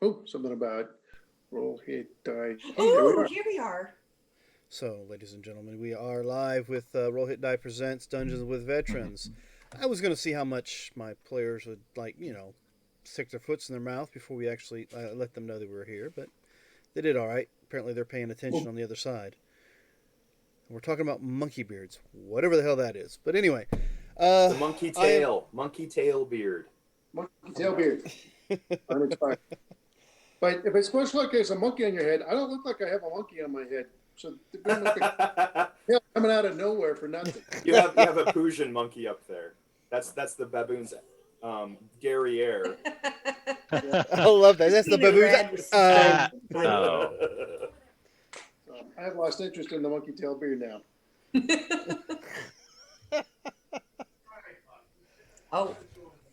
Oh, something about roll, hit, die. Hey, there we Oh, are. here we are. So, ladies and gentlemen, we are live with Roll Hit Die Presents Dungeons with Veterans. I was going to see how much my players would, stick their foots in their mouth before we actually let them know that we were here, but they did all right. Apparently, they're paying attention Well, on the other side. We're talking about monkey beards, whatever the hell that is. But anyway, uh, The I am. monkey tail beard. monkey tail beard. Unexpected. But if it's supposed to look like there's a monkey on your head, I don't look like I have a monkey on my head. So it doesn't look like tail coming out of nowhere for nothing. you have a Peugeon monkey up there. That's the baboon's derriere. I love that. That's the Peanut red baboon. with some Oh. I have lost interest in the monkey tail beard now. Oh,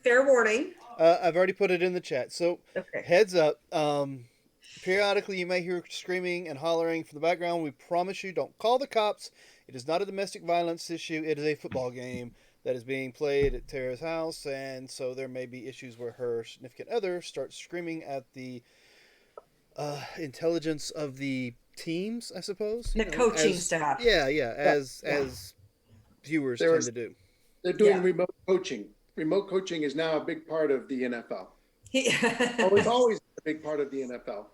fair warning. I've already put it in the chat. So, Okay. heads up. Periodically, you may hear screaming and hollering from the background. We promise you, don't call the cops. It is not a domestic violence issue. It is a football game that is being played at Tara's house, and so there may be issues where her significant other starts screaming at the intelligence of the teams, I suppose. The coaching staff. Yeah, as viewers There tend was- to do. They're doing Yeah. remote coaching. Remote coaching is now a big part of the NFL. Oh, It's always a big part of the NFL.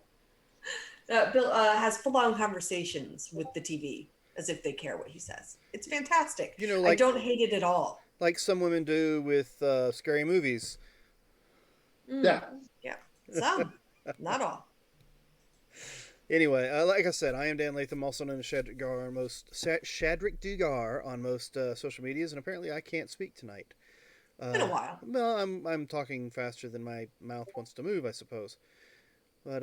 Bill has full-on conversations with the TV as if they care what he says. It's fantastic. You know, I like don't hate it at all. like some women do with scary movies. Yeah. Yeah. Some, not all. Anyway, like I said, I am Dan Latham, also known as Shadrick Dugar on most social medias, and apparently I can't speak tonight. It's been a while. Well, I'm talking faster than my mouth wants to move, I suppose. But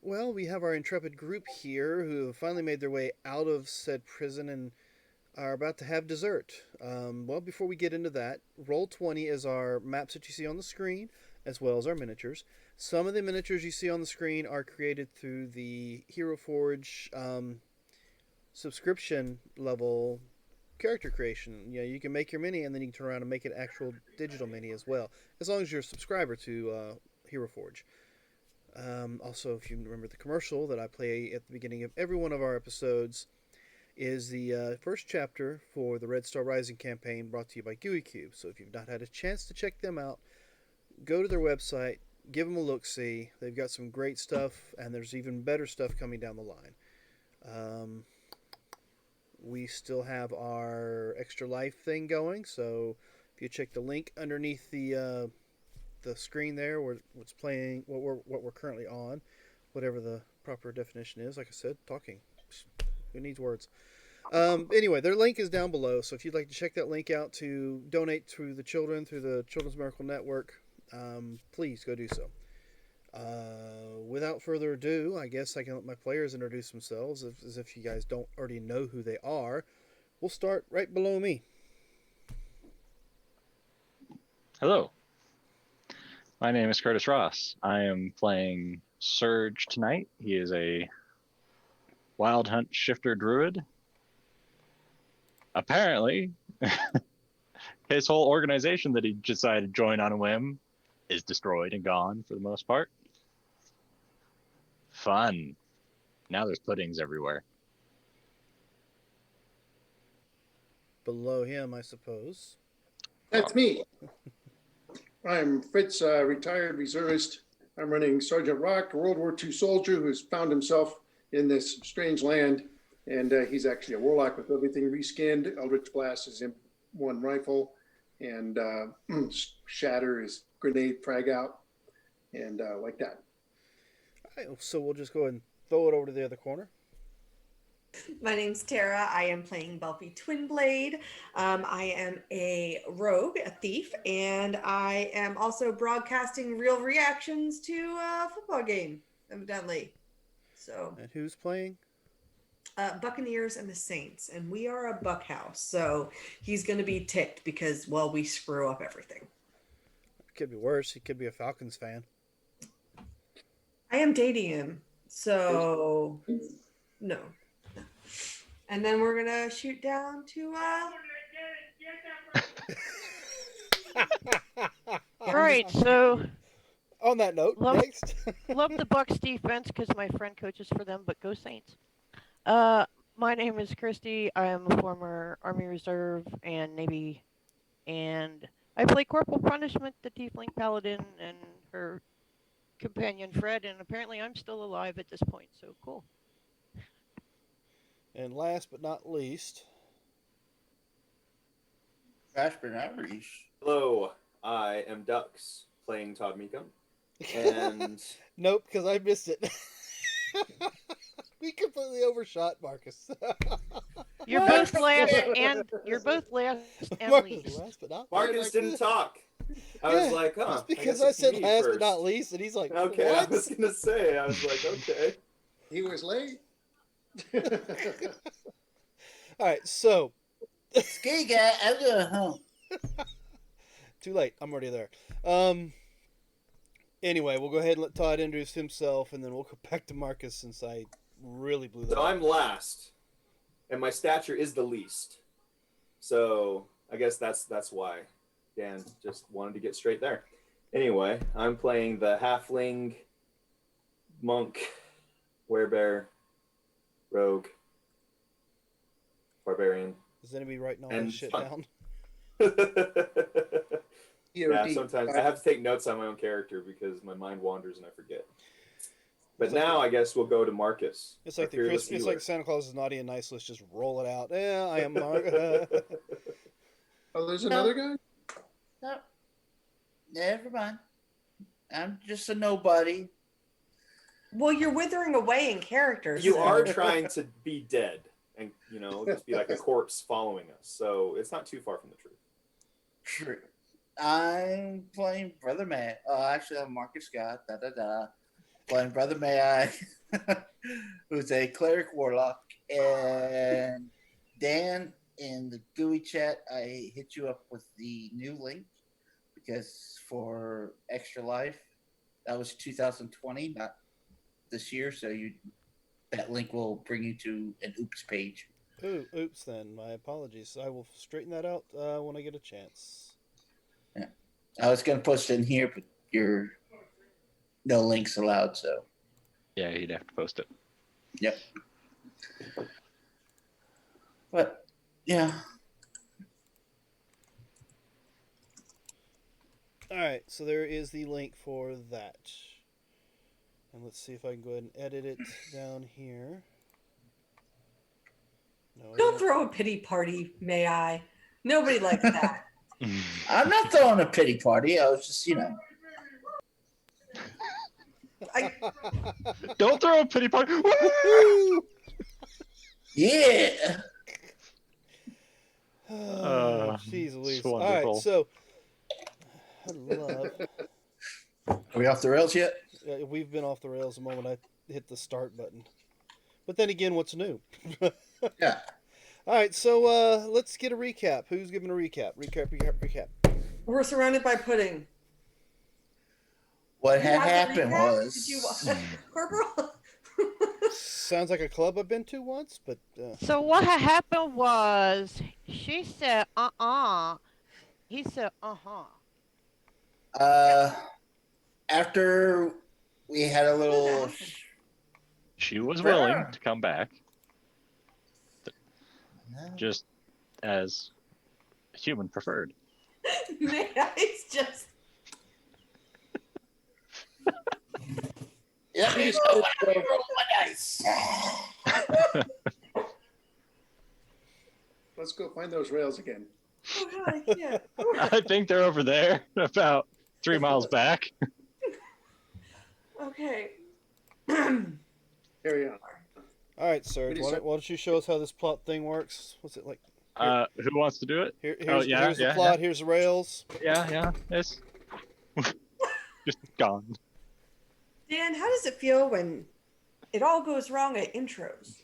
well, we have our intrepid group here who have finally made their way out of said prison and are about to have dessert. Well, before we get into that, Roll20 is our maps that you see on the screen, as well as our miniatures. Some of the miniatures you see on the screen are created through the Hero Forge subscription level character creation. You know, you can make your mini and then you can turn around and make it actual digital mini as well, as long as you're a subscriber to Hero Forge. Also, if you remember the commercial that I play at the beginning of every one of our episodes, is the first chapter for the Red Star Rising campaign brought to you by GUI Cube. So if you've not had a chance to check them out, go to their website, give them a look-see. They've got some great stuff, and there's even better stuff coming down the line. We still have our Extra Life thing going, so if you check the link underneath the screen there, where what's playing, what we're currently on, whatever the proper definition is. Like I said, talking. Who needs words? Anyway, their link is down below, so if you'd like to check that link out to donate to the children through the Children's Miracle Network, please go do so. Without further ado, I guess I can let my players introduce themselves, as if you guys don't already know who they are. We'll start right below me. Hello. My name is Curtis Ross. I am playing Surge tonight. He is a Wild Hunt Shifter Druid. Apparently, his whole organization that he decided to join on a whim is destroyed and gone for the most part. Fun. Now there's puddings everywhere. Below him, I suppose. That's me. I'm Fritz, retired reservist. I'm running Sergeant Rock, a World War II soldier who's found himself in this strange land. And he's actually a warlock with everything reskinned. Eldritch Blast is in one rifle, and Shatter is grenade frag out, and like that. All right, so we'll just go ahead and throw it over to the other corner. My name's Tara. I am playing Belfie Twinblade. I am a rogue, a thief, and I am also broadcasting real reactions to a football game, evidently. So, And who's playing? Buccaneers and the Saints, and we are a Buck house, so he's going to be ticked because, well, we screw up everything. Could be worse. He could be a Falcons fan. I am dating him, so no. And then we're gonna shoot down to All right, so On that note, Love- next. Love the Bucks defense because my friend coaches for them, but go Saints. My name is Christy. I am a former Army Reserve and Navy, and I play Corporal Punishment, the Tiefling Paladin, and her companion Fred, and apparently I'm still alive at this point, so cool. And last but not least, Crash Bernard's. Hello, I am Dux, playing Todd Meekum. And nope, because I missed it. We completely overshot Marcus. You're What? both last and Marcus, least. last but not Marcus least. didn't talk. I was Yeah, like, huh. Just because guess I it's said me last first. but not least, and he's like, Okay, what? I was gonna say. I was like, okay. He was late. All right, so Ski guy, I'm going home. too late. I'm already there. Anyway, we'll go ahead and let Todd introduce himself, and then we'll go back to Marcus since I really blew that. So I'm last, and my stature is the least. So I guess that's why Dan just wanted to get straight there. Anyway, I'm playing the halfling, monk, werebear, rogue, barbarian. Is anybody writing all And this shit fun. down? Yeah, EOD. sometimes I have to take notes on my own character because my mind wanders and I forget. But now I guess we'll go to Marcus. It's our like fearless it's healer. like Santa Claus is naughty and nice. Let's just roll it out. Yeah, I am Mark. Oh, there's another guy? No, never mind. I'm just a nobody. Well, you're withering away in character. You so- are trying to be dead and, just be like a corpse following us. So it's not too far from the truth. True. I'm playing Brother May. Actually, I'm Marcus Scott. Playing Brother May I, who's a cleric warlock. And Dan, in the GUI chat, I hit you up with the new link because for Extra Life, that was 2020, not this year. So that link will bring you to an oops page. Ooh, oops. Then my apologies. I will straighten that out when I get a chance. I was going to post it in here, but you're no links allowed. So, Yeah, he'd have to post it. yep. But, yeah. All right, so there is the link for that. And let's see if I can go ahead and edit it down here. No, I Don't throw a pity party, may I? Nobody likes that. I'm not throwing a pity party. I was just, Don't throw a pity party. Woo! yeah. Oh, jeez Louise. it's All right, wonderful. so I love. Are we off the rails yet? We've been off the rails the moment I hit the start button. But then again, what's new? Yeah. All right, so let's get a recap. Who's giving a recap? Recap. We're surrounded by pudding. What You had want the happened recap? was Did you, Corporal? Sounds like a club I've been to once, but So what had happened was she said he said after we had a little She was willing to come back, just as human preferred. May I's just yeah, we decided to roll my dice. Let's go find those rails again. oh god, I can't. I think they're over there, about 3 miles back. Okay. Carry on. all right, Serge. Pretty Why don't you show us how this plot thing works? What's it like? Who wants to do it? Here's yeah, the yeah, plot. Here's the rails. Yeah, it's just gone. Dan, how does it feel when it all goes wrong at intros?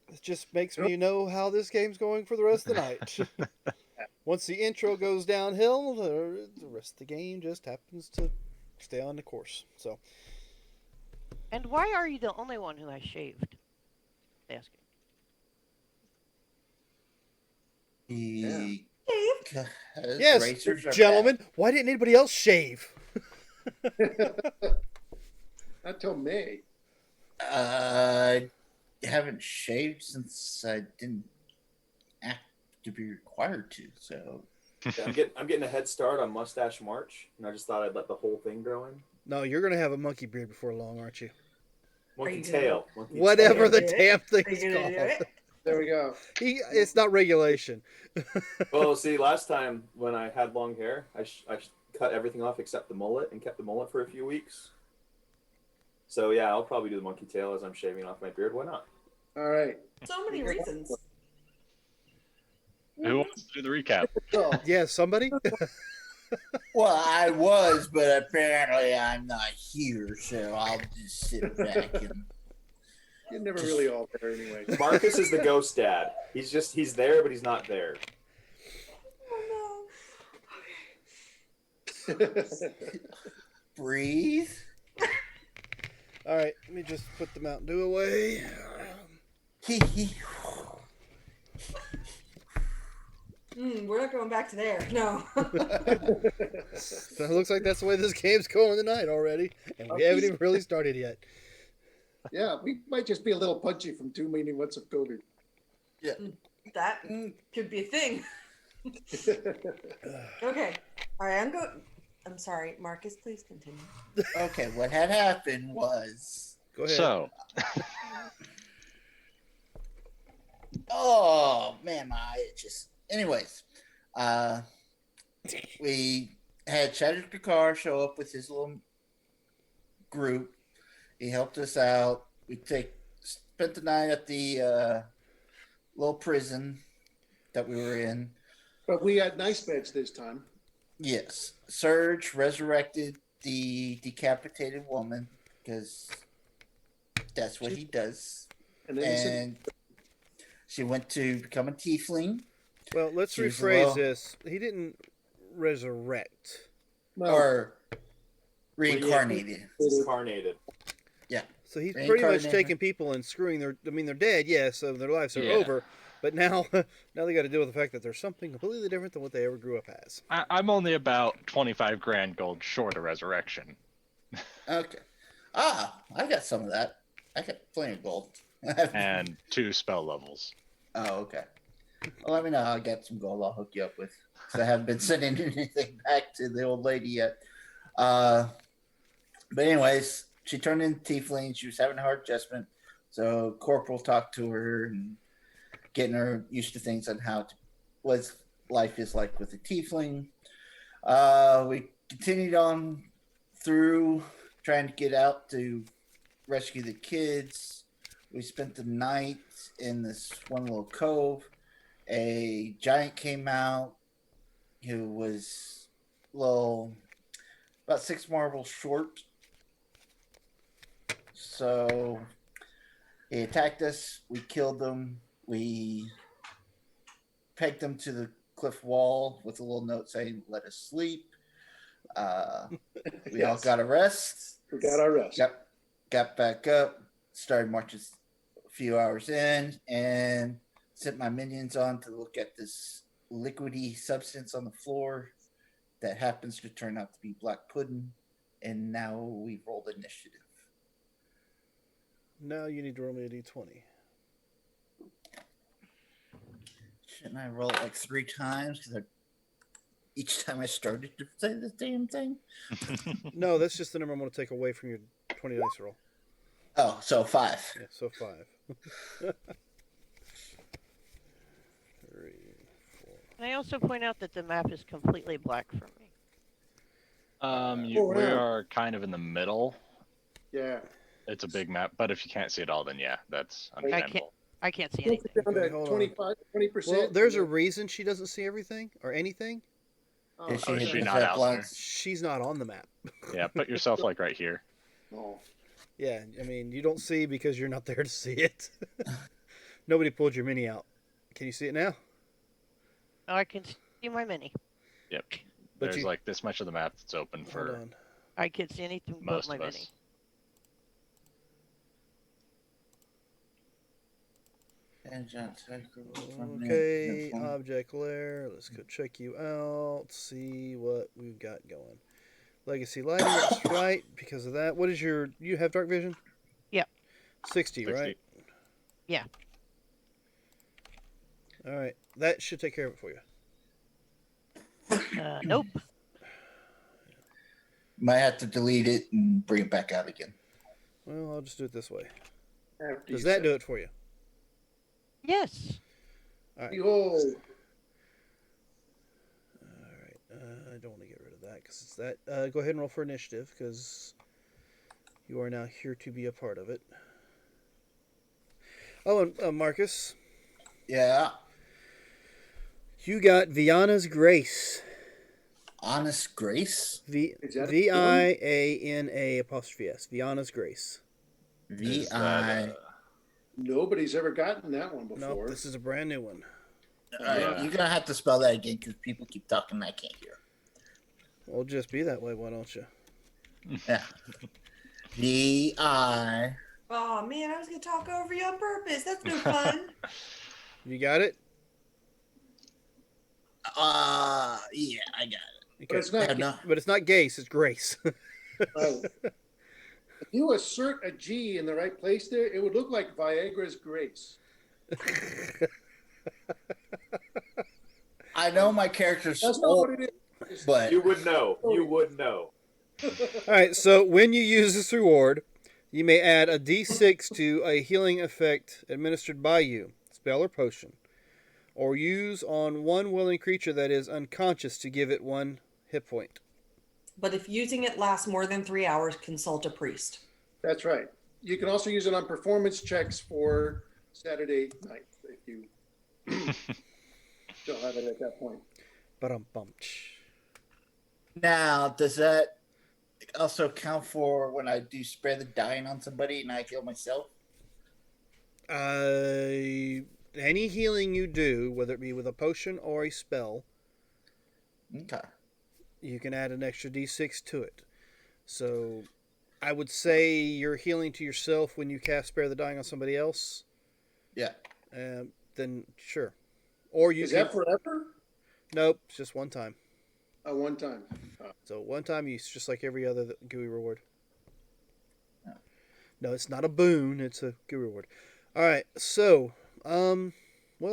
It just makes me know how this game's going for the rest of the night. Once the intro goes downhill, the rest of the game just happens to stay on the course. So, and why are you the only one who has shaved? Asking. Because yes, racers are gentlemen, why didn't anybody else shave? Not till May. I haven't shaved since I didn't have to be required to. So Yeah, I'm getting a head start on Mustache March, and I just thought I'd let the whole thing grow in. No, you're gonna have a monkey beard before long, aren't you? Monkey you gonna- tail. Monkey Whatever tail. the do it? damn Are thing's you gonna do called. it? There we go. It's not regulation. Well, see, last time when I had long hair, I cut everything off except the mullet and kept the mullet for a few weeks. So yeah, I'll probably do the monkey tail as I'm shaving off my beard. Why not? All right. So many reasons. Who wants to do the recap? So, Yeah, somebody. well, I was, but apparently I'm not here, so I'll just sit back and. you're never really all there anyway. Marcus is the ghost dad. He's there, but he's not there. Oh Breathe. All right, let me just put the Mountain Dew away. Hee hee. no. We're not going back to there. No. So it looks like that's the way this game's going tonight already, and we haven't even really started yet. Yeah, we might just be a little punchy from too many months of COVID. That could be a thing. Okay. All right. I'm sorry, Marcus. Please continue. Okay, what had happened was. Go ahead. So, Oh man, my eye itches. Anyways, we had Chadwick Kakar show up with his little group. He helped us out. We spent the night at the little prison that we were in. But we had nice beds this time. Yes, Surge resurrected the decapitated woman because that's what he does. And then he said, And she went to become a tiefling. Well, let's She's rephrase low. this. He didn't resurrect. no, Or reincarnated. Incarnated. So he's pretty much Reincarnated. taking people and screwing their. I mean, they're dead, yes, so their lives are Yeah. over. But now they got to deal with the fact that there's something completely different than what they ever grew up as. I'm only about 25 grand gold short of resurrection. Okay. I got some of that. I got plenty of gold. And 2 spell levels. Oh, okay. Well, let me know. I'll get some gold. I'll hook you up with. 'Cause I haven't been sending anything back to the old lady yet. But anyways, she turned into tiefling. She was having a hard adjustment, so Corporal talked to her and getting her used to things on what life is like with a tiefling. We continued on through trying to get out to rescue the kids. We spent the night in this one little cove. A giant came out who was about 6 marbles short. So he attacked us. We killed them. We pegged them to the cliff wall with a little note saying, "Let us sleep." We all Yes. got a rest. We got our rest. Got back up, started marching a few hours in, and sent my minions on to look at this liquidy substance on the floor that happens to turn out to be black pudding. And now we've rolled initiative. Now you need to roll me a d20. Shouldn't I roll it like 3 times? Because each time I started to say the damn thing. No, that's just the number I'm going to take away from your 20 dice roll. Oh, so 5. Yeah, so 5. 3, 4. Can I also point out that the map is completely black for me? Oh, We wow. are kind of in the middle. Yeah. It's a big map, but if you can't see it all, then yeah, that's understandable. I can't see Down anything. to Okay, hold on. 25, 20%. Well, there's a reason she doesn't see everything or anything. Oh, Is is hit she the not out blocks? She's not on the map. Yeah, put yourself like right here. oh. Yeah, I mean, you don't see because you're not there to see it. Nobody pulled your mini out. Can you see it now? Oh, I can see my mini. Yep. But There's you- like this much of the map that's open Hold for on. I can't see anything but most my of mini. us. Okay, object lair. Let's go check you out. See what we've got going. Legacy lighting, that's right. Because of that, what is your? You have dark vision? Yep. 60, 60. right? Yeah. All right, that should take care of it for you. Nope. Might have to delete it and bring it back out again. Well, I'll just do it this way. After Does you that said- do it for you? Yes. Behold, All right. I don't want to get rid of that because it's that. Go ahead and roll for initiative because you are now here to be a part of it. Oh, and Marcus, Yeah. you got Viana's Grace. Honest Grace. Is that a Viana apostrophe S. Viana's Grace. Is VI. that, nobody's ever gotten that one Nope, before. this is a brand new one. All right, Yeah. you're gonna have to spell that again because people keep talking and I can't hear. Well, just be that way, why don't you? Yeah. VI. Oh man, I was gonna talk over you on purpose. That's no fun. You got it? Yeah, I got it. But it's not. Yeah, no. But it's not Gace, it's Grace. Right. If you assert a G in the right place there, it would look like Viagra's Grace. I know my character's That's not old, what it is. but You would know. You would know. All right, so when you use this reward, you may add a d6 to a healing effect administered by you, spell or potion, or use on one willing creature that is unconscious to give it 1 hit point. But if using it lasts more than 3 hours, consult a priest. That's right. You can also use it on performance checks for Saturday night if you still have it at that point. Ba-dum-bum. now does that also count for when I do spare the dying on somebody and I heal myself? Any healing you do, whether it be with a potion or a spell, Okay. you can add an extra d6 to it. So I would say you're healing to yourself when you cast Spare the Dying on somebody else. Yeah. Then sure. Or you Is can... that forever? Nope, it's just one time. One time. So one time use, just like every other GUI reward. Oh. No, it's not a boon, it's a GUI reward. Alright, so, well,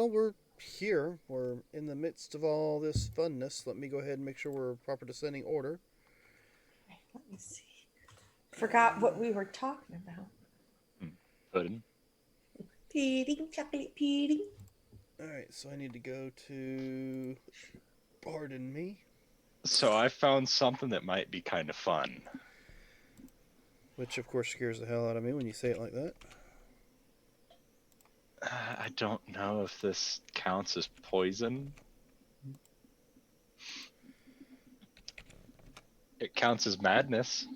we're here. We're in the midst of all this funness. Let me go ahead and make sure we're proper descending order. Let me see. Forgot what we were talking about. Pudding. Pudding, chocolate pudding. Alright, so I need to go to... Pardon me. So I found something that might be kind of fun. Which, of course, scares the hell out of me when you say it like that. I don't know if this counts as poison. It counts as madness.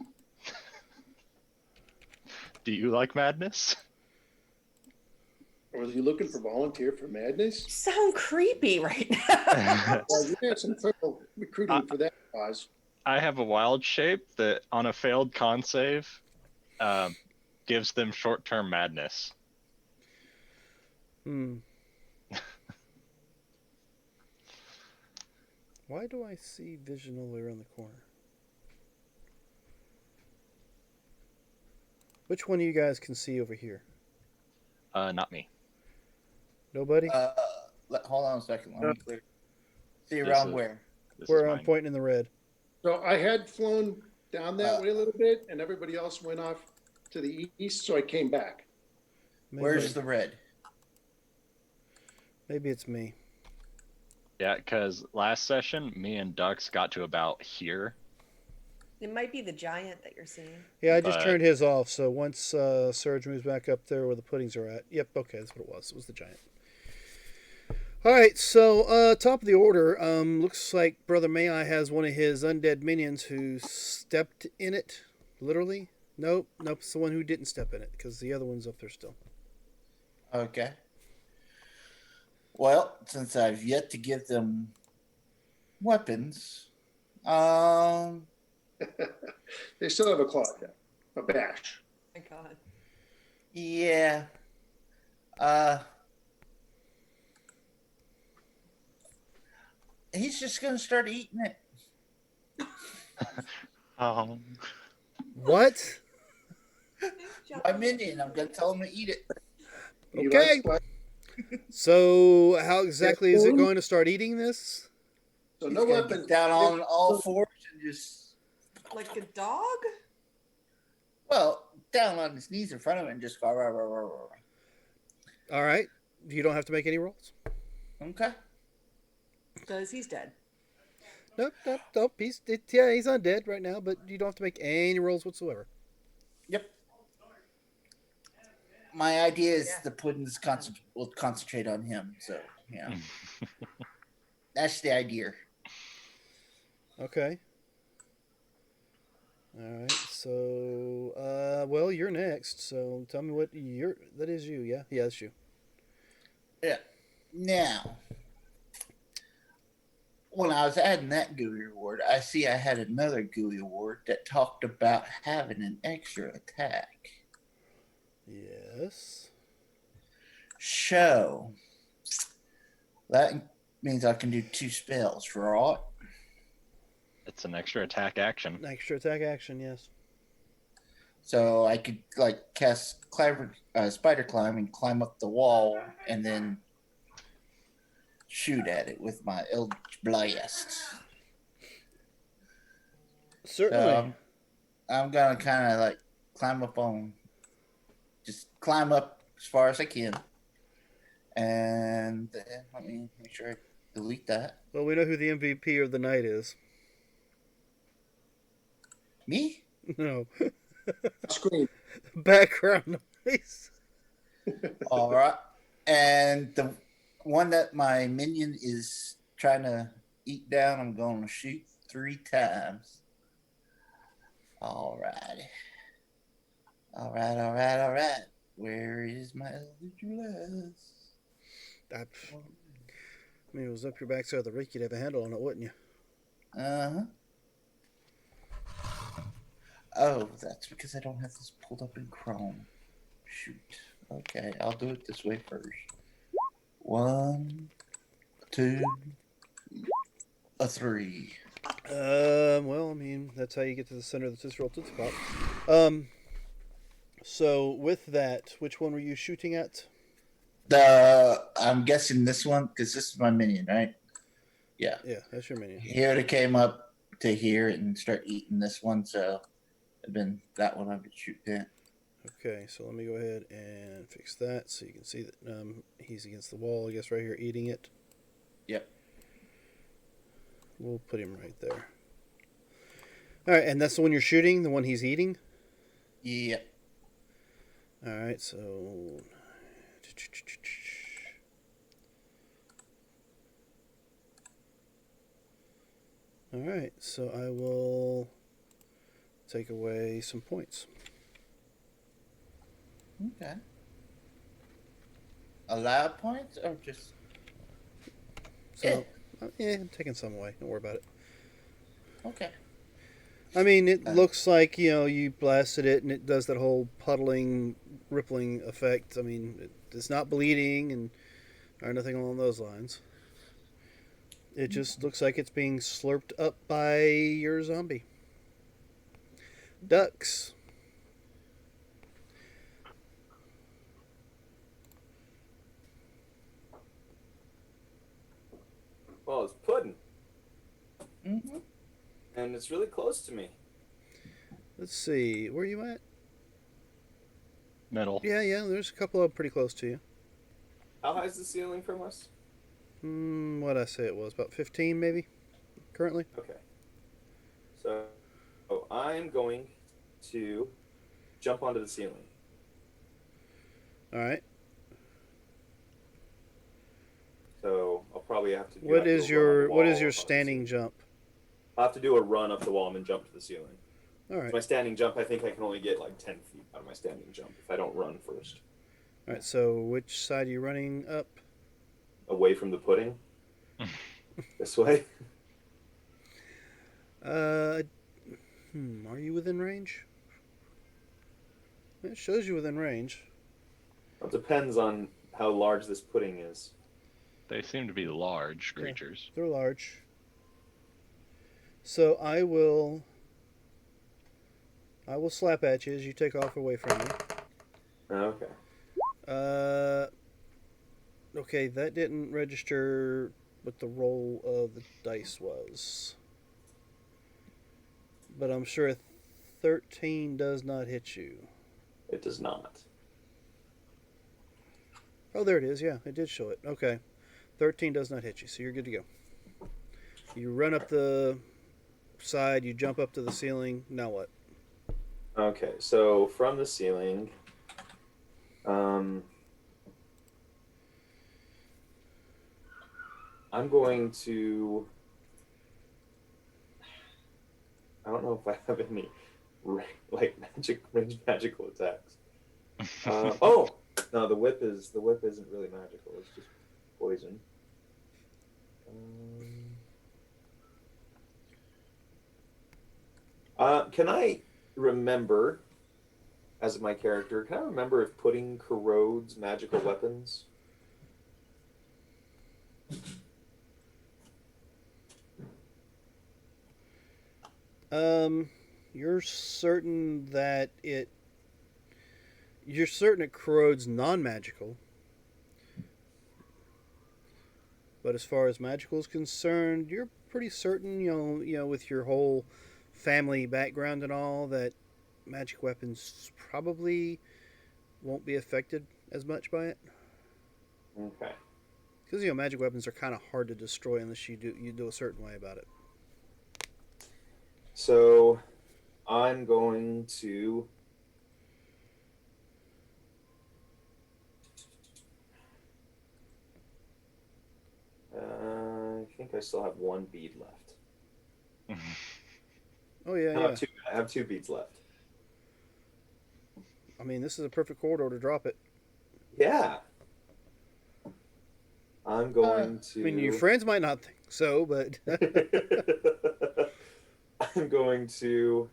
Do you like madness? Or was you looking for volunteer for madness? You sound creepy right now. Well, you had some trouble recruiting for that cause. I have a wild shape that, on a failed con save, gives them short-term madness. Why do I see vision all the way around the corner? Which one of you guys can see over here? Not me. Nobody? Hold on a second. Let me clear. See This around is- where? This Where is I'm mine. pointing in the red. So I had flown down that way a little bit, and everybody else went off to the east, so I came back. Maybe, Where's the red? maybe it's me. Yeah, because last session, me and Dux got to about here. It might be the giant that you're seeing. Yeah, I just But- turned his off, so once Surge moves back up there where the puddings are at. Yep, okay, that's what it was. It was the giant. Alright, so top of the order, looks like Brother May I has one of his undead minions who stepped in it, literally. Nope, it's the one who didn't step in it, because the other one's up there still. Okay. Well, since I've yet to give them weapons, They still have a claw attack, a bash. Oh my God. yeah. He's just gonna start eating it. What? My minion. I'm gonna tell him to eat it. He Okay. likes flesh. So, how exactly is it going to start eating this? So He's no gonna weapon. get down on all fours and just, Like a dog? well, down on his knees in front of it and just go. Rah, rah, rah, rah, rah. All right. You don't have to make any rolls. Okay. Because he's dead. Nope. He's undead right now, but you don't have to make any rolls whatsoever. Yep. My idea is Yeah. the puddings will concentrate on him. So yeah, that's the idea. Okay. All right. So, well, you're next. So tell me what that is. You, yeah, that's you. Yeah. Now, when I was adding that GUI award, I see I had another GUI award that talked about having an extra attack. Yes. So that means I can do 2 spells, right? It's an extra attack action. Extra attack action. Yes. So I could like cast spider climb and climb up the wall and then shoot at it with my Eldritch Blast. Certainly. So I'm gonna kind of like just climb up as far as I can, and then let me make sure I delete that. Well, we know who the MVP of the night is. Me? No. Screen. Background noise. All right, and the one that my minion is trying to eat down, I'm going to shoot 3 times. All right. Where is my Eldritch Blast? I mean, it was up your backside of the rig. You'd have a handle on it, wouldn't you? Uh-huh. Oh, that's because I don't have this pulled up in Chrome. Shoot. Okay, I'll do it this way first. 1, 2, 3. Well, I mean, that's how you get to the center of the Tootsie Roll Tootsie Pop. So with that, which one were you shooting at? I'm guessing this one, because this is my minion, right? Yeah. Yeah, that's your minion. He would have came up to here and start eating this one, so it'd been that one I would shoot at. Okay, so let me go ahead and fix that so you can see that he's against the wall, I guess, right here, eating it. Yep. We'll put him right there. All right, and that's the one you're shooting, the one he's eating? Yep. All right, so... All right, so I will take away some points. Okay. Allowed points or just... So, I'm taking some away. Don't worry about it. Okay. I mean, it looks like, you blasted it and it does that whole puddling, rippling effect. I mean, it's not bleeding or nothing along those lines. It just looks like it's being slurped up by your zombie. Ducks. Well, it's pudding, Mm-hmm. and it's really close to me. Let's see. Where are you at? Middle. Yeah, there's a couple of them pretty close to you. How high is the ceiling from us? What'd I say it was? About 15, maybe, currently? Okay. So I'm going to jump onto the ceiling. All right. So I'll probably have to do What is your wall standing jump? I'll have to do a run up the wall and then jump to the ceiling. All right. My standing jump, I think I can only get like 10 feet out of my standing jump if I don't run first. All right, so which side are you running up? Away from the pudding. This way. Are you within range? It shows you within range. It depends on how large this pudding is. They seem to be large creatures. They're large. So I will I will slap at you as you take off away from me. Okay. Okay, that didn't register what the roll of the dice was. But I'm sure a 13 does not hit you. It does not. Oh, there it is. Yeah, it did show it. Okay. 13 does not hit you, so you're good to go. You run up the side, you jump up to the ceiling. Now what? Okay, so from the ceiling, I'm going to. I don't know if I have any like ranged magical attacks. Oh no, the whip isn't really magical. It's just poison. Can I remember, as my character, can I remember if putting corrodes magical weapons? You're certain that it. You're certain it corrodes non-magical. But as far as magical is concerned, you're pretty certain, with your whole family background and all, that magic weapons probably won't be affected as much by it. Okay. Because magic weapons are kind of hard to destroy unless you do a certain way about it. So, I'm going to. I think I still have one bead left. Oh yeah, No, yeah. I have two beads left. I mean, this is a perfect corridor to drop it. Yeah. I'm going to. I mean, your friends might not think so, but I'm going to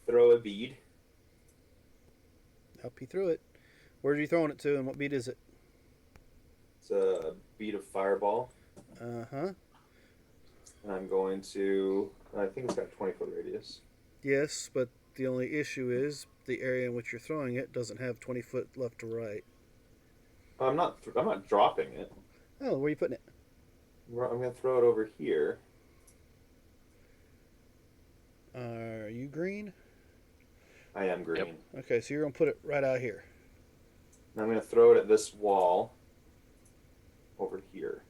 throw a bead. help you through it. Where are you throwing it to, and what beat is it? It's a bead of fireball. Uh-huh. And I'm going to. I think it's got a 20-foot radius. Yes, but the only issue is the area in which you're throwing it doesn't have 20 foot left to right. I'm not dropping it. Oh, where are you putting it? I'm going to throw it over here. Are you green? I am green. Yep. Okay, so you're going to put it right out here. And I'm going to throw it at this wall over here.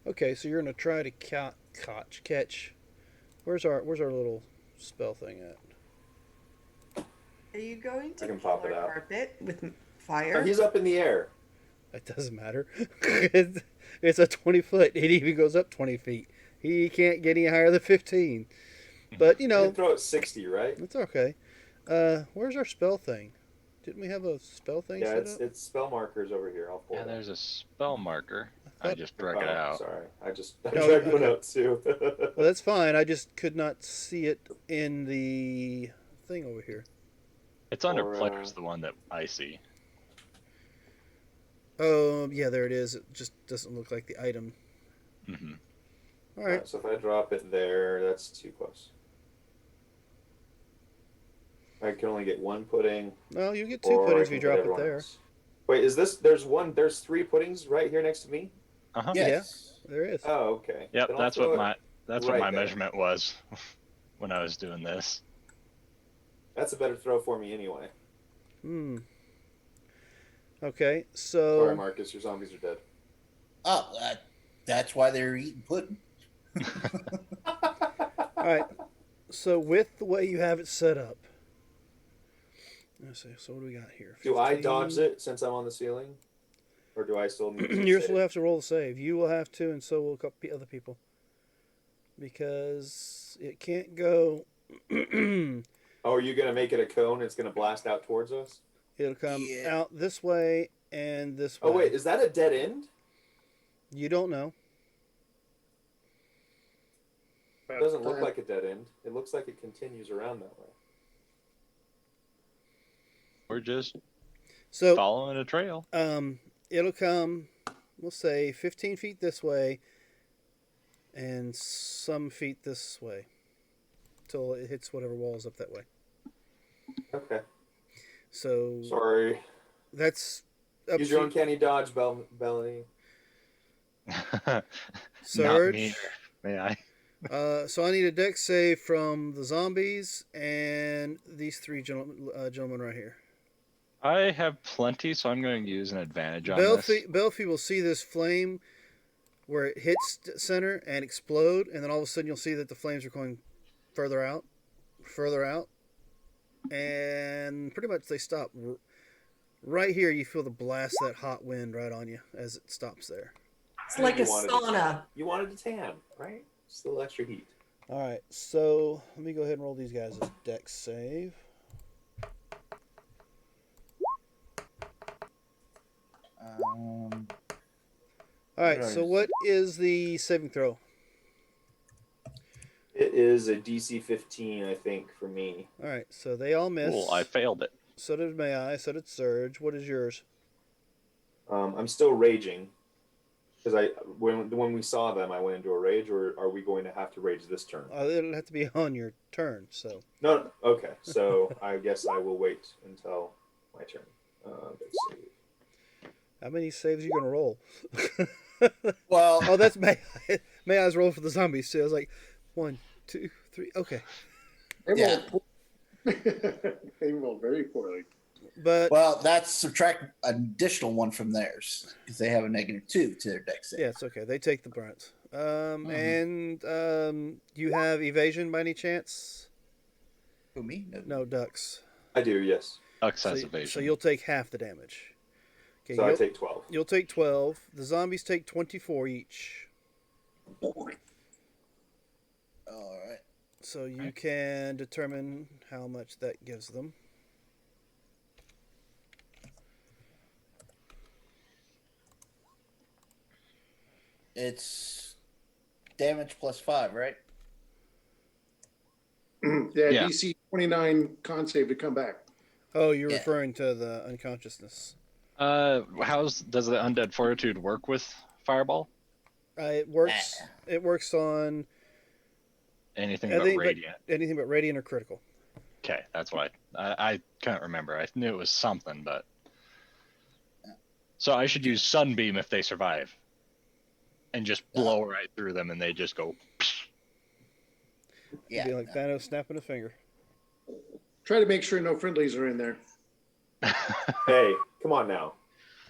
Okay, so you're going to try to catch. Where's our little spell thing at? Are you going to I can kill pop our it out. carpet with Oh, fire? he's up in the air. It doesn't matter. It's a 20 foot. It even goes up 20 feet. He can't get any higher than 15. But, I can throw it 60, right? it's okay. Where's our spell thing? Didn't we have a spell thing Yeah, set it's up? it's spell markers over here. I'll pull Yeah, it there's a spell marker. I thought- just drug it out. Sorry, I No, dragged one okay. out too. Well, that's fine. I just could not see it in the thing over here. It's under Or, players, the one that I see. Oh, yeah, there it is. It just doesn't look like the item. Hmm All right. So if I drop it there, that's too close. I can only get one pudding. Well, you get two or I puddings if can you put drop it everyone there. else. Wait, is this? There's three puddings right here next to me. Uh-huh. Yes. There is. Oh, okay. Yep, Then I'll that's throw what it- my right there. measurement was when I was doing this. That's a better throw for me anyway. Hmm. Okay, Sorry, so Marcus, your zombies are dead. Oh, that's why they're eating pudding. all right. So with the way you have it set up, let's see. So what do we got here? Do I 15. dodge it since I'm on the ceiling, or do I still need to? You save? still have to roll the save. You will have to, and so will a couple other people, because it can't go. Oh, are you gonna make it a cone? It's gonna blast out towards us. It'll come Yeah. out this way and this way. Oh wait, is that a dead end? You don't know. It doesn't look like a dead end. It looks like it continues around that way. We're just So following a trail. it'll come, we'll say 15 feet this way and some feet this way till it hits whatever wall's up that way. Okay. So Sorry. that's up Use your to uncanny dodge, Bellany. Not Surge. me. May I? So I need a dex save from the zombies and these three gentlemen right here. I have plenty, so I'm going to use an advantage on this. Belfie will see this flame where it hits center and explode, and then all of a sudden you'll see that the flames are going further out, and pretty much they stop. Right here, you feel the blast of that hot wind right on you as it stops there. It's like a You wanted sauna. You wanted to tan, right? Just a little extra heat. All right, so let me go ahead and roll these guys as dex save. All right, so what is the saving throw? It is a DC 15, I think, for me. All right, so they all miss. Cool, I failed it. So did May I. So did Surge. What is yours? I'm still raging because when we saw them, I went into a rage. Or are we going to have to rage this turn? It'll have to be on your turn. So No. Okay. So I guess I will wait until my turn. Let's see. how many saves are you gonna roll? Well, Oh, that's May. May I's roll for the zombies too. I was like, 1, 2, 3. Okay, They Yeah. rolled they rolled very poorly. but well, that's subtract an additional one from theirs because they have a -2 to their dex save. yeah, it's okay. They take the brunt. Mhm. And you have evasion by any chance? Who, me? No, ducks. I do. Yes. Access So evasion. you'll take half the damage. Okay, So I take 12. you'll take 12. The zombies take 24 each. All right. So you can determine how much that gives them. It's damage plus 5, right? Yeah, Yeah. DC 29 con save to come back. Oh, you're Yeah. referring to the unconsciousness. Does the undead fortitude work with fireball? It works. It works on Anything I but think, but- radiant. anything but radiant or critical. Okay, that's what I can't remember. I knew it was something, but so I should use sunbeam if they survive, and just blow right through them, and they just go. Yeah. Be like Thanos snapping a finger. Try to make sure no friendlies are in there. Hey, come on now.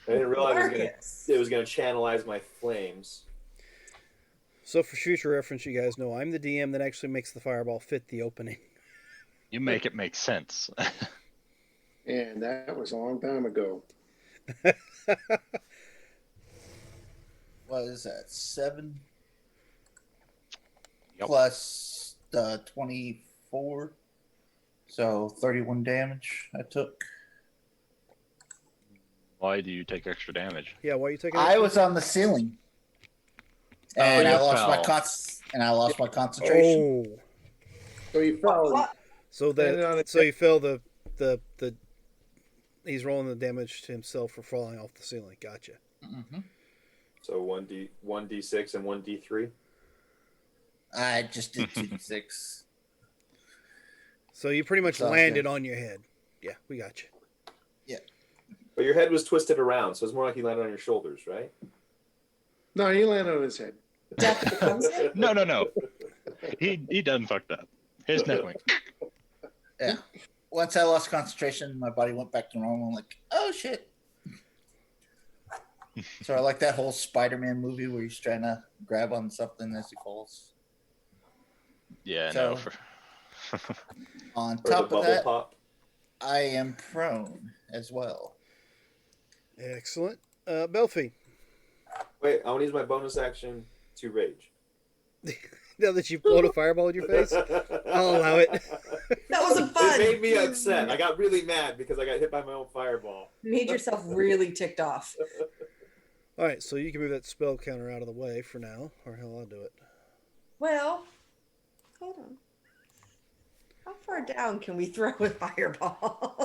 I didn't realize Marcus. it was gonna channelize my flames. So for future reference, you guys know I'm the DM that actually makes the fireball fit the opening. You make it make sense. And that was a long time ago. What is that? 7 Yep. plus 24. So 31 damage I took. Why do you take extra damage? Yeah, why are you taking? I was on the ceiling. Oh, And you I lost my fell. concentration. Oh, So he fell. What? so Landed on that it. so you feel the he's rolling the damage to himself for falling off the ceiling. Gotcha. Mm-hmm. So 1d6 and 1d3. I just did 2d6. So you pretty much Sounds landed good. on your head. Yeah, we got you. But your head was twisted around, so it's more like you landed on your shoulders, right? No, he landed on his head. Death becomes it? No. He done fucked up. His neck went. Yeah. Once I lost concentration, my body went back to normal. I'm like, oh shit. So I like that whole Spider-Man movie where he's trying to grab on something as he falls. Yeah, So- no. For... On Or the top of bubble that, pop. I am prone as well. Excellent. Belfie, Wait, I want to use my bonus action to rage. now that you've blown a fireball in your face, I'll allow it. That wasn't fun. It made me upset. I got really mad because I got hit by my own fireball. Made yourself really ticked off. All right, so you can move that spell counter out of the way for now, or hell, I'll do it. Well, hold on. How far down can we throw a fireball?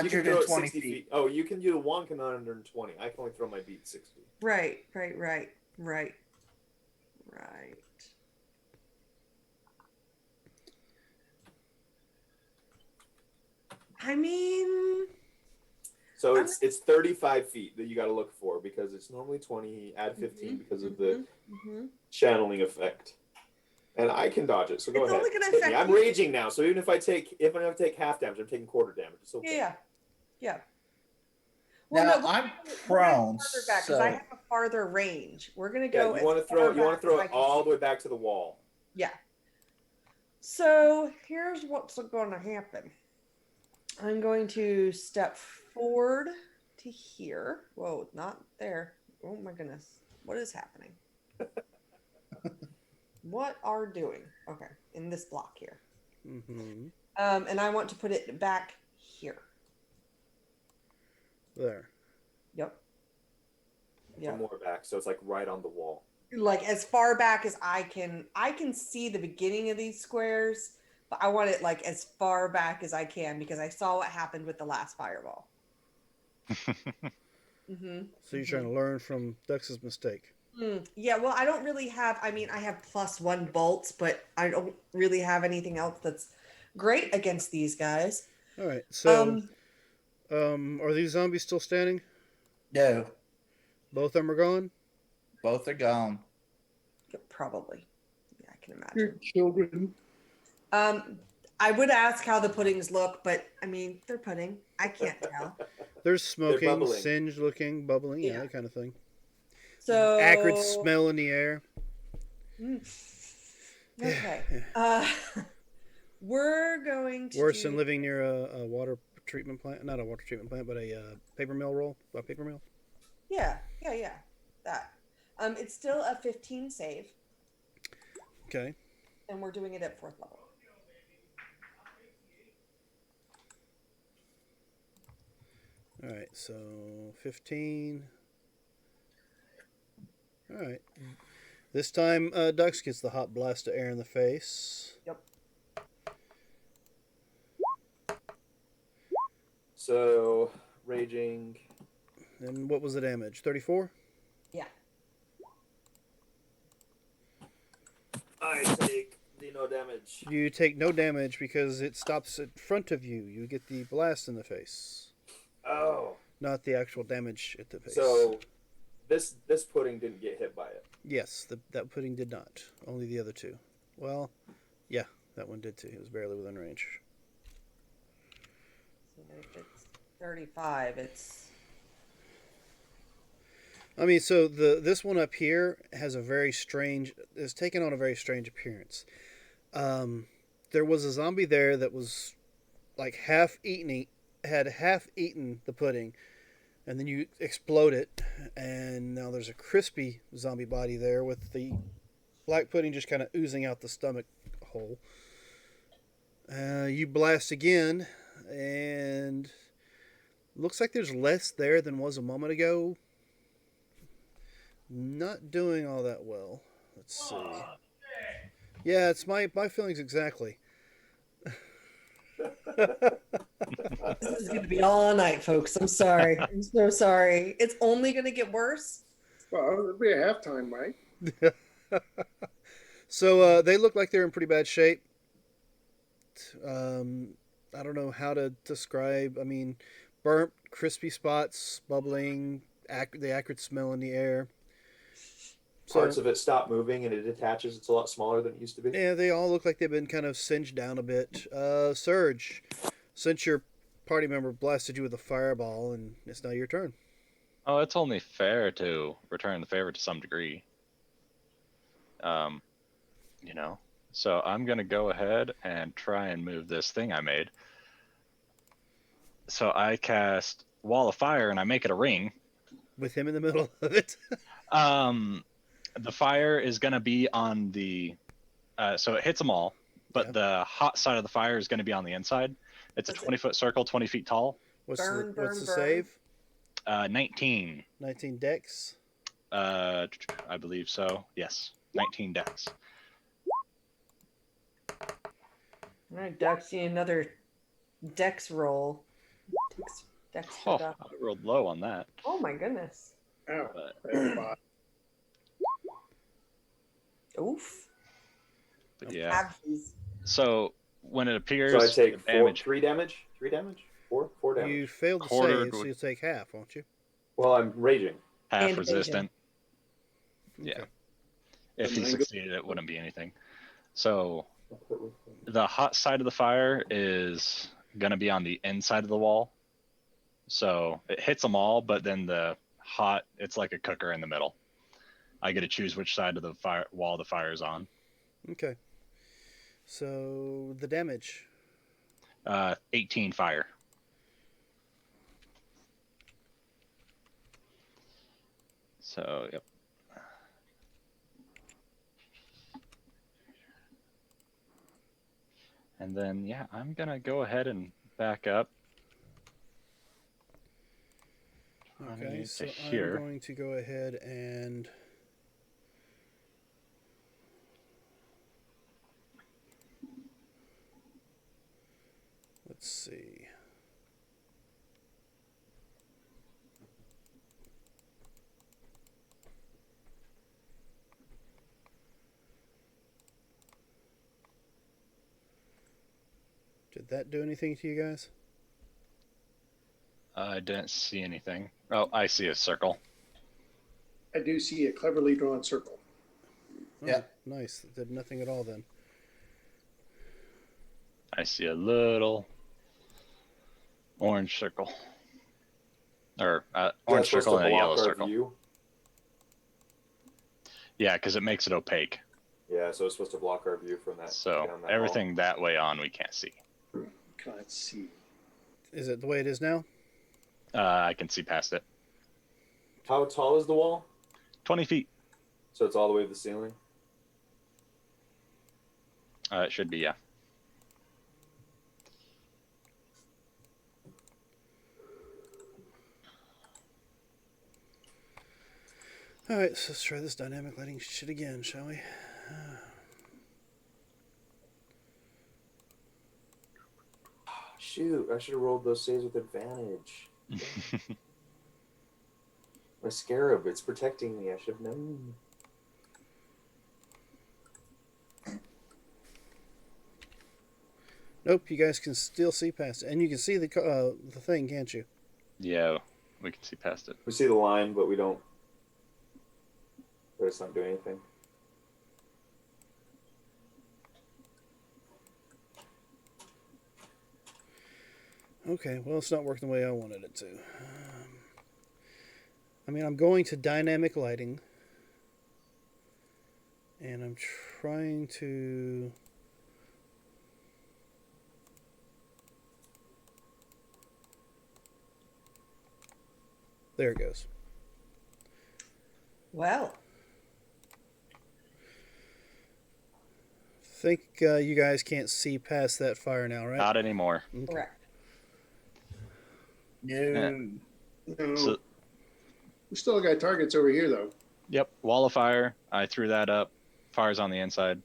You can throw it 120 60 feet. Oh, you can do the one can 120. I can only throw my beat 60. Right. I mean, So I'm- it's 35 feet that you got to look for because it's normally 20. Add 15 because of the mhm. channeling effect. And I can dodge it, so go It's ahead. only gonna Hit me. affect I'm you. raging now, so even if I take half damage, I'm taking quarter damage. It's okay. Yeah. Now, we're I'm gonna go prone, farther back because I so- have a farther range. We're gonna Yeah, go. you want to as throw far it. You want back to throw as I it can all see. the way back to the wall. Yeah. So here's what's going to happen. I'm going to step forward to here. Whoa, not there. Oh my goodness. What is happening? What are doing? Okay, in this block here. Mm-hmm. And I want to put it back here. There. Yep. Some more back, so it's like right on the wall. Like as far back as I can see the beginning of these squares, but I want it like as far back as I can because I saw what happened with the last fireball. So you're trying to learn from Dux's mistake. Yeah, well, I don't really have, I mean, I have +1 bolts, but I don't really have anything else that's great against these guys. All right. So, are these zombies still standing? No, Both of them are gone. both are gone. Probably. Yeah, I can Your imagine. children. I would ask how the puddings look, but I mean, they're pudding. I can't tell. There's smoking, bubbling. singed looking, bubbling, yeah, Yeah. that kind of thing. So Acrid smell in the air. Okay. We're going to Worse than living near a water treatment plant. Not a water treatment plant, but a paper mill roll. A paper mill. Yeah. That. It's still a 15 save, Okay. and we're doing it at 4th level. All right. So 15. All right. This time, Dux gets the hot blast of air in the face. Yep. So raging. And what was the damage? 34? Yeah. I take the no damage. You take no damage because it stops in front of you. You get the blast in the face, Oh. not the actual damage at the face. So this pudding didn't get hit by it. Yes, that pudding did not. Only the other two. Well, yeah, that one did too. He was barely within range. So if it's 35, it's I mean, so this one up here has a very strange. It's taken on a very strange appearance. There was a zombie there that was like half eaten the pudding, and then you explode it, and now there's a crispy zombie body there with the black pudding just kind of oozing out the stomach hole. You blast again, and looks like there's less there than was a moment ago. Not doing all that well. Let's see. Yeah, it's my feelings exactly. this is going to be all night, folks. I'm sorry. I'm so sorry. It's only going to get worse. Well, it'll be a halftime, right? So they look like they're in pretty bad shape. I don't know how to describe. I mean, burnt, crispy spots, bubbling, the acrid smell in the air. Parts of it stop moving and it detaches. It's a lot smaller than it used to be. Yeah, they all look like they've been kind of singed down a bit. Surge, since your party member blasted you with a fireball, and it's now your turn. Oh, it's only fair to return the favor to some degree. You know, so I'm gonna go ahead and try and move this thing I made. So I cast Wall of Fire and I make it a ring. With him in the middle of it. The fire is gonna be on the, so it hits them all, but Yeah. the hot side of the fire is gonna be on the inside. It's a What's it? 20-foot circle, 20 feet tall. What's Burn, the, what's burn, the burn. save? 19. 19 dex. I believe so. Yes, 19 dex. All right, Dux, you need another dex roll. Dex for Oh, Dux. I rolled low on that. Oh my goodness. Ow. But That's fine. Oof. yeah. Have these. So when it appears, So I take the damage. 3 damage. 3 damage. Four damage. You failed to Quartered save, so would- you'll take half, won't you? Well, I'm raging. Half And resistant. Yeah. Okay. If he Nine go- succeeded, it wouldn't be anything. So the hot side of the fire is going to be on the inside of the wall. So it hits them all, but then the hot, it's like a cooker in the middle. I get to choose which side of the fire wall the fire is on. Okay. So the damage. 18 fire. So, yep. And then, yeah, I'm going to go ahead and back up. Okay, 20 so to I'm here. going to go ahead and let's see. Did that do anything to you guys? I didn't see anything. Oh, I see a circle. I do see a cleverly drawn circle. Oh, Yeah. Nice. That did nothing at all then. I see a little orange circle. Or Is that orange supposed circle to and a block yellow our circle. view? Yeah, because it makes it opaque. Yeah, so it's supposed to block our view from that. So down that everything that way on we can't see. Can't see. Is it the way it is now? I can see past it. Hall. How tall is the wall? 20 feet. So it's all the way to the ceiling. It should be, yeah. All right, so let's try this dynamic lighting shit again, shall we? Shoot, I should have rolled those saves with advantage. My scarab, it's protecting me. I should have known. Nope, you guys can still see past it, and you can see the thing, can't you? Yeah, we can see past it. We see the line, but we don't. But it's not doing anything. Okay, well, it's not working the way I wanted it to. I mean, I'm going to dynamic lighting, and I'm trying to. There it goes. Well, Think you guys can't see past that fire now, right? Not anymore. Okay. correct. No. No. So, We still got targets over here, though. yep, wall of fire. I threw that up. Fire's on the inside.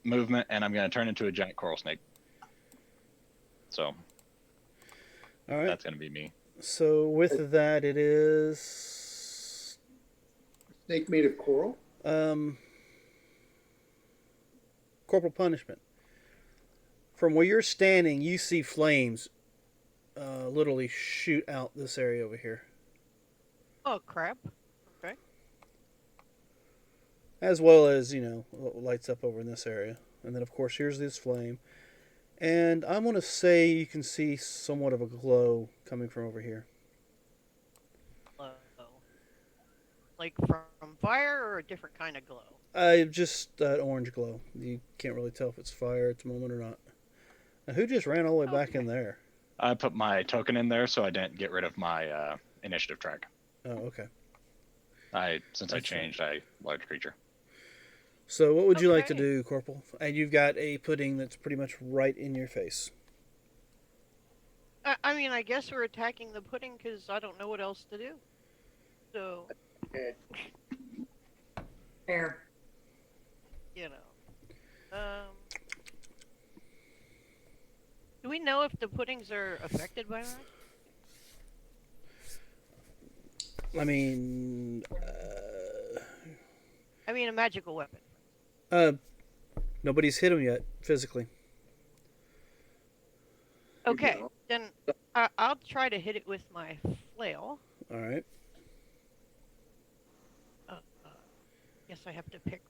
Movement, and I'm going to turn into a giant coral snake. So All right. that's going to be me. So with that, it is Snake made of coral. corporal punishment. From where you're standing, you see flames literally shoot out this area over here, Oh crap. Okay. as well as lights up over in this area, and then of course here's this flame, and I'm gonna say you can see somewhat of a glow coming from over here. Glow. Like from fire or a different kind of glow? Just that orange glow. You can't really tell if it's fire at the moment or not. Now, who just ran all the way back in there? I put my token in there so I didn't get rid of my initiative track. Oh, okay. Since I changed, large creature. So what would you like to Okay. do, Corporal? And you've got a pudding that's pretty much right in your face. I mean, I guess we're attacking the pudding because I don't know what else to do. So, Fair. you know. Do we know if the puddings are affected by that? I mean, I mean, a magical weapon. nobody's hit him yet physically. Okay, know. then I'll try to hit it with my flail. All right. Guess I have to pick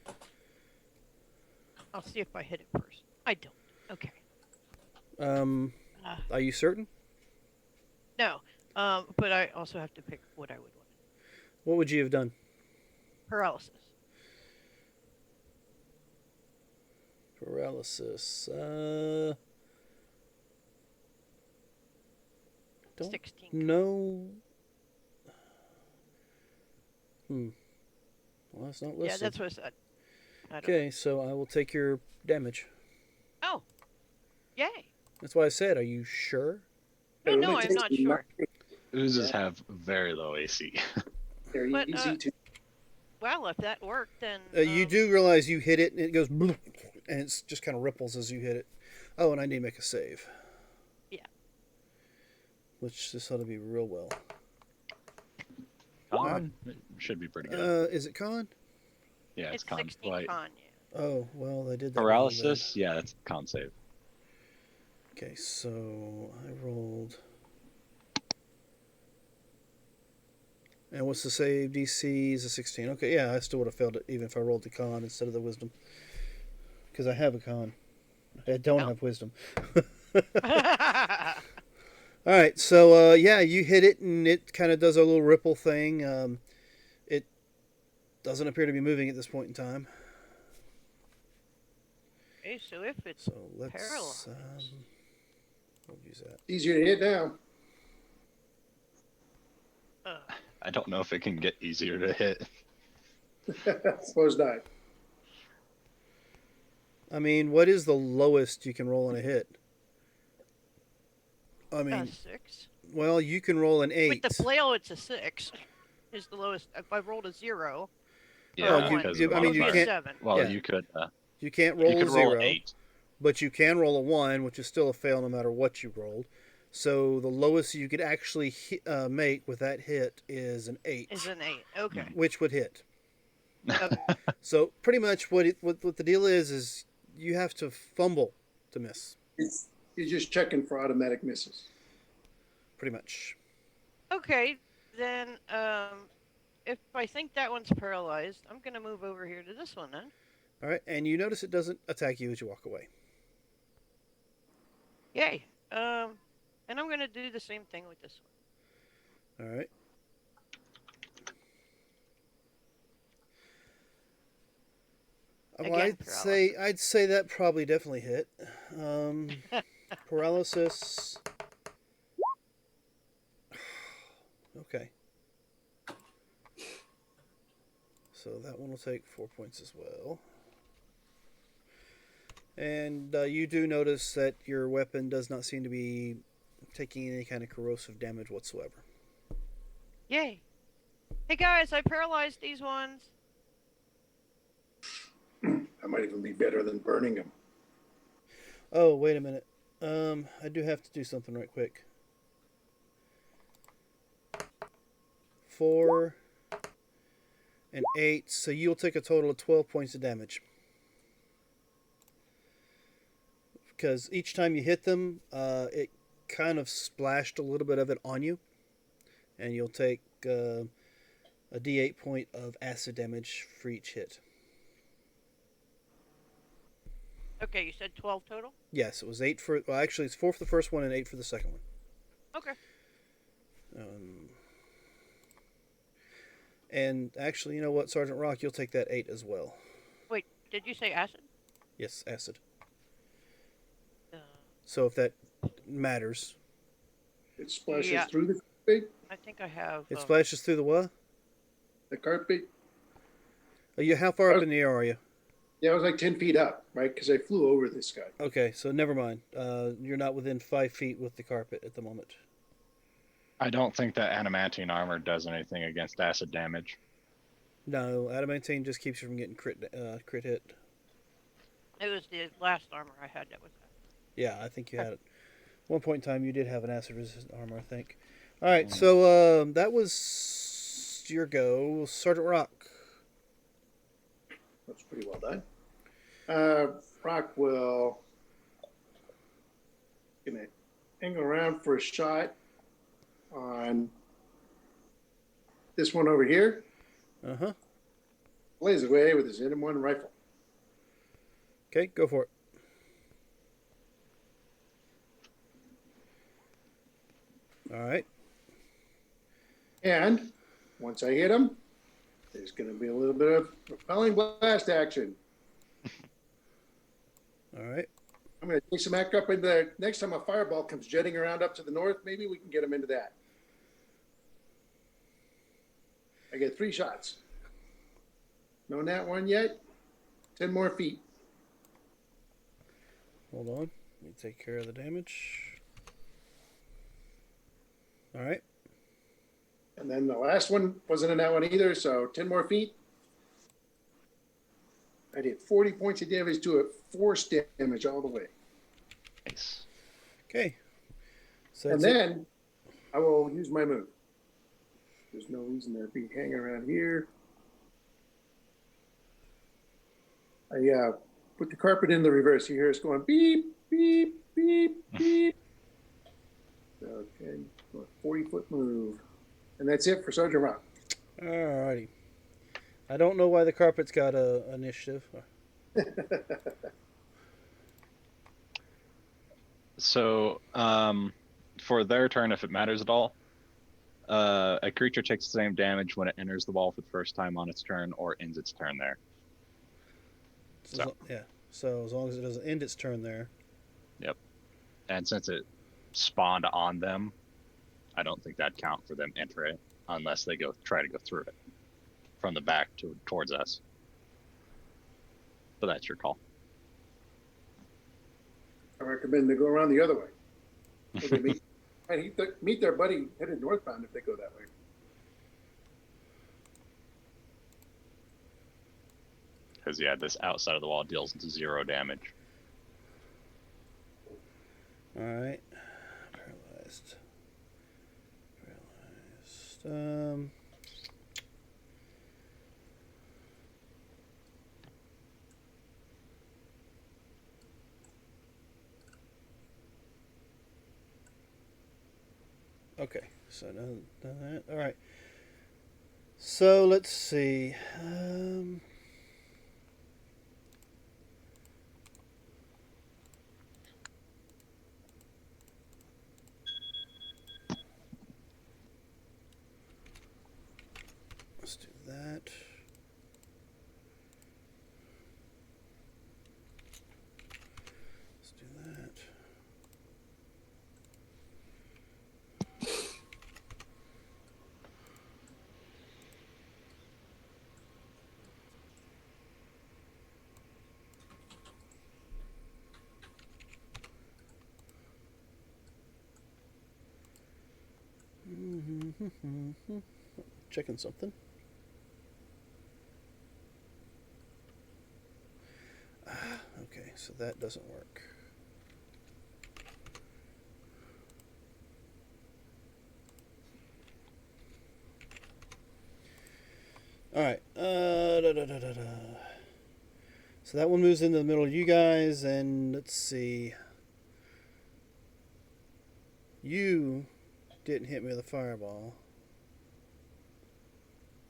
what. I'll see if I hit it first. I don't. Okay. Are you certain? No. But I also have to pick what I would want. What would you have done? Paralysis. Paralysis. Don't 16. know. Well, it's not listed. Yeah, that's what I said. I don't Okay, so I will take your damage. know. Oh. Yay. That's why I said, are you sure? No, It no, only I'm takes not me sure. Oozes have very low AC. They're But, easy to. Well, if that worked, then. You do realize you hit it and it goes bloop, and it's just kind of ripples as you hit it. Oh, and I need to make a save. Yeah. Which this ought to be real well. Con it should be pretty good. Is it con? Yeah, it's It's con. 16 Like, con, yeah. Oh, well, they did that. wrong paralysis, yeah, that's con save. then. Okay, so I rolled. And what's the save? DC is a 16. Okay, yeah, I still would have failed it even if I rolled the con instead of the wisdom. Because I have a con. I don't Oh. have wisdom. All right, so yeah, you hit it and it kind of does a little ripple thing. It doesn't appear to be moving at this point in time. Okay, so if it's So let's paralyzed. we'll use that. Easier to hit now. I don't know if it can get easier to hit. Suppose not. I mean, what is the lowest you can roll on a hit? I mean, 6. well, you can roll an 8. With the flail, it's a 6. Is the lowest. If I rolled a 0, Yeah, you- because you- of the I mean, you it would modifier. be a can't- 7. Well, yeah. you could You can't roll you could a roll 0, an 8. but you can roll a 1, which is still a fail no matter what you rolled. So the lowest you could actually make with that hit is an 8, Is an 8. Okay. which would hit. Okay. So pretty much what the deal is you have to fumble to miss. You're just checking for automatic misses. Pretty much. Okay, then if I think that one's paralyzed, I'm gonna move over here to this one then. All right, and you notice it doesn't attack you as you walk away. Yay. And I'm gonna do the same thing with this one. All right. Well, Again, I'd say that probably definitely hit. Paralysis. Okay. So that one will take 4 points as well. And you do notice that your weapon does not seem to be taking any kind of corrosive damage whatsoever. Yay. Hey guys, I paralyzed these ones. That might even be better than burning them. Oh, wait a minute. I do have to do something right quick. 4 and 8, so you'll take a total of 12 points of damage. Because each time you hit them, it kind of splashed a little bit of it on you. And you'll take a d8 point of acid damage for each hit. Okay, you said 12 total? Yes, it was 8 for... Well, actually, it's 4 for the first one and 8 for the second one. Okay. And actually, you know what, Sergeant Rock, you'll take that 8 as well. Wait, did you say acid? Yes, acid. Uh, So if that matters. It splashes Yeah. through the carpet. I think I have. It splashes through the what? The carpet. How far up in the air are you? Yeah, I was like 10 feet up, right? Because I flew over this guy. Okay, so never mind. You're not within 5 feet with the carpet at the moment. I don't think that adamantine armor does anything against acid damage. No, adamantine just keeps you from getting crit hit. It was the last armor I had that was. Yeah, I think you had it. One point in time, you did have an acid resistant armor, I think. All right, so that was your go, Sergeant Rock. That's pretty well done. Rock will gonna angle around for a shot on this one over here. Uh-huh. Blaze away with his M1 rifle. Okay, go for it. All right. And once I hit him, there's going to be a little bit of repelling blast action. All right. I'm going to chase him back up into the next time a fireball comes jetting around up to the north. Maybe we can get him into that. I get 3 shots. No nat one yet. 10 more feet. Hold on. Let me take care of the damage. All right. And then the last one wasn't in that one either, so 10 more feet. I did 40 points of damage to it, force damage all the way. Nice. Okay. So And that's it. then I will use my move. There's no reason to be hanging around here. I put the carpet in the reverse. You hear it's going beep, beep, beep, beep. Okay, 40-foot move. And that's it for Sergeant Rock. Alrighty. I don't know why the carpet's got a initiative. So, for their turn, if it matters at all, a creature takes the same damage when it enters the wall for the first time on its turn or ends its turn there. Yeah. So as long as it doesn't end its turn there. Yep. And since it spawned on them, I don't think that'd count for them entering it unless they try to go through it from the back towards us. But that's your call. I recommend they go around the other way. So they meet their buddy headed northbound if they go that way. Because yeah, this outside of the wall deals 0 damage. Alright. Paralyzed. Okay, so done that. All right. So let's see. Let's do that. Let's do that. Checking something. Okay, so that doesn't work. All right. So that one moves into the middle of you guys, and let's see. You didn't hit me with a fireball,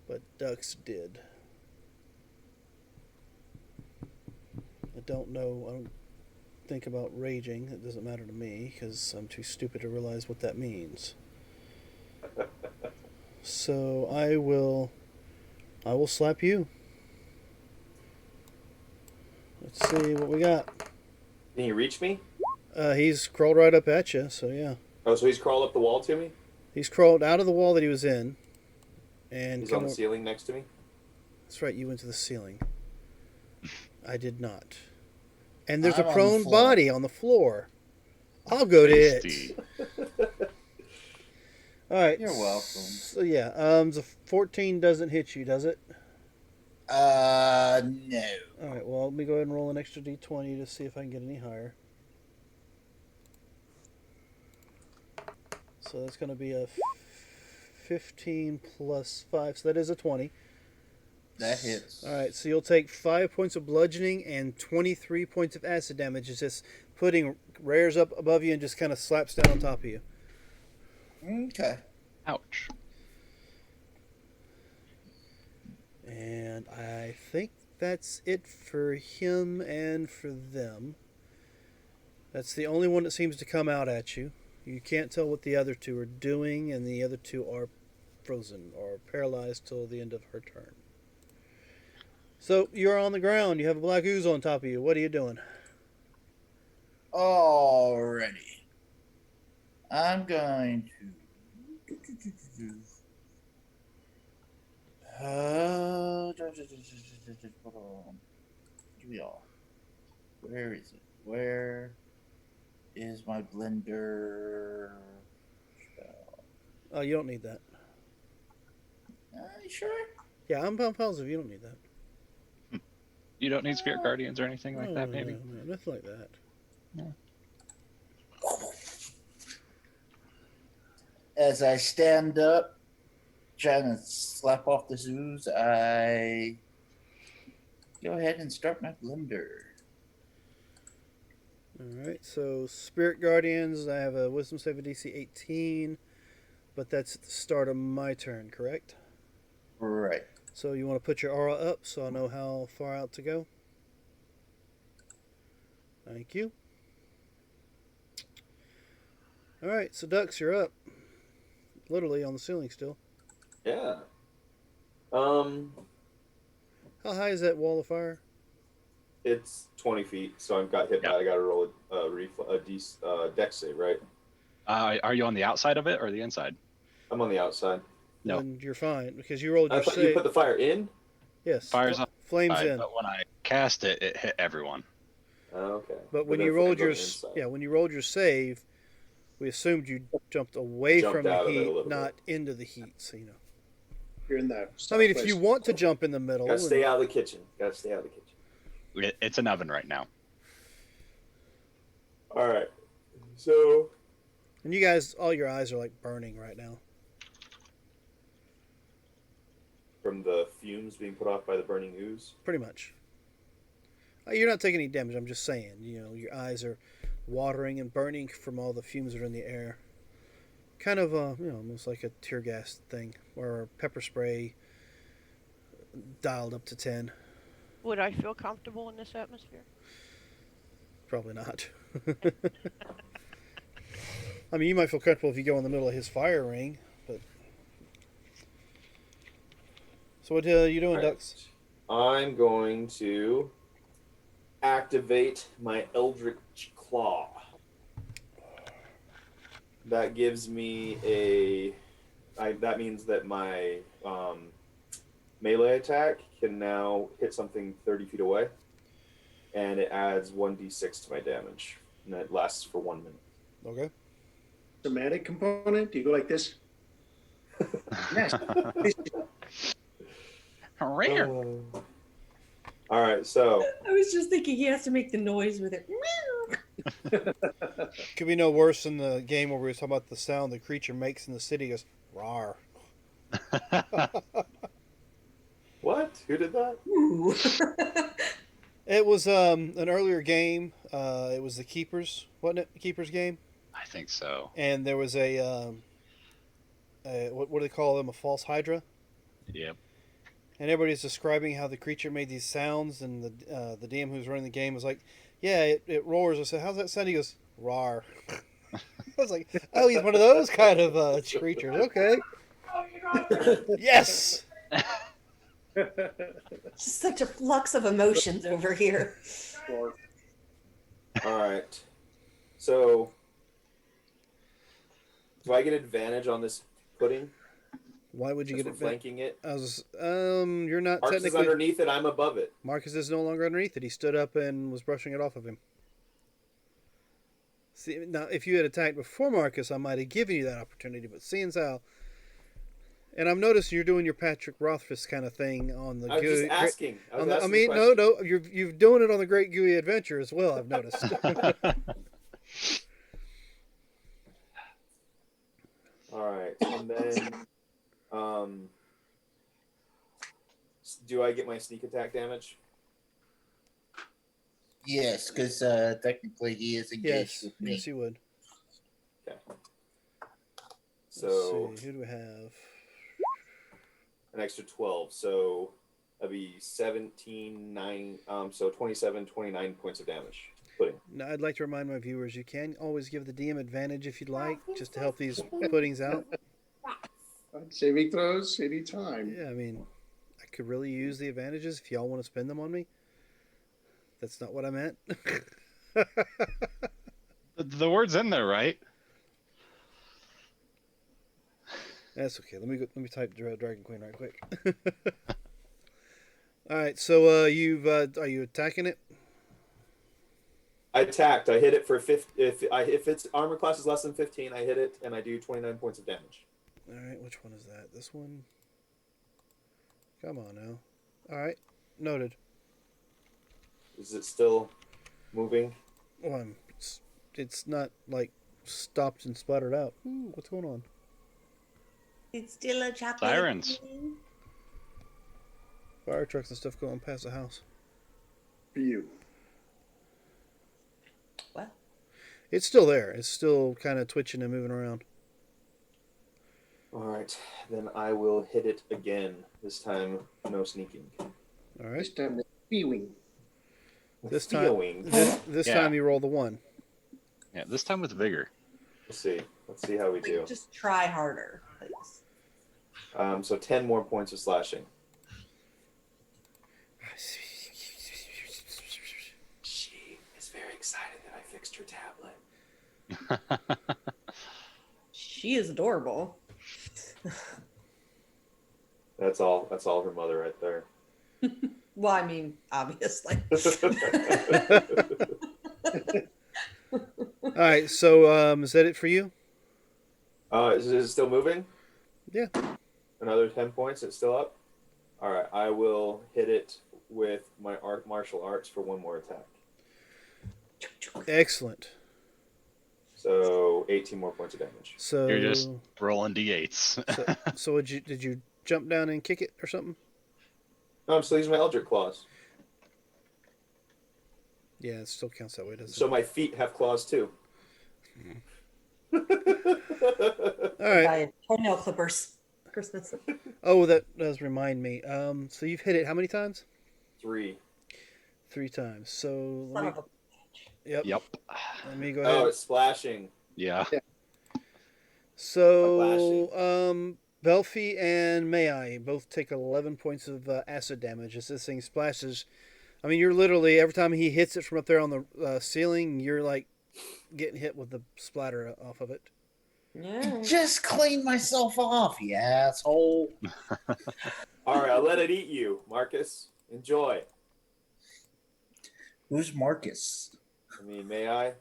but Dux did. I don't know. I don't think about raging. It doesn't matter to me because I'm too stupid to realize what that means. So I will slap you. Let's see what we got. Can he reach me? He's crawled right up at you, so yeah. Oh, so he's crawled up the wall to me? He's crawled out of the wall that he was in, and He's on the ceiling next to me? That's right, you went to the ceiling. I did not. And there's I'm a on the prone floor. body on the floor. I'll go to it. Tasty. All right. You're welcome. So yeah, the 14 doesn't hit you, does it? No. All right. Well, let me go ahead and roll an extra d20 to see if I can get any higher. So that's going to be a 15 plus 5, so that is a 20. That hits. All right, so you'll take 5 points of bludgeoning and 23 points of acid damage. It's just putting rares up above you and just kind of slaps down on top of you. Okay. Ouch. And I think that's it for him and for them. That's the only one that seems to come out at you. You can't tell what the other two are doing, and the other two are frozen or paralyzed till the end of her turn. So you're on the ground. You have a black ooze on top of you. What are you doing? Alrighty. I'm going to. Hold on. Give me all. Where is it? Where is my blender? Oh, you don't need that. You sure? Yeah, I'm positive you don't need that. You don't need Spirit Guardians or anything like that, maybe? No, nothing like that. As I stand up, trying to slap off the ooze, I go ahead and start my blender. Alright, so Spirit Guardians, I have a Wisdom save of DC 18, but that's at the start of my turn, correct? Right. So you want to put your aura up so I know how far out to go? Thank you. Alright, so Dux, you're up. Literally on the ceiling still. Yeah. How high is that wall of fire? It's 20 feet, so I've got hit by. I got to roll a dex save, right? Are you on the outside of it or the inside? I'm on the outside. No. Then you're fine because you rolled I your thought save. you put the fire in. Yes. Fire's on Flames the in. side, but when I cast it, it hit everyone. Okay. But when then you if I rolled go your inside- when you rolled your save, we assumed you jumped away Jumped from the out of it a heat, little not into the heat. So you know. You're in that. I mean, if southwest you want to jump in the middle, Gotta stay and- out of the kitchen. Gotta stay out of the kitchen. It's an oven right now. All right. So and you guys, all your eyes are like burning right now. from the fumes being put off by the burning ooze. Pretty much. You're not taking any damage. I'm just saying. You know, your eyes are watering and burning from all the fumes that are in the air. Kind of, almost like a tear gas thing or pepper spray dialed up to 10. Would I feel comfortable in this atmosphere? Probably not. I mean, you might feel comfortable if you go in the middle of his fire ring, but. So what are you doing, All right. Dux? I'm going to activate my Eldritch Claw. That gives me that means that my melee attack can now hit something 30 feet away, and it adds 1d6 to my damage, and it lasts for 1 minute. Okay. somatic component. Do you go like this? Yes. Rare. All right, so I was just thinking he has to make the noise with it. Could be no worse than the game where we were talking about the sound the creature makes in the city. It goes, rawr. what? Who did that? Ooh. It was an earlier game. It was the Keepers, wasn't it? The Keepers game? I think so. And there was a what do they call them? A false Hydra? Yep. And everybody's describing how the creature made these sounds, and the DM who's running the game was like, "Yeah, it roars." I said, "How's that sound?" He goes, "Rawr." I was like, "Oh, he's one of those kind of creatures." Okay. Yes. Just such a flux of emotions over here. Or All right. So, do I get advantage on this pudding? Why would you Just get for it? flanking it? I was, you're not Marcus is technically. underneath it. I'm above it. Marcus is no longer underneath it. He stood up and was brushing it off of him. See, now, if you had attacked before Marcus, I might have given you that opportunity. But seeing as how, and I've noticed you're doing your Patrick Rothfuss kind of thing on the. I was just asking. I was asking the no, question. you're doing it on the Great Gooey Adventure as well. I've noticed. All right, and then do I get my sneak attack damage? Yes, because technically he is engaged Yes, with me. yes, you would. So Let's see, who do we have? an extra 12. So that'd be 17, 9, so 27, 29 points of damage. Pudding. Now, I'd like to remind my viewers you can always give the DM advantage if you'd like, just to help these puddings out. Saving throws anytime. Yeah, I mean, I could really use the advantages if y'all want to spend them on me. That's not what I meant. The word's in there, right? That's okay. Let me type Dragon Queen right quick. All right, so are you attacking it? I attacked. I hit it for 50. If its armor class is less than 15, I hit it and I do 29 points of damage. All right, which one is that? This one? Come on now. All right, noted. Is it still moving? Well, it's not like stopped and sputtered out. Ooh, what's going on? It's still a chocolate. Sirens. Fire trucks and stuff going past the house. For you. What? It's still there. It's still kind of twitching and moving around. All right, then I will hit it again. This time, no sneaking. All right. This time, feeling. This time, Feeling. this Yeah. time you roll the 1. Yeah, this time with vigor. Let's see. Let's see how we do. Just try harder, please. So 10 more points of slashing. She is very excited that I fixed her tablet. She is adorable. That's all her mother right there. Well, I mean, obviously. All right, so is that it for you? Is it still moving? Yeah. Another 10 points. It's still up. All right. I will hit it with my martial arts for one more attack. Excellent. So 18 more points of damage. So You're just rolling d8s. so did you jump down and kick it or something? No, I'm still using my Eldritch Claws. Yeah, it still counts that way, doesn't So my feet have claws too. it? All right. Buy toenail clippers. Christmas. Oh, that does remind me. So you've hit it how many times? 3. 3 times. So Son let of me, a yep. Yep. Let me go Oh, ahead. it's splashing. Yeah. So Belfi and Mai both take 11 points of acid damage as this thing splashes. I mean, you're literally every time he hits it from up there on the ceiling, you're like getting hit with the splatter off of it. Yeah. Just clean myself off, you asshole. All right, I'll let it eat you, Marcus. Enjoy. Who's Marcus? I mean, may I?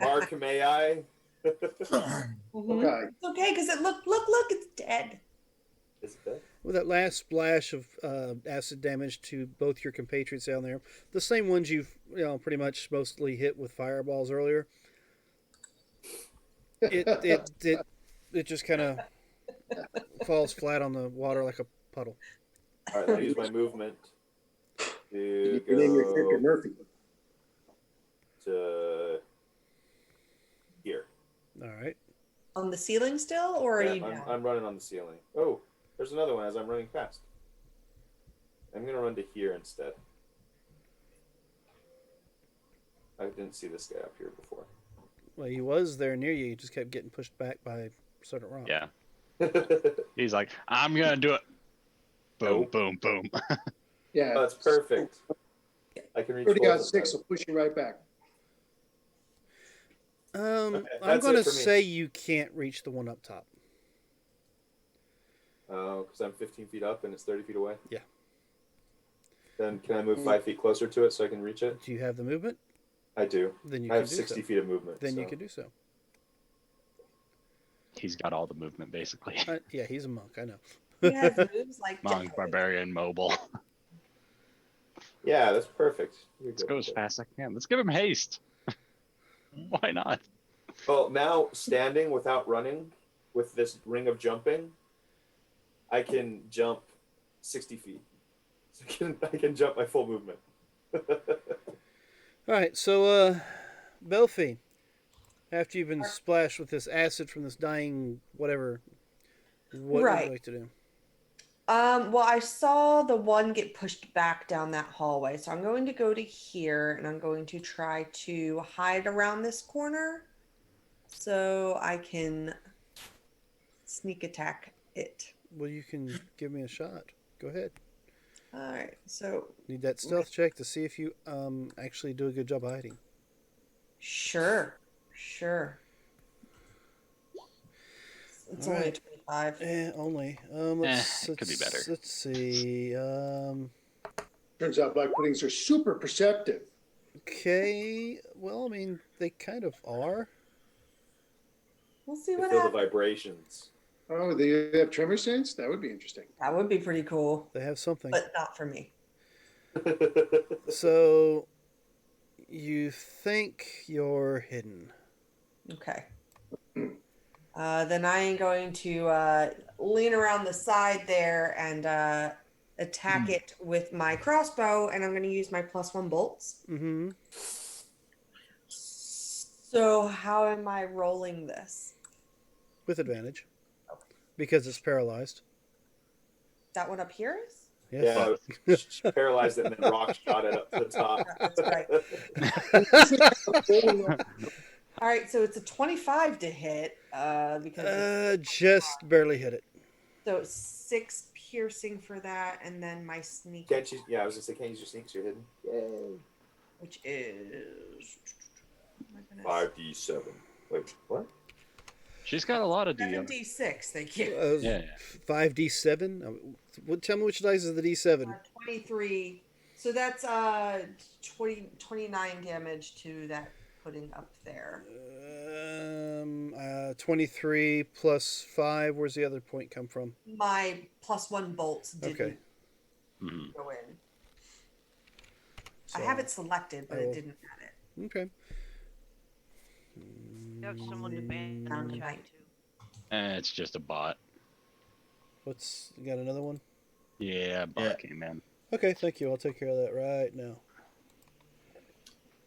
Mark, may I? Mhm. Okay. It's okay, because look, it's dead. Is it dead? With that last splash of acid damage to both your compatriots down there, the same ones you've pretty much mostly hit with fireballs earlier, it just kind of falls flat on the water like a puddle. All right, I'll use my movement to You can name your character go Murphy. to here. All right. On the ceiling still, or are Yeah, you down? I'm running on the ceiling. Oh, there's another one as I'm running past. I'm going to run to here instead. I didn't see this guy up here before. Well, he was there near you. He just kept getting pushed back by Sergeant Rock. Yeah. He's like, I'm gonna do it. Boom, Nope. boom, boom. Yeah. Oh, that's perfect. I can reach Already both got of 6, them. so push you right back. I'm that's going to it for me. say you can't reach the one up top. Oh, because I'm 15 feet up and it's 30 feet away? Yeah. Then can I move 5 feet closer to it so I can reach it? Do you have the movement? I do. Then you I can have do 60 so. feet of movement. Then you so. can do so. He's got all the movement basically. Yeah, he's a monk. I know. He has moves like Monk, Jack. barbarian, mobile. Yeah, that's perfect. You're Let's good go with as it. fast as I can. Let's give him haste. Why not? Well, now standing without running with this ring of jumping, I can jump 60 feet. So I can jump my full movement. All right, so Belfi, after you've been splashed with this acid from this dying whatever, what would Right. you like to do? Well, I saw the one get pushed back down that hallway, so I'm going to go to here and I'm going to try to hide around this corner so I can sneak attack it. Well, you can give me a shot. Go ahead. All right, so Need that stealth check to see if you actually do a good job hiding. sure. It's only a Alright. 25. Only. It could be better. Let's see. Turns out black puddings are super perceptive. Okay. Well, I mean, they kind of are. We'll see To what feel the happens. vibrations. Oh, they have tremor sense? That would be interesting. That would be pretty cool, They have something. but not for me. So, you think you're hidden. Okay. Then I am going to lean around the side there and attack it with my crossbow, and I'm going to use my +1 bolts. Mm-hmm. So how am I rolling this? With advantage. Because it's paralyzed. That one up here is? Yes. Yeah, she paralyzed it and then rock shot it up to the top. That's right. All right, so it's a 25 to hit because Just barely hit it. so it's 6 piercing for that, and then my sneak, Can't you? Yeah, I was gonna say, can't use your sneaks. You're hidden. Yay. which is oh my goodness. 5d7. Wait, what? She's got a lot of DM. 7d6, thank you. Yeah. 5d7. Tell me which dice is the d7. 23. So that's 29 damage to that pudding up there. 23 plus 5. Where's the other point come from? My +1 bolts didn't Okay. Mhm. go in. So, I have it selected, but I it will- didn't add it. Okay. You have someone to ban Down to chat 9. to. It's just a bot. You got another one? Yeah, bot came in. Okay, thank you. I'll take care of that right now.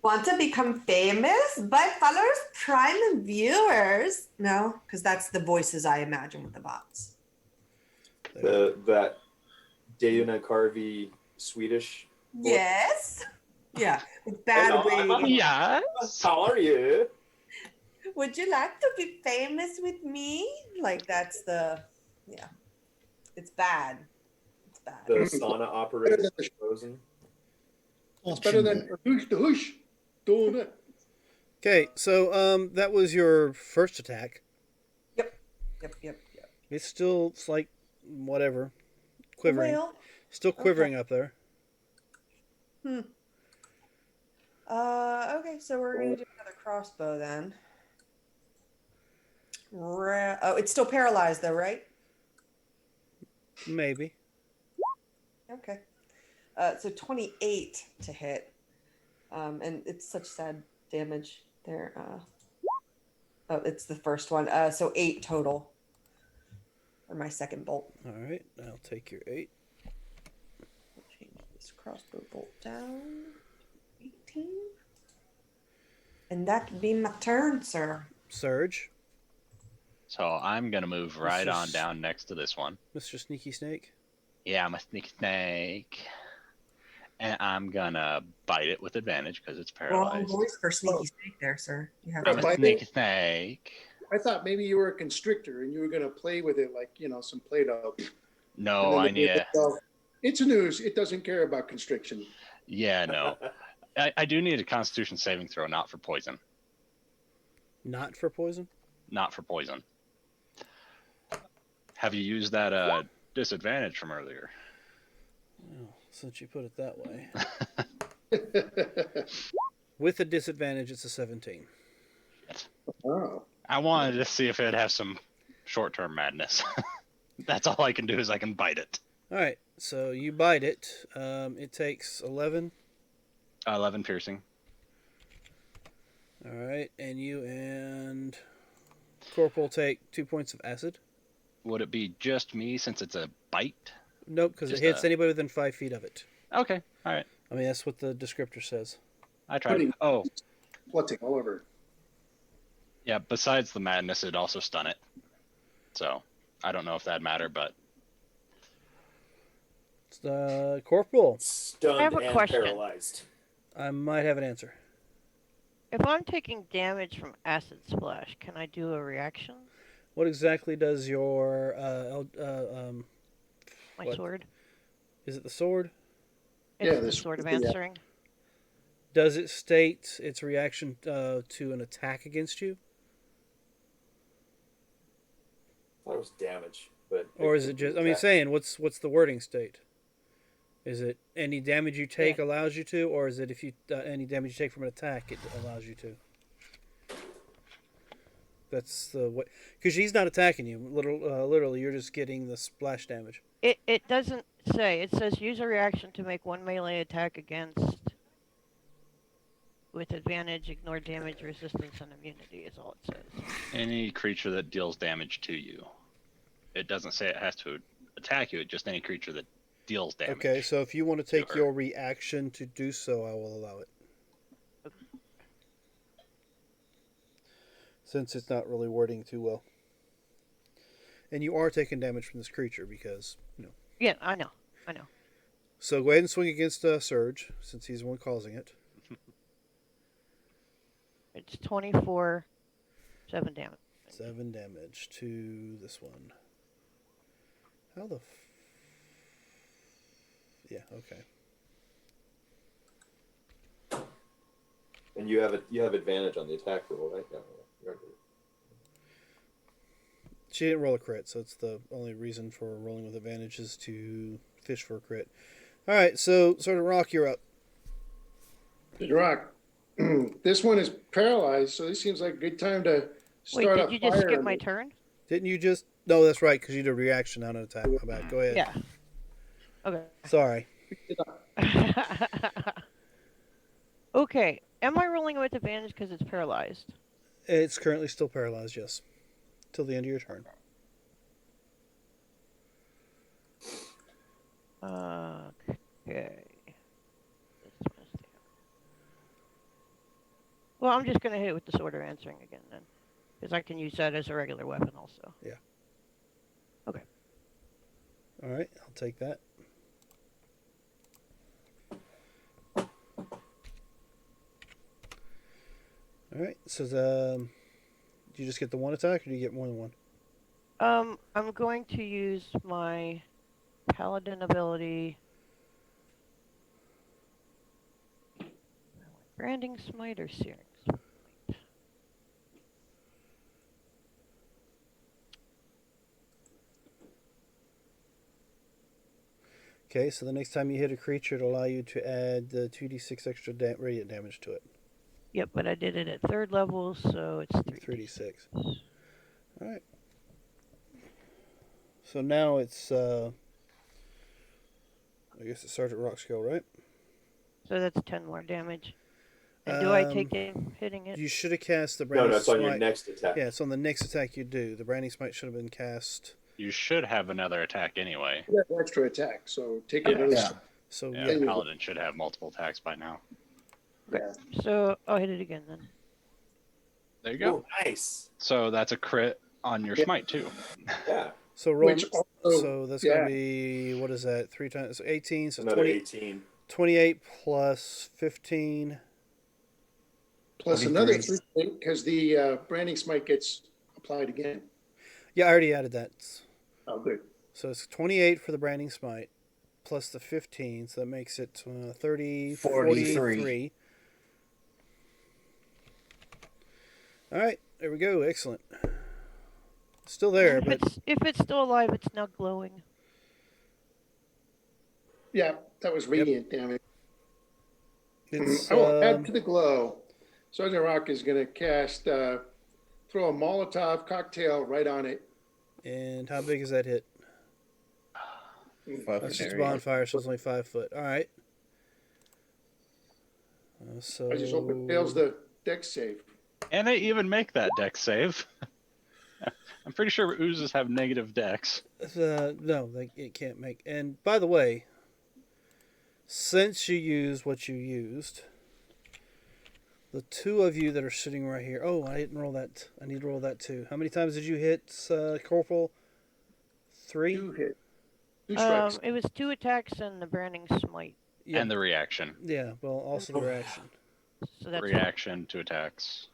Want to become famous by followers, Prime, and viewers? No, because that's the voices I imagine with the bots. That Dana Carvey Swedish. Yes. Yeah. With bad Hello, I'm wig. on- Yeah. How are you? Would you like to be famous with me? Like that's yeah. It's bad. It's bad. The sauna operator Frozen. It's better than Hoosh the Hoosh doing it. Okay, so that was your first attack. Yep. It's like whatever, quivering. Well, Still quivering up there. okay, so we're gonna do another crossbow then. Oh, it's still paralyzed though, right? Maybe. Okay. So 28 to hit. And it's such sad damage there. Oh, it's the first one. So 8 total. For my second bolt. All right, I'll take your 8. Change this crossbow bolt down. 18. And that'd be my turn, sir. Surge, So I'm gonna move right This on is- down next to this one. Mr. Sneaky Snake. Yeah, I'm a sneaky snake. And I'm gonna bite it with advantage because it's Wrong paralyzed. voice for sneaky snake there, sir. You have I'm Yeah, a bite sneaky snake. I thought maybe you were a constrictor and you were going to play with it like, some Play-Doh. No, I need it. It's a news. It doesn't care about constriction. Yeah, no. I do need a Constitution saving throw, not for poison. Not for poison. Not for poison. Have you used that disadvantage from earlier? Oh, since you put it that way. With a disadvantage, it's a 17. Oh. I wanted to see if it'd have some short-term madness. That's all I can do is I can bite it. All right, so you bite it. It takes 11. 11 piercing. All right, and you and Corporal take 2 points of acid. Would it be just me since it's a bite? Nope, because it Just hits a- anybody within 5 feet of it. Okay. All right. I mean, that's what the descriptor says. I tried. Putting- Oh, Flooding all over. yeah. Besides the madness, it'd also stun it. So I don't know if that'd matter, but Corporal, Stunned I have a and question. paralyzed. I might have an answer. If I'm taking damage from acid splash, can I do a reaction? What exactly does your My What? sword. is it the sword? It's Yeah, the this- sword of yeah. answering. Does it state its reaction to an attack against you, I thought it was damage, but or is it just? I mean, attack. saying what's the wording state? Is it any damage you take Yeah. allows you to, or is it if you any damage you take from an attack it allows you to? That's the what, because he's not attacking you. Literally, you're just getting the splash damage. It doesn't say. It says use a reaction to make one melee attack against with advantage, ignore damage, resistance, and immunity is all it says. any creature that deals damage to you. It doesn't say it has to attack you. It's just any creature that deals damage. Okay, so if you want to take Sure. your reaction to do so, I will allow it. Since it's not really wording too well. And you are taking damage from this creature because, Yeah, I know. So go ahead and swing against Surge, since he's the one causing it. It's 24, 7 damage. 7 damage to this one. How the Yeah, okay. And you have advantage on the attack roll, right? Yeah. She didn't roll a crit, so it's the only reason for rolling with advantage is to fish for a crit. Alright, so Sergeant Rock, you're up. Rock. This one is paralyzed, so this seems like a good time to Wait, start did a you just fire. skip my turn? Didn't you just... No, that's right, because you did a reaction, not an attack. My bad. Go ahead. Yeah. Okay. Sorry. Okay. Am I rolling with advantage because it's paralyzed? It's currently still paralyzed, yes. Till the end of your turn. Okay. Well, I'm just going to hit it with the sword of answering again then. Because I can use that as a regular weapon also. Alright, I'll take that. Alright, so do you just get the one attack, or do you get more than one? I'm going to use my paladin ability. Branding smite or searing smite? Okay, so the next time you hit a creature, it'll allow you to add the 2d6 extra radiant damage to it. Yep, but I did it at 3rd level, so it's 3d6. Alright. So now it's, I guess it's Sergeant Rock's go, right? So that's 10 more damage. And do I take Um, it hitting it? You should have cast the No, Branding no, it's on your Smite. next attack. Yeah, it's on the next attack you do. The Branding Smite should have been cast. You should have another attack anyway. You have extra attack, so take Yeah. another Yeah. strike. So Yeah, yeah, Paladin should have multiple attacks by now. Yeah. So I'll hit it again then. There you go. Oh, nice. So that's a crit on your Yeah. smite too. Yeah. so roll. Which also, So that's yeah. gonna be, what is that? 3 times, so 18. So Another 20, 18. 28 plus 15. plus another 23. 3 because the branding smite gets applied again. Yeah, I already added that. Oh, good. So it's 28 for the Branding Smite, plus the 15, so that makes it 30, 43. 43. All right, there we go. Excellent. Still there, if but it's still alive, it's now glowing. Yeah, that was radiant damage. it's I will add to the glow. Sergeant Rock is going to cast, throw a Molotov cocktail right on it. and how big is that hit? Fucking That's just a area. bonfire, so it's only 5 foot. All right. So I just hope it fails the dex save. And they even make that deck save. I'm pretty sure oozes have negative dex. No, it can't make. And by the way, since you used what you used, the two of you that are sitting right here. Oh, I didn't roll that. I need to roll that too. How many times did you hit, Corporal? 3? 2 hit. 2 strikes. It was 2 attacks and the branding smite. Yeah. And the reaction. Yeah, well, also the reaction. So that's Reaction to attacks.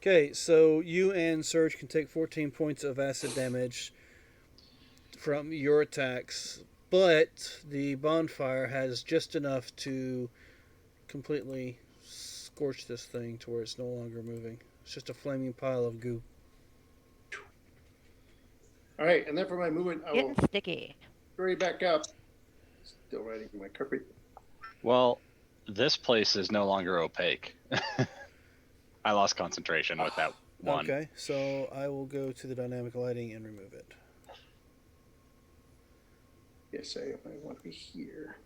Okay, so you and Surge can take 14 points of acid damage from your attacks, but the bonfire has just enough to completely scorch this thing to where it's no longer moving. It's just a flaming pile of goo. All right, and then for my movement, I will getting sticky. hurry back up. Still writing my carpet. Well, this place is no longer opaque. I lost concentration with that one. Okay, so I will go to the dynamic lighting and remove it. Yes, I want to be here.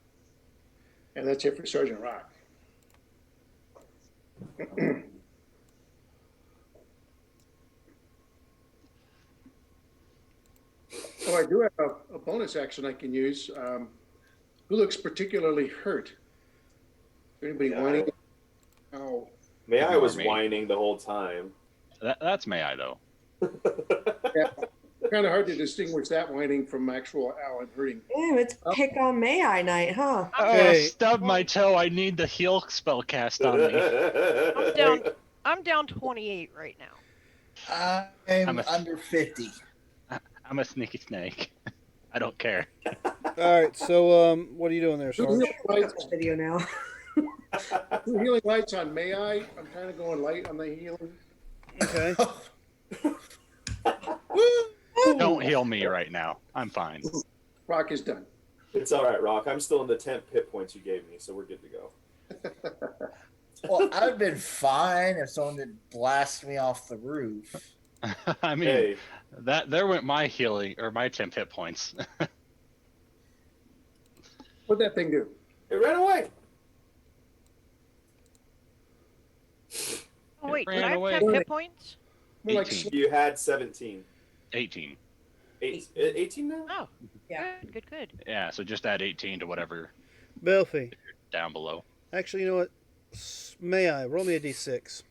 And that's it for Sergeant Rock. Oh, I do have a bonus action I can use. Who looks particularly hurt? Anybody Yeah. whining? Oh, May I was Me. whining the whole time. That's May I though. kind of hard to distinguish that whining from actual Alan hurting. Damn, it's pick on May I night, huh? Okay. Oh, stubbed my toe. I need the heal spell cast on me. I'm down 28 right now. I'm I'm a- under 50. I'm a sneaky snake. I don't care. All right, so what are you doing there, Two Sarge? healing lights, This video now. 2 healing lights on May I. I'm kind of going light on the healing. Okay. Don't heal me right now. I'm fine. Rock is done. It's all right, Rock. I'm still in the 10 hit points you gave me, so we're good to go. Well, I'd have been fine if someone did blast me off the roof. I mean, Hey, that there went my healing or my temp hit points. What'd that thing do? it ran away. Oh wait, ran did I have away. 10 hit points? More like 18. You had 17. 18. 18 now? Oh, Yeah. good. Yeah, so just add 18 to whatever Belfie. down below. Actually, you know what? May I roll me a d6?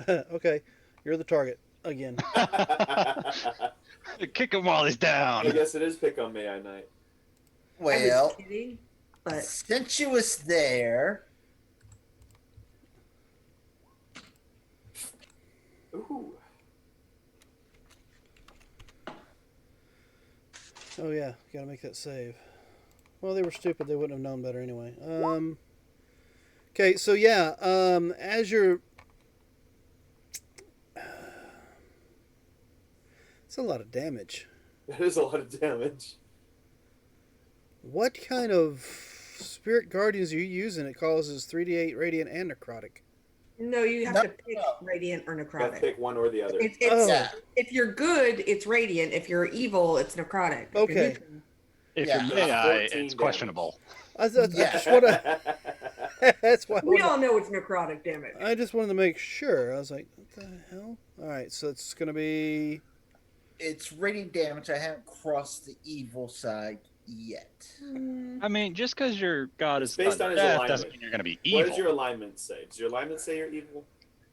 Okay, you're the target again. Kick him while he's I down. guess it is pick on May I night. I Well, was kidding, but since you was there, Ooh. Oh yeah, gotta make that save. Well, they were stupid. They wouldn't have known better anyway. Okay, so yeah, as you're... It's a lot of damage. That is a lot of damage. What kind of spirit guardians are you using? It causes 3d8 radiant and necrotic. no, you have No, to pick no. radiant or You have to necrotic. pick one or the other. It's, Oh. yeah, If you're good, it's radiant. If you're evil, it's necrotic. If you're Okay. neutral- If Yeah. you're AI, 14 it's damage. questionable. I just Yeah. want to... That's why We all know it's necrotic damage. I just wanted to make sure. I was like, what the hell? Alright, so it's going to be... it's radiant damage. I haven't crossed the evil side yet. I mean, just because your god is It's based on his death alignment. doesn't mean you're going to be What evil. does your alignment say? Does your alignment say you're evil?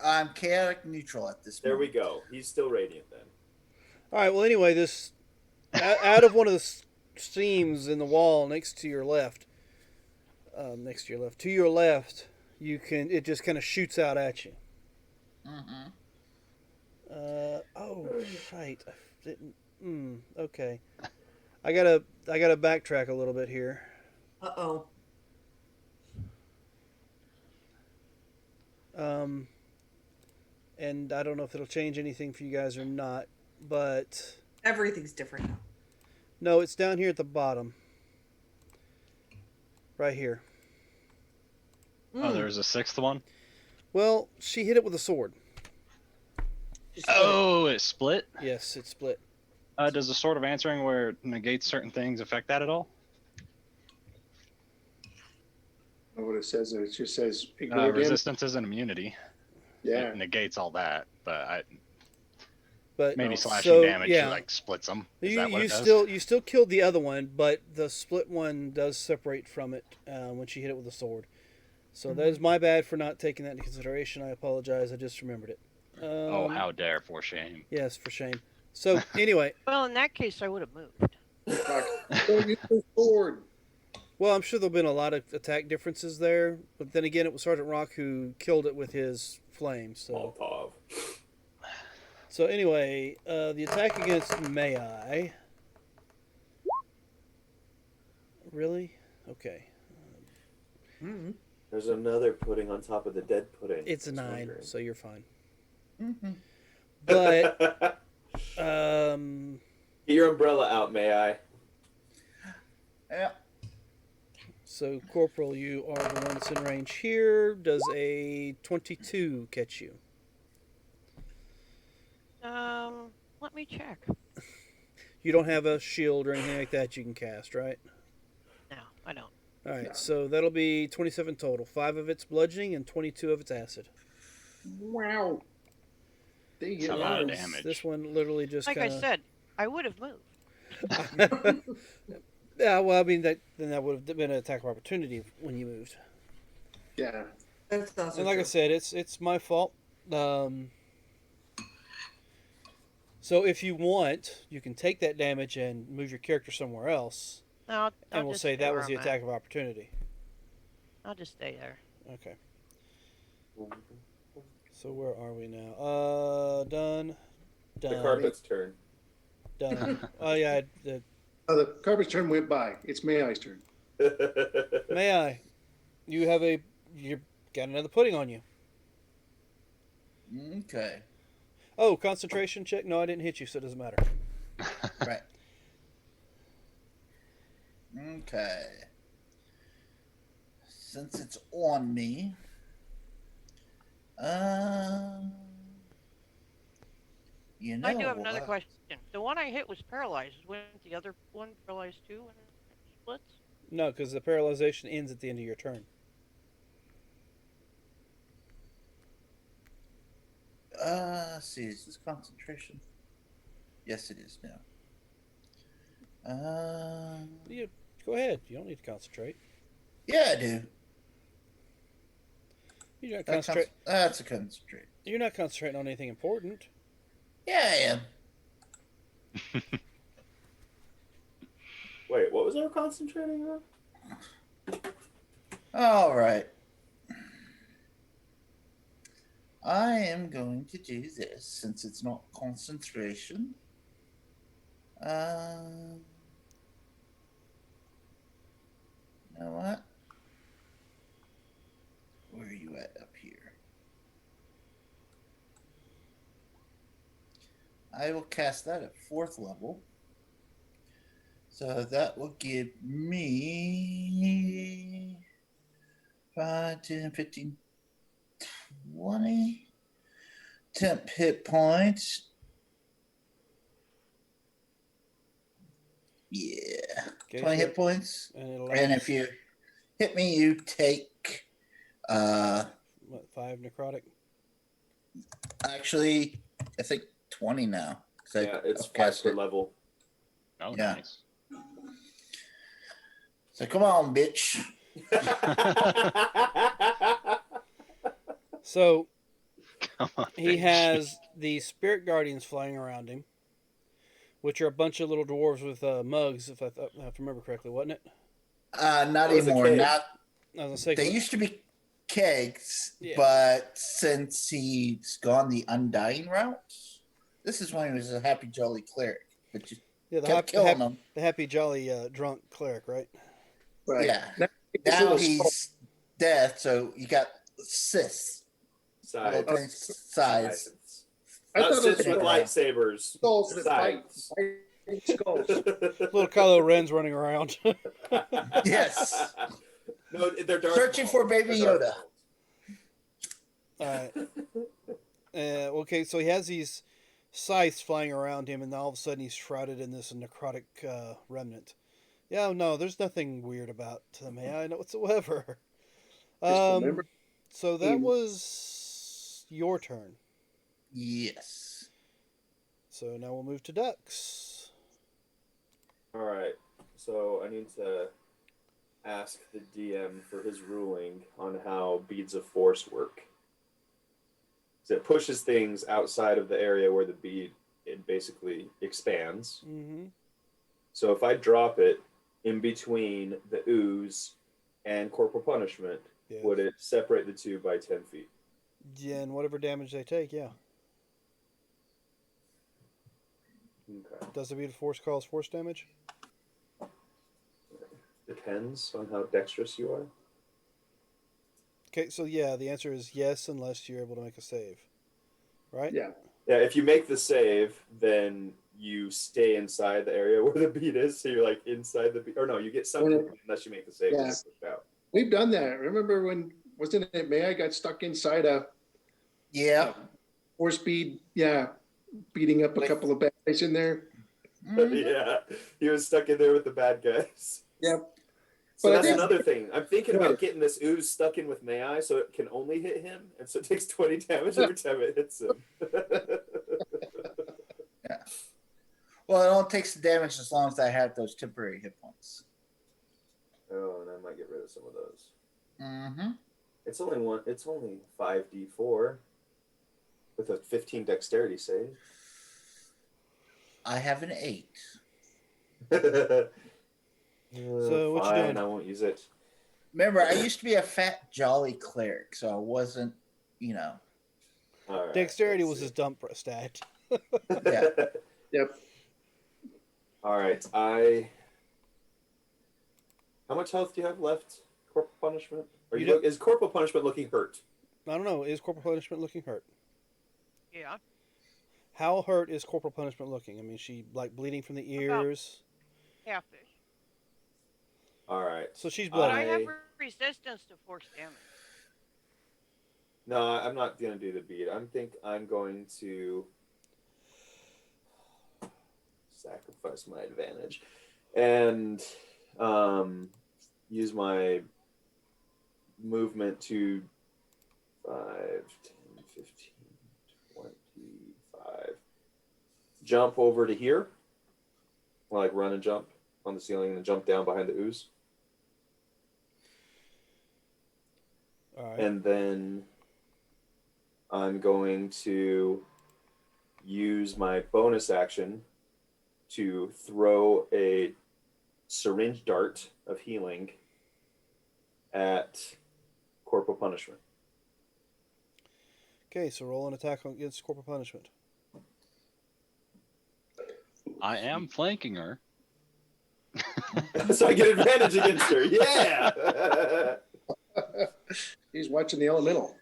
I'm chaotic neutral at this There we moment. go. He's still radiant then. Alright, well anyway, this... out of one of the seams in the wall next to your left... to your left, you can... It just kind of shoots out at you. Mm-hmm. Oh, shite. I didn't... okay. I gotta backtrack a little bit here. Uh-oh. And I don't know if it'll change anything for you guys or not, but Everything's different now. no, it's down here at the bottom. Right here. Oh, there's a sixth one? Well, she hit it with a sword. Just Oh, it split? Yes, it split. Does the Sword of Answering where it negates certain things affect that at all? what it says. It just says ignore damage. Resistance isn't immunity. Yeah. It negates all that, but But maybe So, slashing damage yeah. like splits them. Is You that what you it does? still killed the other one, but the split one does separate from it when she hit it with a sword. So that is my bad for not taking that into consideration. I apologize. I just remembered it. Oh, how dare, for shame. Yes, for shame. So anyway, Well, in that case, I would have moved. don't use the sword. well, I'm sure there'll been a lot of attack differences there, but then again, it was Sergeant Rock who killed it with his flame. So Molotov. anyway, the attack against Mai. Really? Okay. Mm. There's another pudding on top of the dead pudding. It's a Just 9, wondering. so you're fine. Mm-hmm. But Get your umbrella out, may I? Yeah. so Corporal, you are the one that's in range here. Does a 22 catch you? Let me check. You don't have a shield or anything like that you can cast, right? No, I don't. All right, No. so that'll be 27 total. 5 of it's bludgeoning and 22 of it's acid. Wow. They It's hit a lot of hard. damage. This one literally just Like kind I of. said, I would have moved. Yeah, well, I mean that would have been an attack of opportunity when you moved. Yeah. That's also And like I true. said, it's my fault. So if you want, you can take that damage and move your character somewhere else, No, I'll and we'll just say stay that where was the I'm at. attack of opportunity. I'll just stay there. Okay. So where are we now? Done. The carpet's turn. Done. Oh yeah. The carpet's turn went by. It's May I's turn. May I? You got another pudding on you. Okay. Oh, concentration check. No, I didn't hit you, so it doesn't matter. Right. Okay. Since it's on me, you know I do have another what? question. The one I hit was paralyzed. Wasn't the other one paralyzed too when it splits? No, because the paralyzation ends at the end of your turn. Let's see, is this concentration? Yes, it is now. Go ahead. You don't need to concentrate. Yeah, I do. You're not concentrate. That's a concentrate. You're not concentrating on anything important. Yeah, I am. Wait, what was I concentrating on? All right. I am going to do this since it's not concentration. You know what? Where are you at up here? I will cast that at 4th level. So that will give me 5, 10, 15, 20 temp hit points. Yeah, Okay, 20 so- hit points. And it'll And if you hit me, you take what, 5 necrotic. actually I think 20 now. 'cause Yeah, it's I've 5 cast per it. level. Oh, Yeah. nice. So come on, bitch. So Come on, he bitch. has the spirit guardians flying around him, which are a bunch of little dwarves with mugs, if I remember correctly, wasn't it? Not That was a anymore. keg. Not I was gonna say they used to be kegs, Yeah. but since he's gone the undying route, this is when he was a happy jolly cleric. But you yeah, kept killing them. the happy jolly drunk cleric, right? Right. Yeah. Now, Now he's dead, so you got cis. Side. Little tiny size. I Not thought it sits was with lightsabers. skulls that fight. Sides. Skulls. Little Kylo Ren's running around. Yes. No, they're Darth Searching Maul. for Baby They're Yoda. Darth Maul. Okay, so he has these scythes flying around him, and all of a sudden he's shrouded in this necrotic remnant. Yeah, no, there's nothing weird about May I know whatsoever. remember- So that was your turn. Yes. So now we'll move to Dux. All right. So I need to ask the DM for his ruling on how beads of force work. So it pushes things outside of the area where the bead it basically expands. Mm-hmm. So if I drop it in between the ooze and corporal punishment, Yeah. would it separate the two by 10 feet? Yeah, and whatever damage they take, yeah. Okay. Does the bead of force cause force damage? Depends on how dexterous you are. Okay, so yeah, the answer is yes, unless you're able to make a save. Right? Yeah. Yeah, if you make the save, then you stay inside the area where the bead is. So you're like inside the bead. Or no, you get something unless you make the save. Yeah. And get pushed out. We've done that. Remember when, wasn't it May I got stuck inside a Yeah. force bead? Yeah. Beating up a Like- couple of bad guys in there. Yeah, he was stuck in there with the bad guys. Yep. So But I that's think- another thing. I'm thinking Go about ahead. getting this ooze stuck in with May I so it can only hit him. And so it takes 20 damage every time it hits him. Well, it only takes the damage as long as I have those temporary hit points. Oh, and I might get rid of some of those. Mm-hmm. It's only 5d4 with a 15 dexterity save. I have an 8. So what you Fine, doing? I won't use it. Remember, I used to be a fat, jolly cleric, so I wasn't, All right, Dexterity let's was see. his dump stat. Yeah. Yep. All right, How much health do you have left? Corporal punishment? Is corporal punishment looking hurt? I don't know. Is corporal punishment looking hurt? Yeah. How hurt is corporal punishment looking? I mean, she like bleeding from the ears. Half-ish. All right. So she's But I bloody. have resistance to force damage. No, I'm not gonna do the bead. I'm going to sacrifice my advantage and use my movement to 5, 10, 15, 25. Jump over to here. Like run and jump on the ceiling and jump down behind the ooze. All right. And then I'm going to use my bonus action to throw a syringe dart of healing at corporal punishment. Okay, so roll an attack against corporal punishment. I am flanking her. So I get advantage against her. Yeah. He's watching the elemental.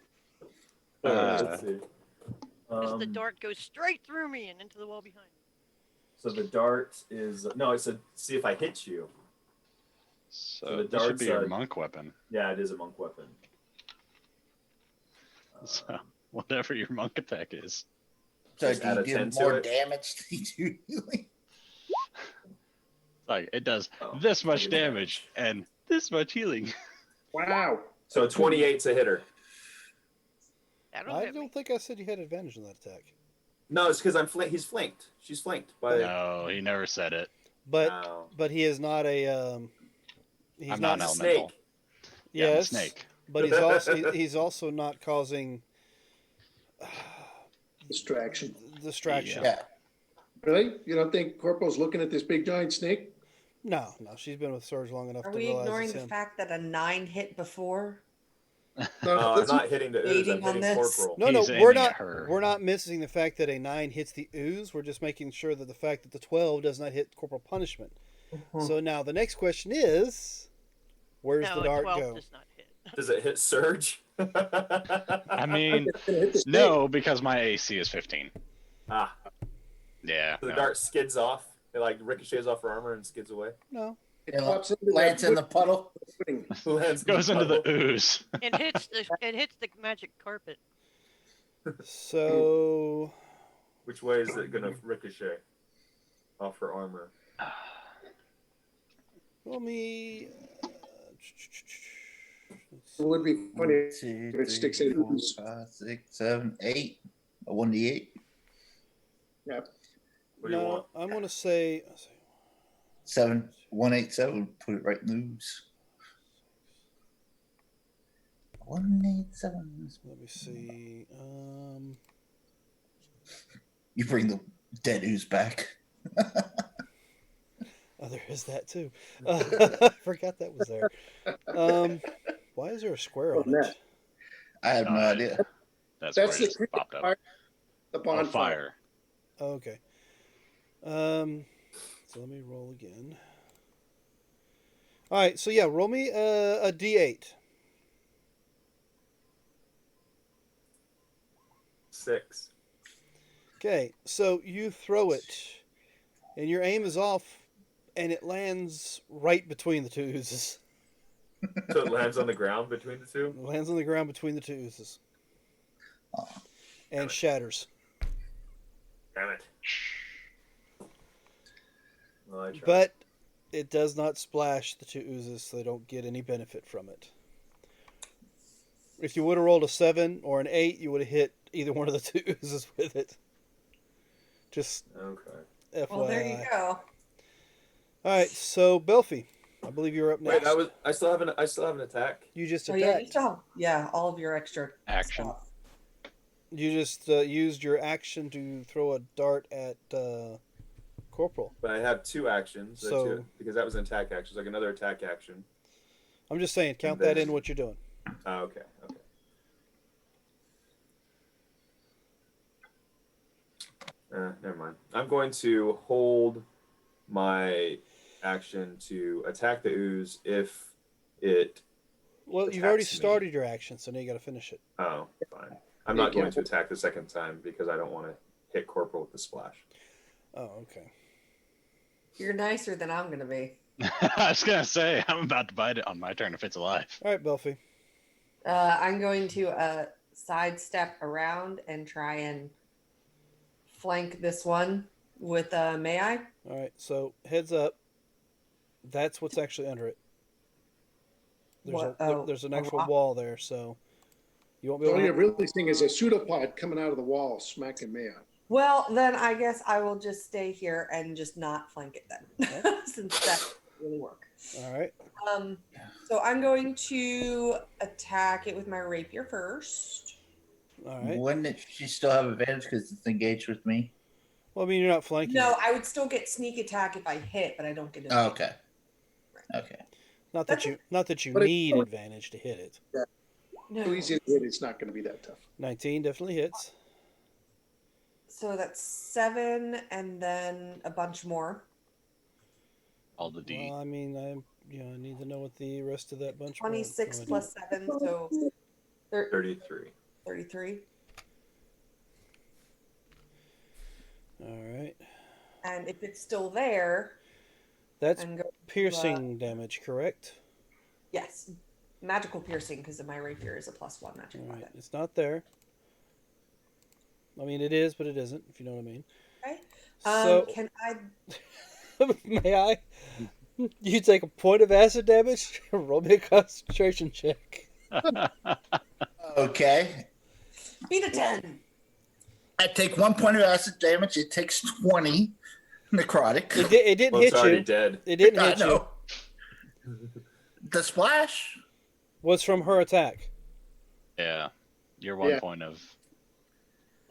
Let's see. As the dart goes straight through me and into the wall behind me. So the dart is no. It said see if I hit you. So the this should dart's be your a- monk weapon. Yeah, it is a monk weapon. So whatever your monk attack is. So Just add do a you 10 do to more it. damage than you do healing? Like it does Oh, this much I get damage and this much healing. Wow. So 28's a hitter. That'll I hit me. don't think I said you had advantage on that attack. No, it's because he's flanked. She's flanked by. No, he never said it. But No. but he is not a he's I'm not, not He's an a elemental. snake. Yeah, I'm a yes, snake. but he's also not causing Distraction. distraction. Yeah. Really? You don't think Corporal's looking at this big giant snake? No, she's been with Surge long enough Are to we realize ignoring it's the him. fact that a 9 hit before? No, I'm that's- not hitting the ooze. I'm Waiting on hitting this? corporal. No, He's we're aiming not. at her. We're not missing the fact that a 9 hits the ooze. We're just making sure that the fact that the 12 does not hit corporal punishment. So now the next question is, where's No, the a dart 12 go? does not hit. Does it hit Surge? I mean, It's gonna hit the snake. no, because my AC is 15. Ah, Yeah. the no. dart skids off. It like ricochets off her armor and skids away. No. It And pops into that Lands in the wood puddle. pudding. Lands Goes into the puddle. ooze. It hits the magic carpet. So Which way is it gonna ricochet off her armor? let me. Let's It would be funny 1, if 2, it sticks 3, in. 4, 5, 6, 7, 8. A 1d8. Yeah. What do you No, want? I'm gonna say 7, 187. Put it right in the ooze. 187. let me see. You bring the dead ooze back. Oh, there is that too. I forgot that was there. Why is there a square Oh, on net. it? I have no Alright. idea. That's That's where it the just cricket popped up. fire, the Oh, bonfire. fire. Oh, okay. So let me roll again. All right. So yeah, roll me a d8. 6. Okay. So you throw it, and your aim is off, and it lands right between the two oozes. So it lands on the ground between the two. It lands on the ground between the two oozes, and shatters. Damn it. Well, I tried. But it does not splash the two oozes, so they don't get any benefit from it. If you would have rolled a 7 or an 8, you would have hit either one of the two oozes with it. Just Okay. FYI. Well, there you go. All right, so Belfie, I believe you're up next. Wait, I still have an attack. You just Oh yeah, you attacked. still have, all of your extra Action. stuff. You just used your action to throw a dart at Corporal. But I have 2 actions. So- because that was an attack action. So like another attack action. I'm just saying, count And that then- in what you're doing. Oh, okay. Never mind. I'm going to hold my action to attack the ooze if it. Well, you've already Attacks me. started your action, so now you got to finish it. Oh, fine. I'm You not going can't- to attack the second time because I don't want to hit Corporal with the splash. Oh, okay. You're nicer than I'm gonna be. I was gonna say I'm about to bite it on my turn if it's alive. All right, Belfie. I'm going to sidestep around and try and flank this one with may I? All right, so heads up. That's what's actually under it. There's What? there's an a actual rock? wall there, so you won't be able All to. you're really seeing is a pseudopod coming out of the wall, smacking me out. Well, then I guess I will just stay here and just not flank it then, since that doesn't really work. All right. So I'm going to attack it with my rapier first. All right. Wouldn't she still have advantage because it's engaged with me? Well, I mean, you're not flanking. No, it. I would still get sneak attack if I hit, but I don't get it. Oh, okay. Okay. Not that you But it- need advantage to hit it. No. So easy to hit, it's not going to be that tough. 19 definitely hits. So that's 7, and then a bunch more. All the D. Well, I mean, I need to know what the rest of that bunch. 26 was. plus 7, so 33. 33. All right. And if it's still there, That's I'm going piercing damage, correct? yes, magical piercing because my rapier is a +1 magic All right. weapon. It's not there. I mean, it is, but it isn't. If you know what I mean. Okay. So Can I? may I? You take a point of acid damage. Roll me a concentration check. Okay. Beat a 10. I take 1 point of acid damage. It takes 20 necrotic. It didn't Well, hit it's already you. dead. It didn't I hit you. know. The splash? Was from her attack. Yeah. You're 1 Yeah. point of.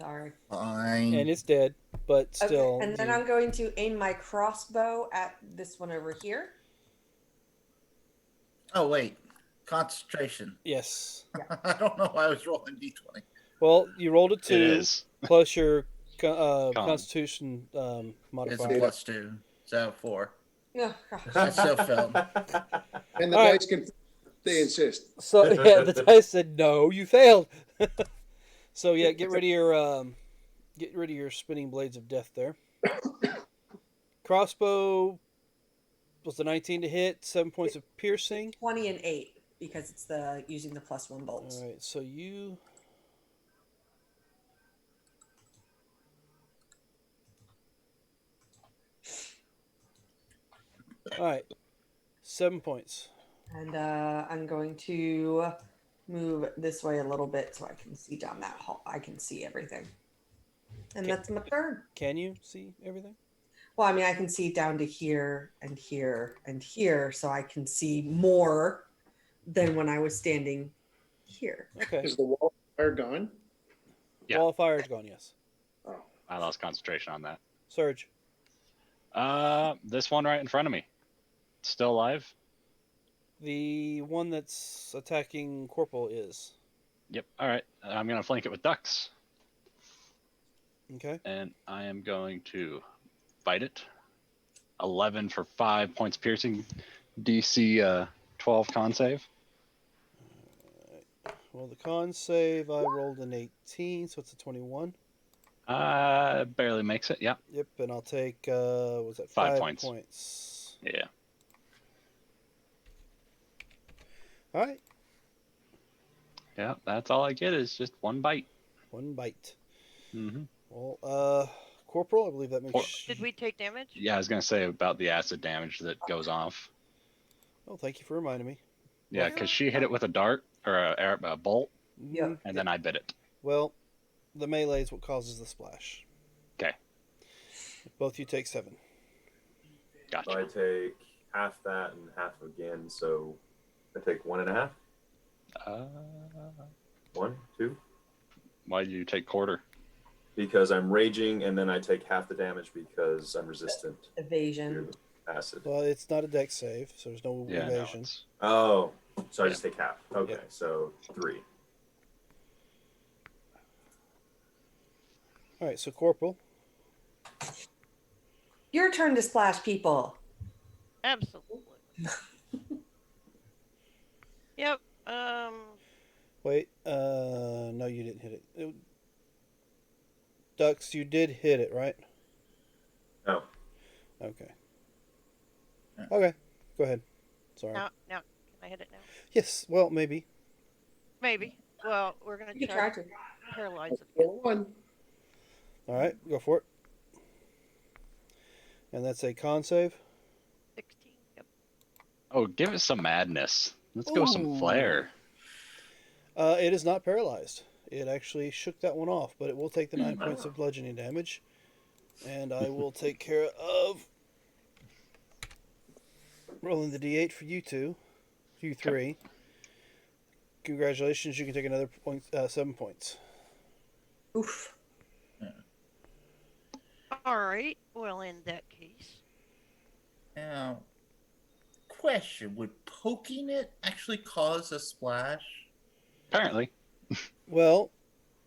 Sorry. Fine. And it's dead, but still. Okay. And then you- I'm going to aim my crossbow at this one over here. Oh, wait. Concentration. Yes. I don't know why I was rolling d20. Well, you rolled a 2 It is. plus your Con. Constitution It's modifier. a +2. So 4. Oh, gosh. I still failed. And the All right. dice can, they insist. So yeah, the dice said no, you failed. So yeah, get rid of your spinning blades of death there. Crossbow was the 19 to hit, 7 points of piercing. 20 and 8 because it's the using the +1 bolts. All right, so you. All right, 7 points. And I'm going to move this way a little bit so I can see down that hall. I can see everything. And Okay. that's my turn. Can you see everything? Well, I mean, I can see down to here and here and here, so I can see more than when I was standing here. Okay. Is the wall of fire gone? Yeah. Wall of fire is gone, yes. Oh, I lost concentration on that. Surge. This one right in front of me, still alive. The one that's attacking Corporal is. Yep. All right. I'm gonna flank it with ducks, Okay. and I am going to bite it. 11 for 5 points piercing. DC 12 con save. Well, the con save, I rolled an 18, so it's a 21. Barely makes it. Yep. Yep, and I'll take, was that 5 5 points. points? Yeah. All right, Yeah. That's all I get is just one bite. one bite. Mm-hmm. Well, Corporal, I believe that makes... Did we take damage? Yeah, I was gonna say about the acid damage that goes off. Oh, thank you for reminding me. Yeah, because she hit it with a dart or a bolt, Yep. and then I bit it. Well, the melee is what causes the splash. 'Kay. Both you take 7. Gotcha. So I take half that and half again, so I take 1.5. Uh, 1, 2. why did you take quarter? Because I'm raging, and then I take half the damage because I'm resistant Evasion. to acid. Well, it's not a dex save, so there's no Yeah, no, evasion. it's Oh, so I just take half. Okay, Yeah. so 3. All right, so Corporal. Your turn to splash people. Absolutely. Yep. Wait, no, you didn't hit it. Ducks, you did hit it, right? No. Okay. Okay, go ahead. Sorry. Now, can I hit it now? Yes, well, maybe. Maybe. Well, we're gonna You can try try to to. paralyze it. roll one. All right, go for it. And that's a con save. 16. Yep. Oh, give it some madness. Let's go some Ooh. flair. It is not paralyzed. It actually shook that one off, but it will take the 9 points of bludgeoning damage. And I will take care of rolling the d8 for you two. You three. Congratulations, you can take another 7 points. Oof. All right. Well, in that case, Now, question: would poking it actually cause a splash? Apparently. Well,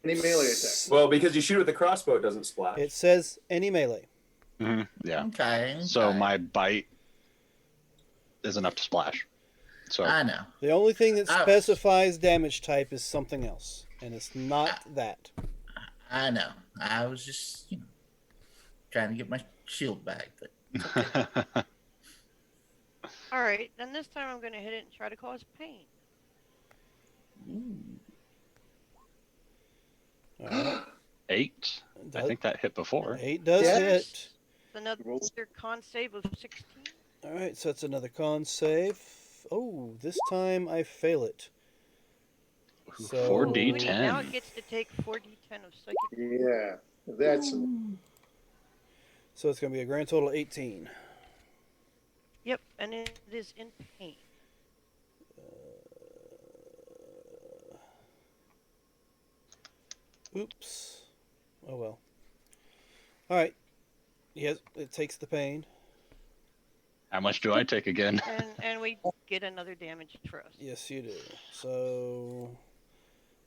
Any melee attack. Well, because you shoot with the crossbow, it doesn't splash. it says any melee. Hmm. Yeah. Okay. So okay. my bite is enough to splash. So I know. The only thing that Ouch. specifies damage type is something else, and it's not that. I know. I was just, trying to get my shield back, but all right. Then this time I'm gonna hit it and try to cause pain. All right. 8. I think that hit before. 8 does Yes. hit. It's another Rolls. con save of 16. All right, so it's another con save. Oh, this time I fail it. So- 4d10. Now it gets to take 4d10 of psychic. Yeah, that's So it's going to be a grand total of 18. Yep, and it is in pain. Oops. Oh well. All right. Yes, it takes the pain. How much do I take again? And we get another damage for us. Yes, you do. So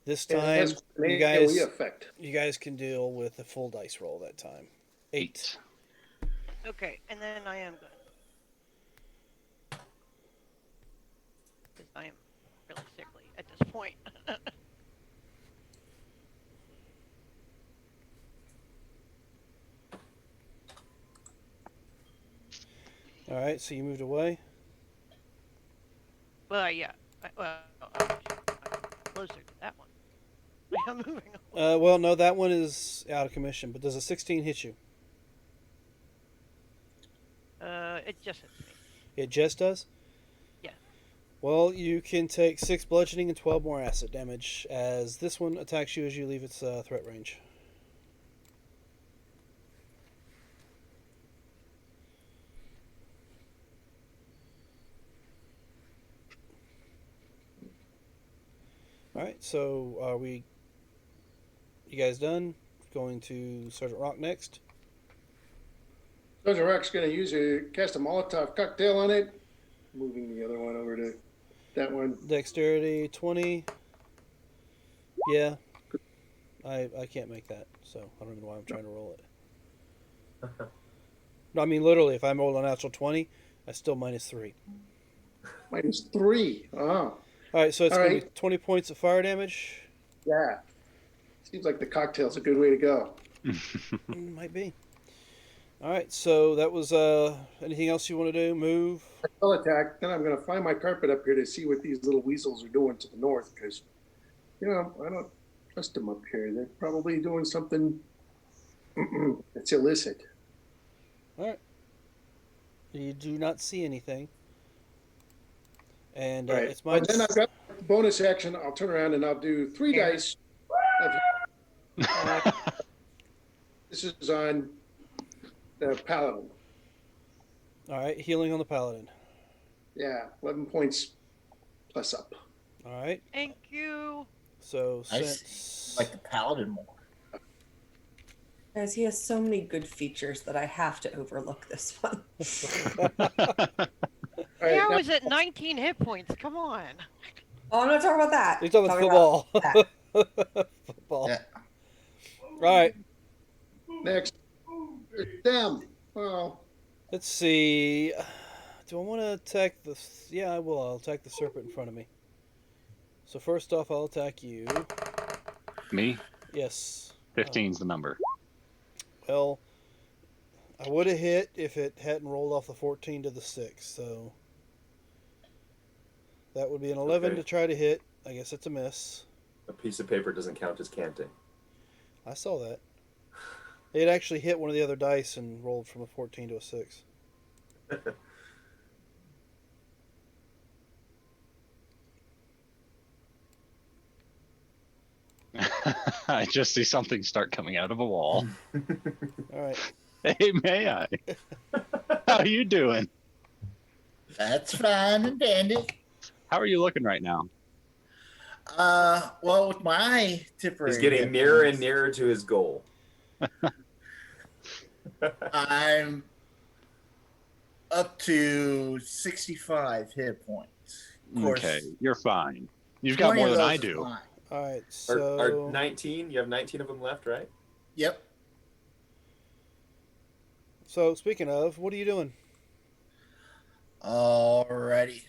this and it time has an you AoE guys effect. can deal with a full dice roll that time. 8. Okay, and then I am good. Because I am really sickly at this point. All right, so you moved away. Well, yeah. I'm closer to that one. I'm moving on. Well, no, that one is out of commission. But does a 16 hit you? It just hits me. It just does. Yeah. Well, you can take 6 bludgeoning and 12 more acid damage as this one attacks you as you leave its threat range. Alright, so are we. You guys done? Going to Sergeant Rock next. Sergeant Rock's going to cast a Molotov cocktail on it. Moving the other one over to that one. Dexterity 20. Yeah. I can't make that, so I don't even know why I'm trying to roll it. No, I mean, literally, if I roll a natural 20, I still -3. -3. Oh, Alright, so it's All going to right. be 20 points of fire damage. yeah. Seems like the cocktail's a good way to go. Might be. Alright, so that was anything else you want to do? Move? I'll attack. Then I'm going to find my carpet up here to see what these little weasels are doing to the north because, I don't trust them up here. They're probably doing something that's illicit. Alright. You do not see anything. And Right. it's my. But then I've got the bonus action. I'll turn around and I'll do 3 dice. This is on the paladin. Alright, healing on the paladin. Yeah, 11 points plus up. Alright, Thank you. so I since. like the paladin more. Guys, he has so many good features that I have to overlook this one. All right, Yeah, I now- was at 19 hit points. Come on. Oh, I'm not talking about that. You're talking about Talking football. Football. Yeah. Alright, next, them. Well, let's see. Do I want to attack the. Yeah, I will. I'll attack the serpent in front of me. So first off, I'll attack you. Me? Yes. 15's the number. Well, I would have hit if it hadn't rolled off the 14 to the 6, so that would be an 11 Okay. to try to hit. I guess it's a miss. A piece of paper doesn't count as canting. I saw that. It actually hit one of the other dice and rolled from a 14 to a 6. I just see something start coming out of a wall. All right. Hey, may I? How you doing? That's fine and dandy. How are you looking right now? Well, with my tipper, He's getting nearer and nearer to his goal. I'm up to 65 hit points. Of course, Okay, you're fine. You've got 20 more of than those I are do. fine. All right. Or So 19? You have 19 of them left, right? Yep. so speaking of, what are you doing? Alrighty.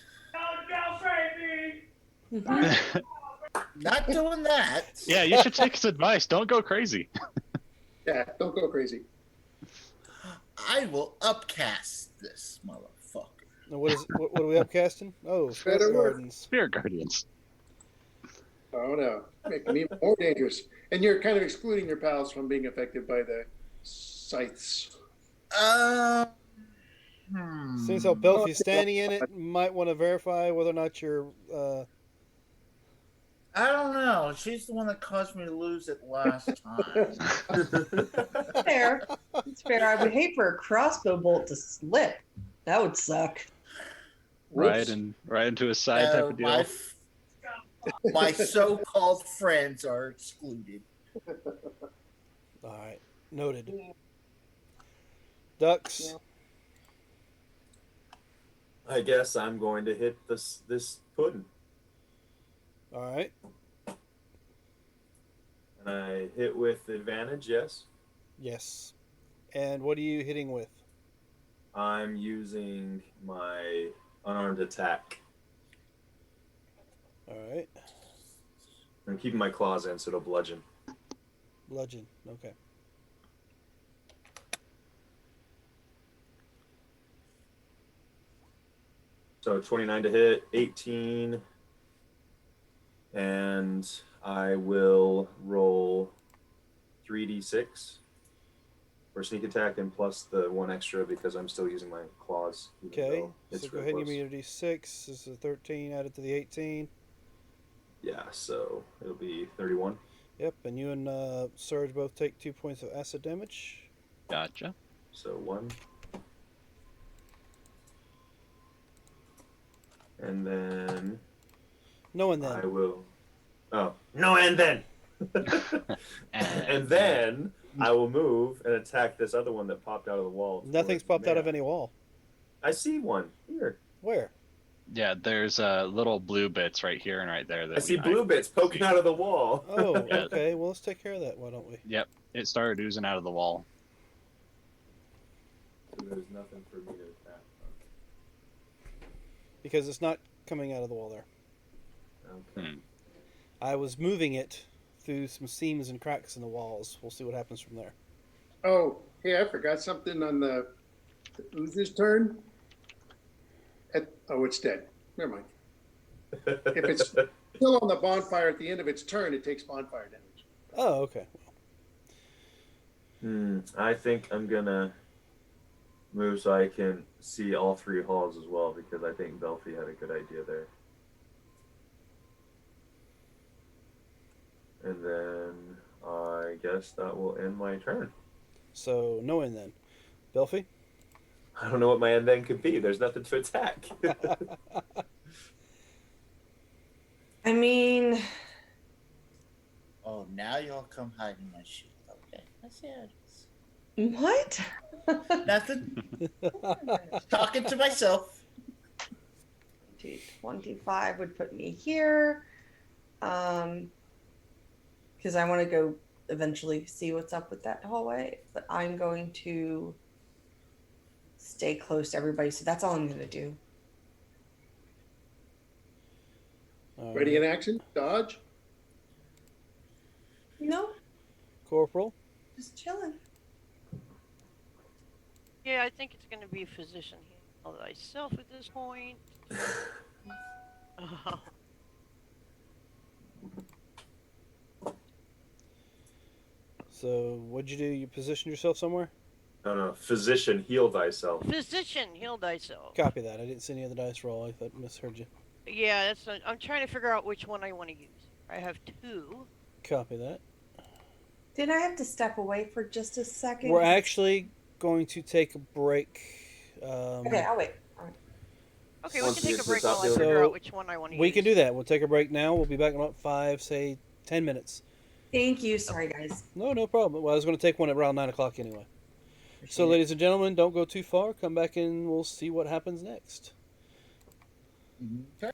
Mhm. Not doing that. Yeah, you should take his advice. Don't go crazy. yeah, don't go crazy. I will upcast this motherfucker. Now, what are we upcasting? Oh, Spirit Better work. Gardens. Spirit Guardians. Oh no, making me more dangerous. And you're kind of excluding your pals from being affected by the scythes. Since how Belfie's standing in it, might want to verify whether or not you're. I don't know. She's the one that caused me to lose it last time. Fair. It's fair. I would hate for a crossbow bolt to slip. That would suck. Right into his side type of deal. My so-called friends are excluded. All right, noted. Ducks. I guess I'm going to hit this pudding. All right. And I hit with advantage, yes. Yes. And what are you hitting with? I'm using my unarmed attack. All right. I'm keeping my claws in, so it'll bludgeon. Bludgeon. Okay. So 29 to hit, 18. And I will roll 3d6. or sneak attack, and plus the one extra because I'm still using my claws. even Okay, though it's so go really ahead and give close. me your d6. This is a 13 added to the 18. Yeah, so it'll be 31. Yep, and you and Surge both take 2 points of acid damage. Gotcha. So 1. And then No, and I then. will. Oh, no, and then. and then I will move and attack this other one that popped out of the wall. Nothing's towards popped out of Maya. any wall. I see one here. Where? Yeah, there's little blue bits right here and right there that I see blue bits poking see. out of the wall. Oh, Yeah. okay. Well, let's take care of that. Why don't we? Yep, it started oozing out of the wall. There's nothing for me to attack. Because it's not coming out of the wall there. Okay. Hmm. I was moving it through some seams and cracks in the walls. We'll see what happens from there. Oh, hey, I forgot something on the Ooz's turn. Oh, it's dead. Never mind. If it's still on the bonfire at the end of its turn, it takes bonfire damage. Oh, okay. I think I'm gonna move so I can see all 3 halls as well because I think Belfi had a good idea there. And then I guess that will end my turn. So, no and then. Belfi? I don't know what my end then could be. There's nothing to attack. I mean, Oh, now y'all come hide in my shoe. Okay, I see how it is. what? Nothing. Talking to myself. 25 would put me here. Because I want to go eventually see what's up with that hallway, but I'm going to stay close to everybody. So that's all I'm going to do. All Ready in right. action? Dodge. No, Corporal? just chilling. Yeah, I think it's going to be physician heal thyself at this point. So, what'd you do? You positioned yourself somewhere? No, physician, heal thyself. Physician heal thyself. Copy that. I didn't see any of the dice roll. I thought misheard you. Yeah, that's. I'm trying to figure out which one I want to use. I have 2. Copy that. Did I have to step away for just a second? We're actually going to take a break. Okay, I'll wait. All right. Okay, we Once can you take get a to the break top while I building. figure So, out which one I want to use. We can do that. We'll take a break now. We'll be back in about 5, say 10 minutes. Thank you. Sorry, guys. No problem. Well, I was going to take one at around 9 o'clock anyway. So, ladies and gentlemen, don't go too far. Come back and we'll see what happens next. Okay.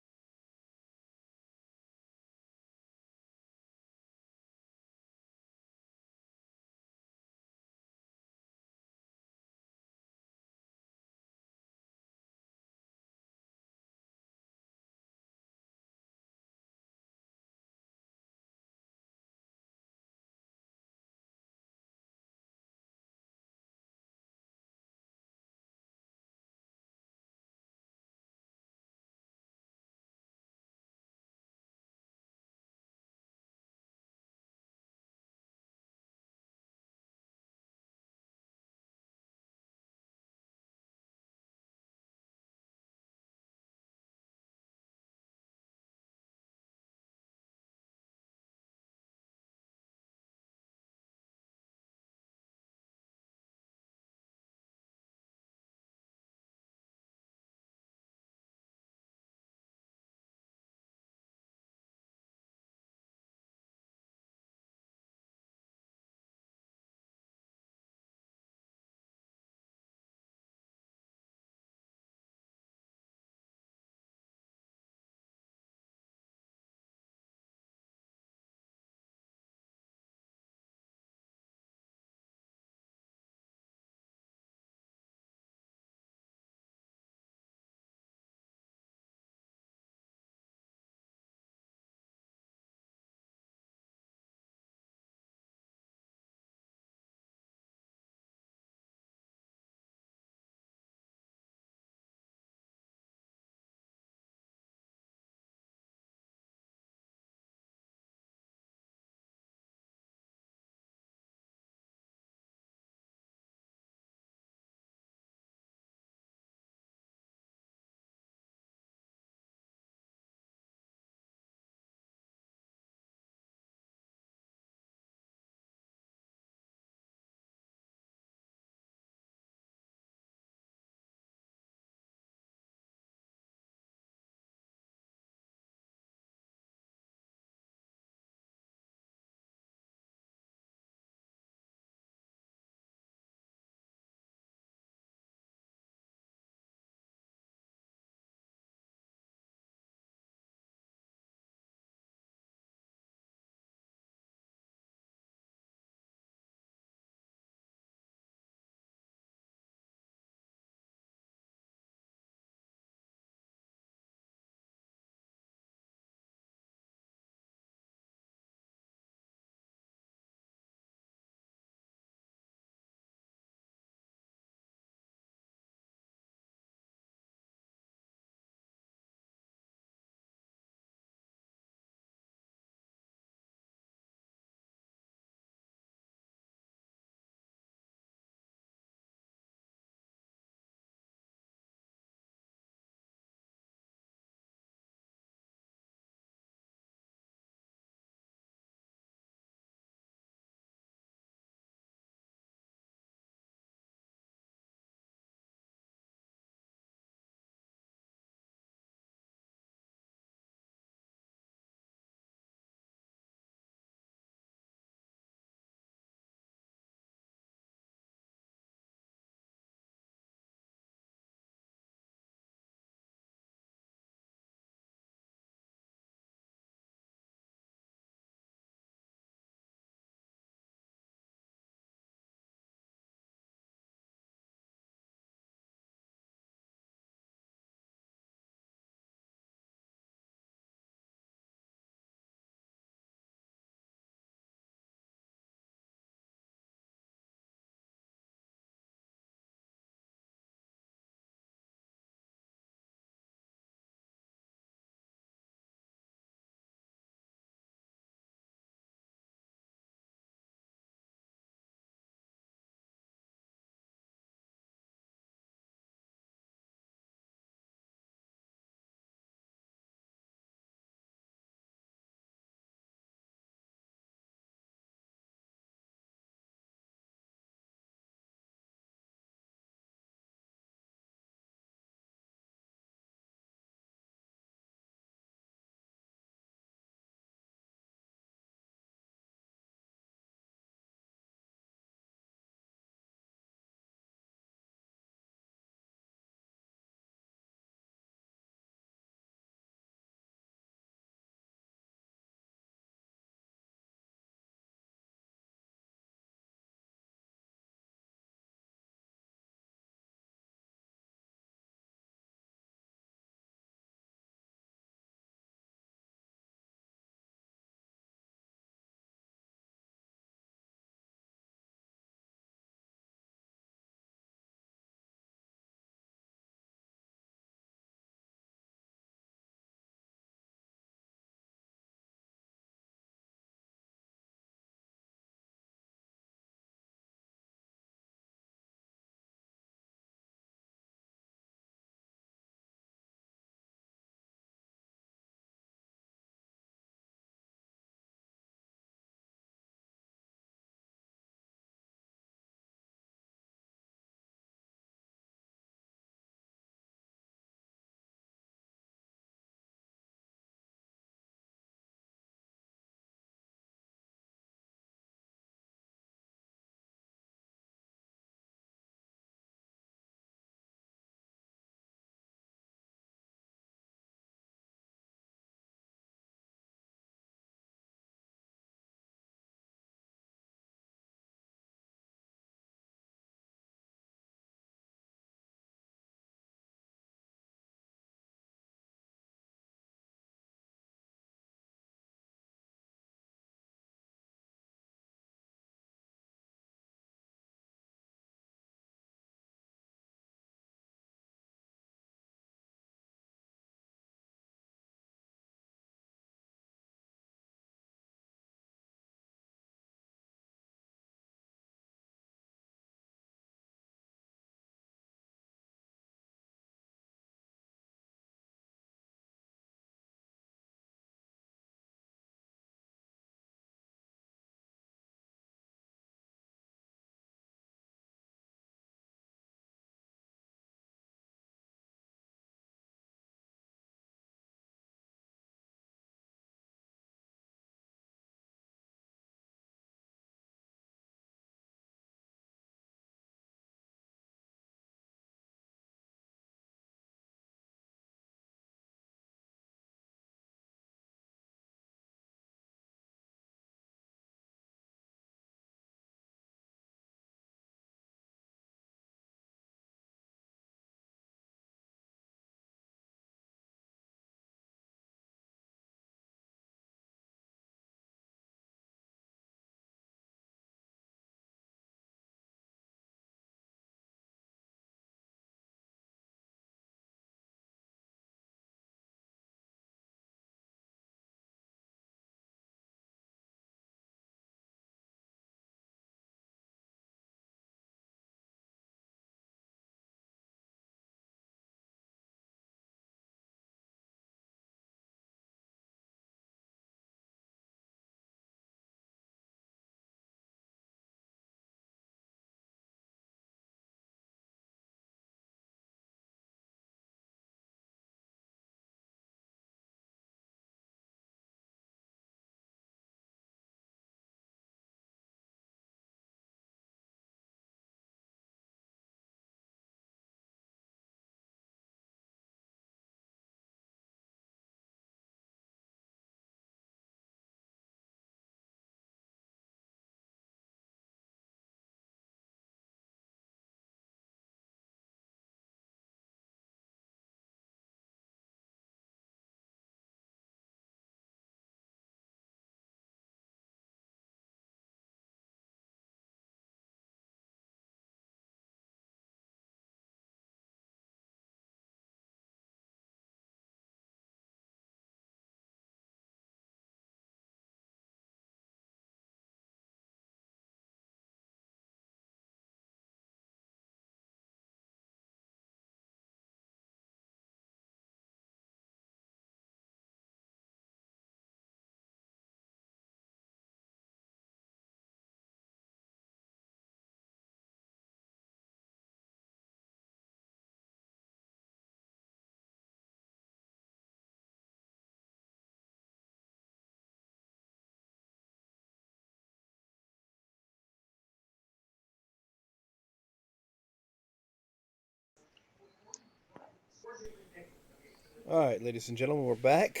All right, ladies and gentlemen, we're back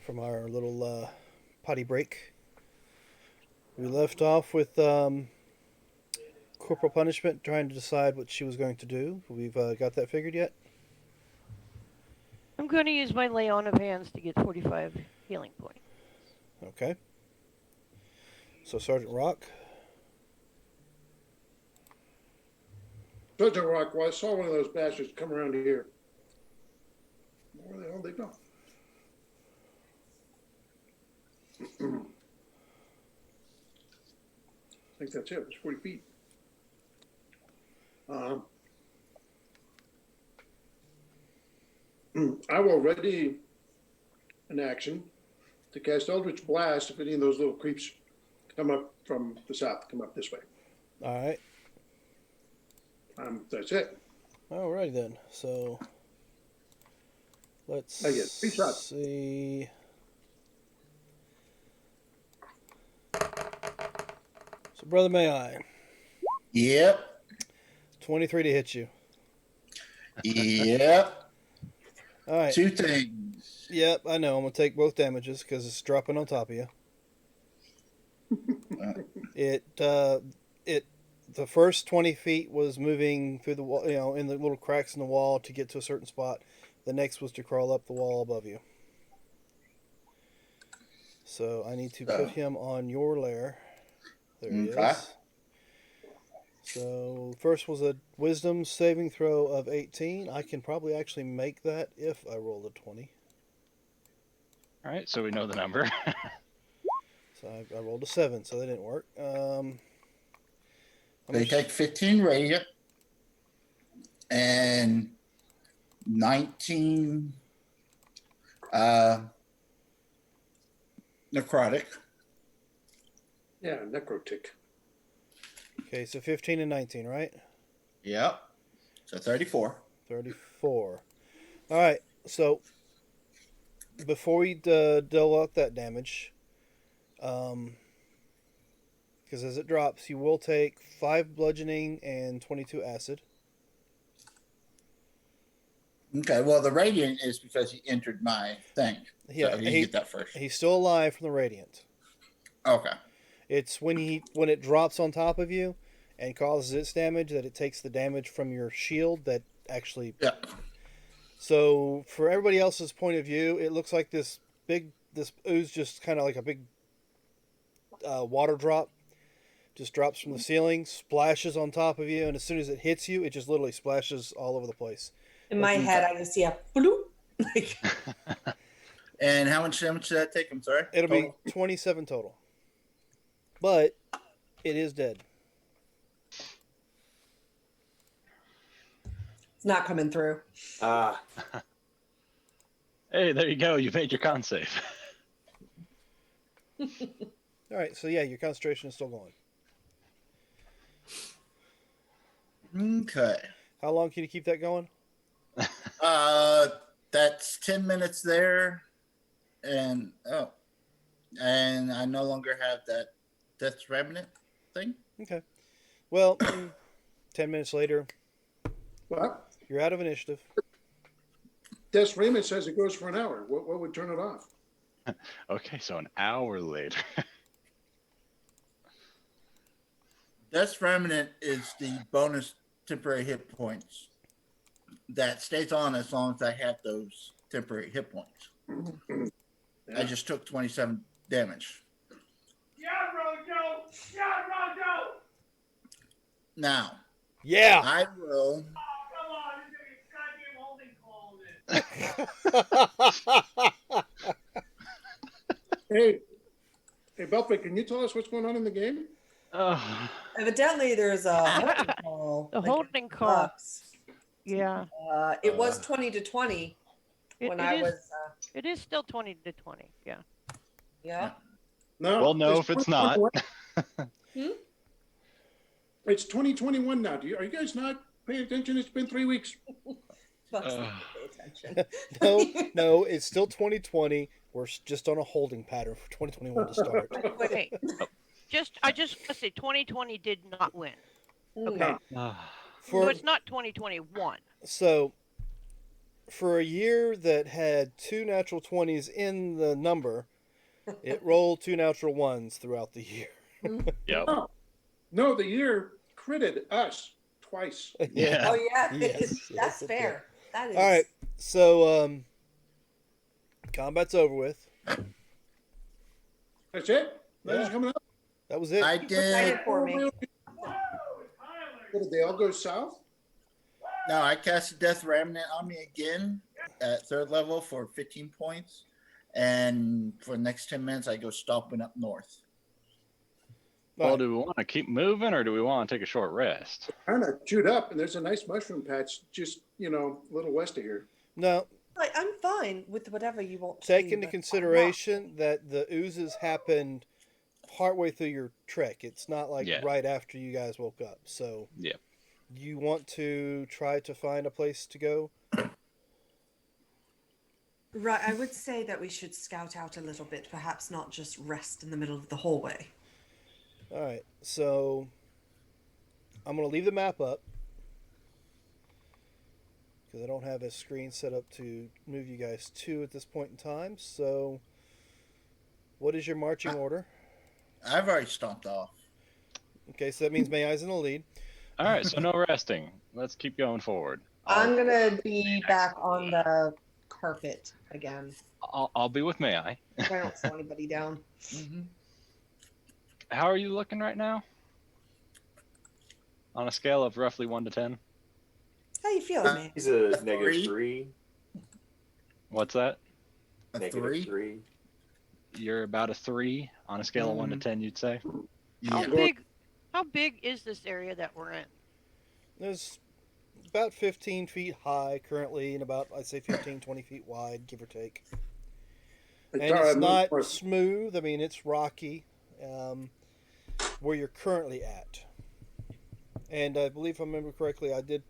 from our little potty break. We left off with Corporal Punishment trying to decide what she was going to do. We've got that figured yet? I'm going to use my lay on of hands to get 45 healing points. Okay. So Sergeant Rock. Sergeant Rock, well, I saw one of those bastards come around here. Where the hell did they go? I think that's it. It's 40 feet. I will ready an action to cast Eldritch Blast if any of those little creeps come up from the south, come up this way. All right. That's it. Alrighty then. So let's I get 3 shots. see. So, Brother May I, Yep. 23 to hit you. Yep. All right. 2 things. Yep, I know. I'm gonna take both damages because it's dropping on top of you. The first 20 feet was moving through the wall, in the little cracks in the wall to get to a certain spot. The next was to crawl up the wall above you. So I need to put him on your lair. There he Okay. is. So first was a wisdom saving throw of 18. I can probably actually make that if I roll a 20. All right, so we know the number. So I rolled a 7, so that didn't work. They take 15 radiant and 19 necrotic. Yeah, Necrotic. Okay, so 15 and 19, right? Yep. So 34. 34. All right, so before we deal out that damage, because as it drops, you will take 5 bludgeoning and 22 acid. Okay, well, the radiant is because he entered my thing. Yeah, so you get that first. He's still alive from the radiant. Okay. It's when it drops on top of you and causes its damage that it takes the damage from your shield that actually. Yeah. So for everybody else's point of view, it looks like this ooze just kind of like a big water drop, just drops from the ceiling, splashes on top of you, and as soon as it hits you, it just literally splashes all over the place. In my head, I just see a bloop. Like, And how much damage did that take? I'm sorry. It'll Total? be 27 total, but it is dead. it's not coming through. Ah, Hey, there you go. You made your con save. All right, so yeah, your concentration is still going. Okay. How long can you keep that going? That's 10 minutes there, and I no longer have that Death's Remnant thing. Okay. Well, 10 minutes later, What? you're out of initiative. Des Raymond says it goes for an hour. What would turn it off? Okay, so an hour later. Death's Remnant is the bonus temporary hit points that stays on as long as I have those temporary hit points. I just took 27 damage. Now, Yeah. I will. Hey, Belfic, can you tell us what's going on in the game? Oh, Evidently, there's a holding call. The like, holding call. bucks. Yeah. It was 20 to 20 when I was. It is still 20 to 20. Yeah. Yeah. No. Well, no, if it's not. 2021. It's 2021 now. Are you guys not paying attention? It's been 3 weeks. Bucks Ugh. didn't pay attention. No, it's still 2020. We're just on a holding pattern for 2021 to start. Wait. I just want to say 2020 did not win. Okay. No. So it's not 2021. So, for a year that had 2 natural 20s in the number, it rolled 2 natural 1s throughout the year. Yep. No, the year critted us twice. Yeah. Oh yeah, Yes, that's yes, it fair. That is. All right, so combat's over with. That's it? Nothing's Yeah. coming up? That was it. I Sign did. it for me. What, did they all go south? No, I cast a Death Remnant on me again at 3rd level for 15 points. And for the next 10 minutes, I go stomping up north. Well, Right. do we want to keep moving or do we want to take a short rest? Kind of chewed up, and there's a nice mushroom patch just, a little west of here. No, Like, I'm fine with whatever you want to take do, into but consideration that the oozes happened partway through your trek. It's not like Yeah. right after you guys woke up. So Yeah. you want to try to find a place to go? Right, I would say that we should scout out a little bit, perhaps not just rest in the middle of the hallway. All right, so I'm going to leave the map up because I don't have a screen set up to move you guys to at this point in time. So, what is your marching order? I've already stomped off. Okay, so that means May I's in the lead. All right, so no resting. Let's keep going forward. I'm gonna be back on the carpet again. I'll be with May I. I don't slow anybody down. Mm-hmm. How are you looking right now? On a scale of roughly 1 to 10? How you feeling, man? He's a A negative 3. 3. What's that? A Negative 3. 3. You're about a 3 on a scale of 1 to 10, you'd say? How Yeah. big is this area that we're in? There's about 15 feet high currently and about, I'd say, 15, 20 feet wide, give or take. And Tara, it's move not north. smooth. I mean, it's rocky where you're currently at. And I believe, if I remember correctly, I did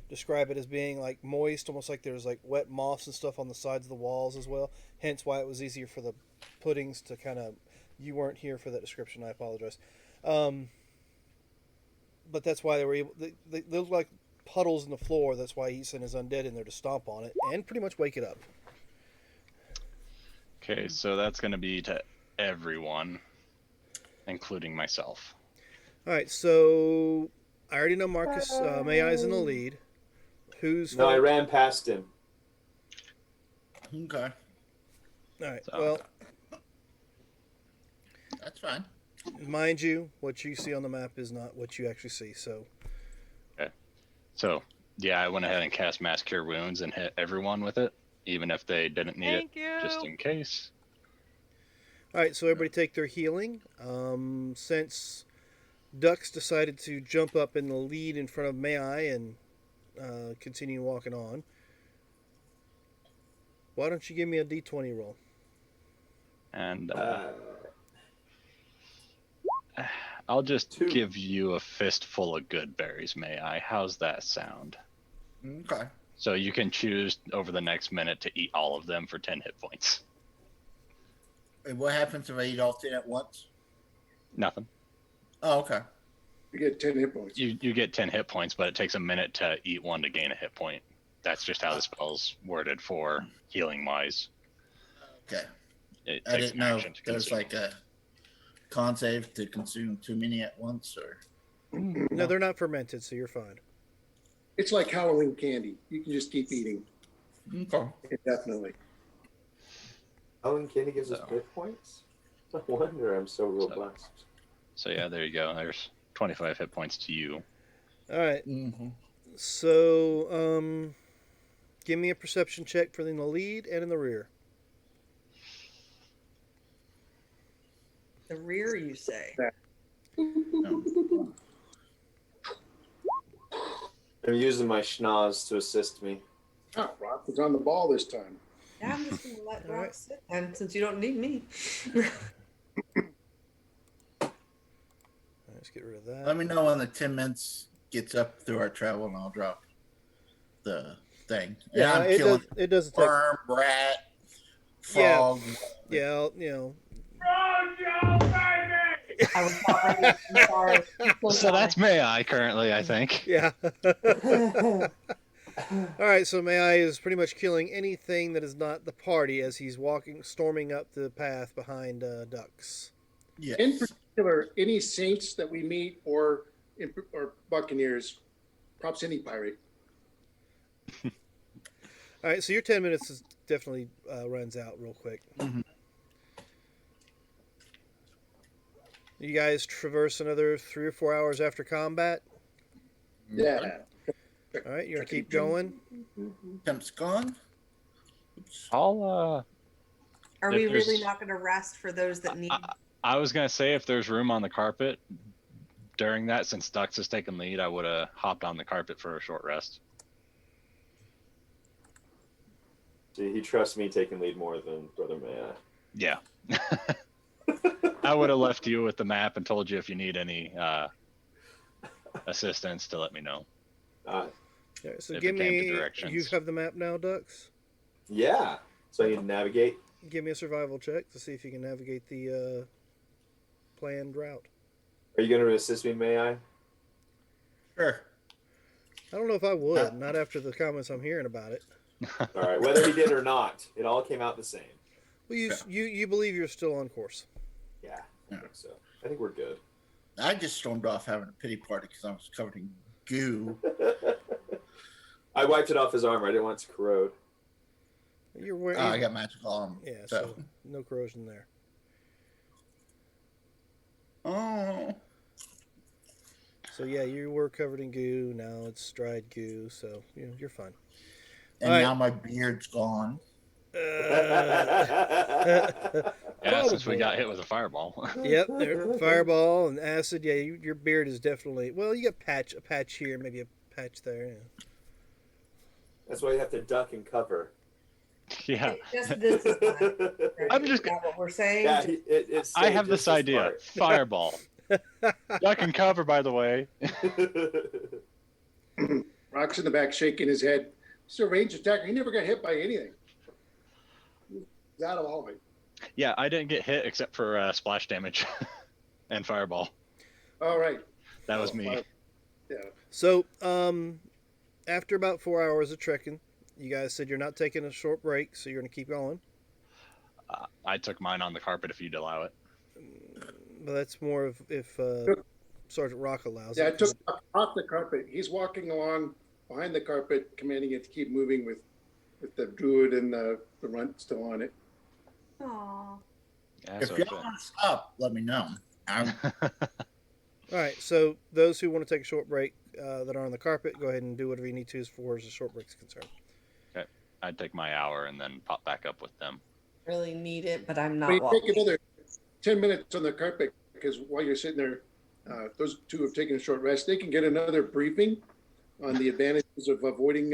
describe it as being like moist, almost like there's like wet moss and stuff on the sides of the walls as well. Hence why it was easier for the puddings to kind of... You weren't here for that description. I apologize. But that's why they were able... They look like puddles in the floor. That's why he sent his undead in there to stomp on it and pretty much wake it up. Okay, so that's going to be to everyone, including myself. All right, so I already know Marcus May I's in the lead. Who's... No, I ran past him. Okay. All right, So- well... That's fine. Mind you, what you see on the map is not what you actually see. So, So, yeah, I went ahead and cast Mass Cure Wounds and hit everyone with it, even if they didn't need Thank you. it, just in case. all right, so everybody take their healing. Since Dux decided to jump up in the lead in front of May I and continue walking on, why don't you give me a D20 roll? And I'll just 2. give you a fistful of good berries, may I? How's that sound? Okay. So you can choose over the next minute to eat all of them for 10 hit points. And what happens if I eat all 10 at once? Nothing. Oh, okay. You get 10 hit points. You get 10 hit points, but it takes a minute to eat one to gain a hit point. That's just how the spell's worded for healing wise. Okay. It I takes didn't know action to there's consume. like a con save to consume too many at once, or No, they're not fermented, so you're fine. It's like Halloween candy. You can just keep eating okay. indefinitely. Owen Kenny gives us So. hit points? No wonder I'm so So. robust. So yeah, there you go. There's 25 hit points to you. All right, Mm-hmm. so give me a perception check for in the lead and in the rear. The rear, you say? I'm using my schnoz to assist me. Ah, Rock was on the ball this time. Yeah, I'm just gonna let All Rock right. sit, and since you don't need me. All right, let's get rid of that. Let me know when the 10 minutes gets up through our travel, and I'll drop the thing. And Yeah, I'm it killing does. It doesn't take. worm, rat, Yeah. frog. Yeah, you know. I was not ready. I'm sorry. I'm so So that's May I currently, I think. Yeah. All right, so Mai is pretty much killing anything that is not the party as he's storming up the path behind Dux. Yes. In particular, any saints that we meet or buccaneers, props any pirate. All right, so your 10 minutes is definitely runs out real quick. Mhm. You guys traverse another 3 or 4 hours after combat. Yeah. All right, you're gonna keep going. Temp's gone. Oops. I'll Are If we really there's- not going to rest for those that need? I was gonna say if there's room on the carpet during that, since Dux has taken lead, I would have hopped on the carpet for a short rest. See, he trusts me taking lead more than Brother Maya. Yeah. I would have left you with the map and told you if you need any assistance to let me know. All right, so If give it came to me. directions. You have the map now, Dux. Yeah. So I need to navigate. Give me a survival check to see if you can navigate the planned route. Are you going to assist me, May I? Sure. I don't know if I would, not after the comments I'm hearing about it. All right. Whether he did or not, it all came out the same. Well, Yeah. you believe you're still on course. Yeah. Yeah. I think so. I think we're good. I just stormed off having a pity party because I was covered in goo. I wiped it off his armor. I didn't want it to corrode. You're wearing. I got magical armor. yeah, So. so no corrosion there. Oh. So yeah, you were covered in goo. Now it's dried goo. So you're fine. And All right. now my beard's gone. Yeah, since we Probably. got hit with a fireball. Yep, there, fireball and acid. Yeah, your beard is definitely. Well, you got a patch here, maybe a patch there. Yeah. That's why you have to duck and cover. Yeah. Just this is fine. I'm just- Is that what we're saying? Yeah, it's I have just this idea. part. Fireball. Duck and cover, by the way. Rock's in the back shaking his head. He's a range attacker. He never got hit by anything. He's out of all of it. Yeah, I didn't get hit except for splash damage and fireball. All right. That was Oh, me. Yeah. So, after about 4 hours of trekking, you guys said you're not taking a short break, so you're gonna keep going. I took mine on the carpet if you'd allow it. But that's more of if Sergeant Rock allows Yeah, I it. took off the carpet. He's walking along behind the carpet, commanding it to keep moving with the druid and the runt still on it. Aw. Yeah, If so y'all want to stop, let me know. I'm, All right. So those who want to take a short break that are on the carpet, go ahead and do whatever you need to as far as the short break's concerned. I'd take my hour and then pop back up with them. Really need it, but I'm not But you walking. take another 10 minutes on the carpet because while you're sitting there, those two have taken a short rest. They can get another briefing on the advantages of avoiding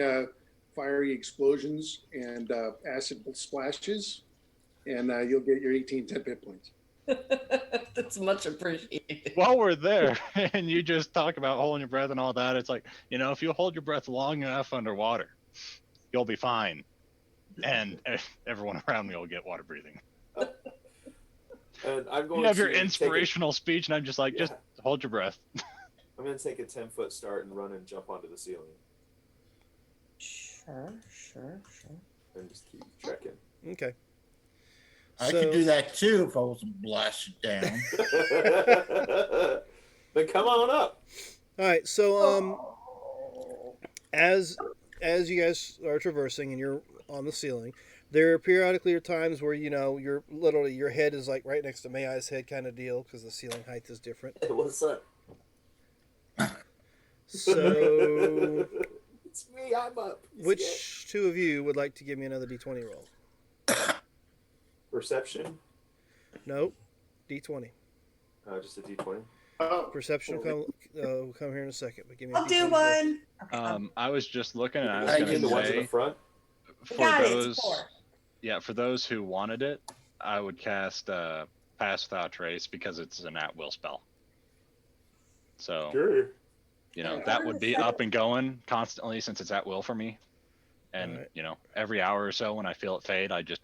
fiery explosions and acid splashes, and you'll get your 18 10 hit points. That's much appreciated. While we're there and you just talk about holding your breath and all that, it's like, if you hold your breath long enough underwater, you'll be fine. And everyone around me will get water breathing. And I'm going You have your to take inspirational speech, and I'm just like, just hold your breath. I'm going to take a 10-foot start and run and jump onto the ceiling Sure. and just keep trekking. Okay. I could do that too if I wasn't blasted down. Then come on up. All right. So as you guys are traversing and you're on the ceiling, there periodically are times where you're literally your head is like right next to Mai's head kind of deal because the ceiling height is different. Hey, what's up? So It's me. I'm up. You see it? which two of you would like to give me another D20 roll? Perception? No, D20. Just a D20. Oh, Perception will come here in a second, but give me. A I'll do D20 roll. one. Okay, I was just looking, and I was I going did The to ones in the say, front? for got it. those, It's 4. for those who wanted it, I would cast Pass Without Trace because it's an at-will spell. So, Sure. that would be up and going constantly since it's at will for me. And, Alright. every hour or so when I feel it fade, I just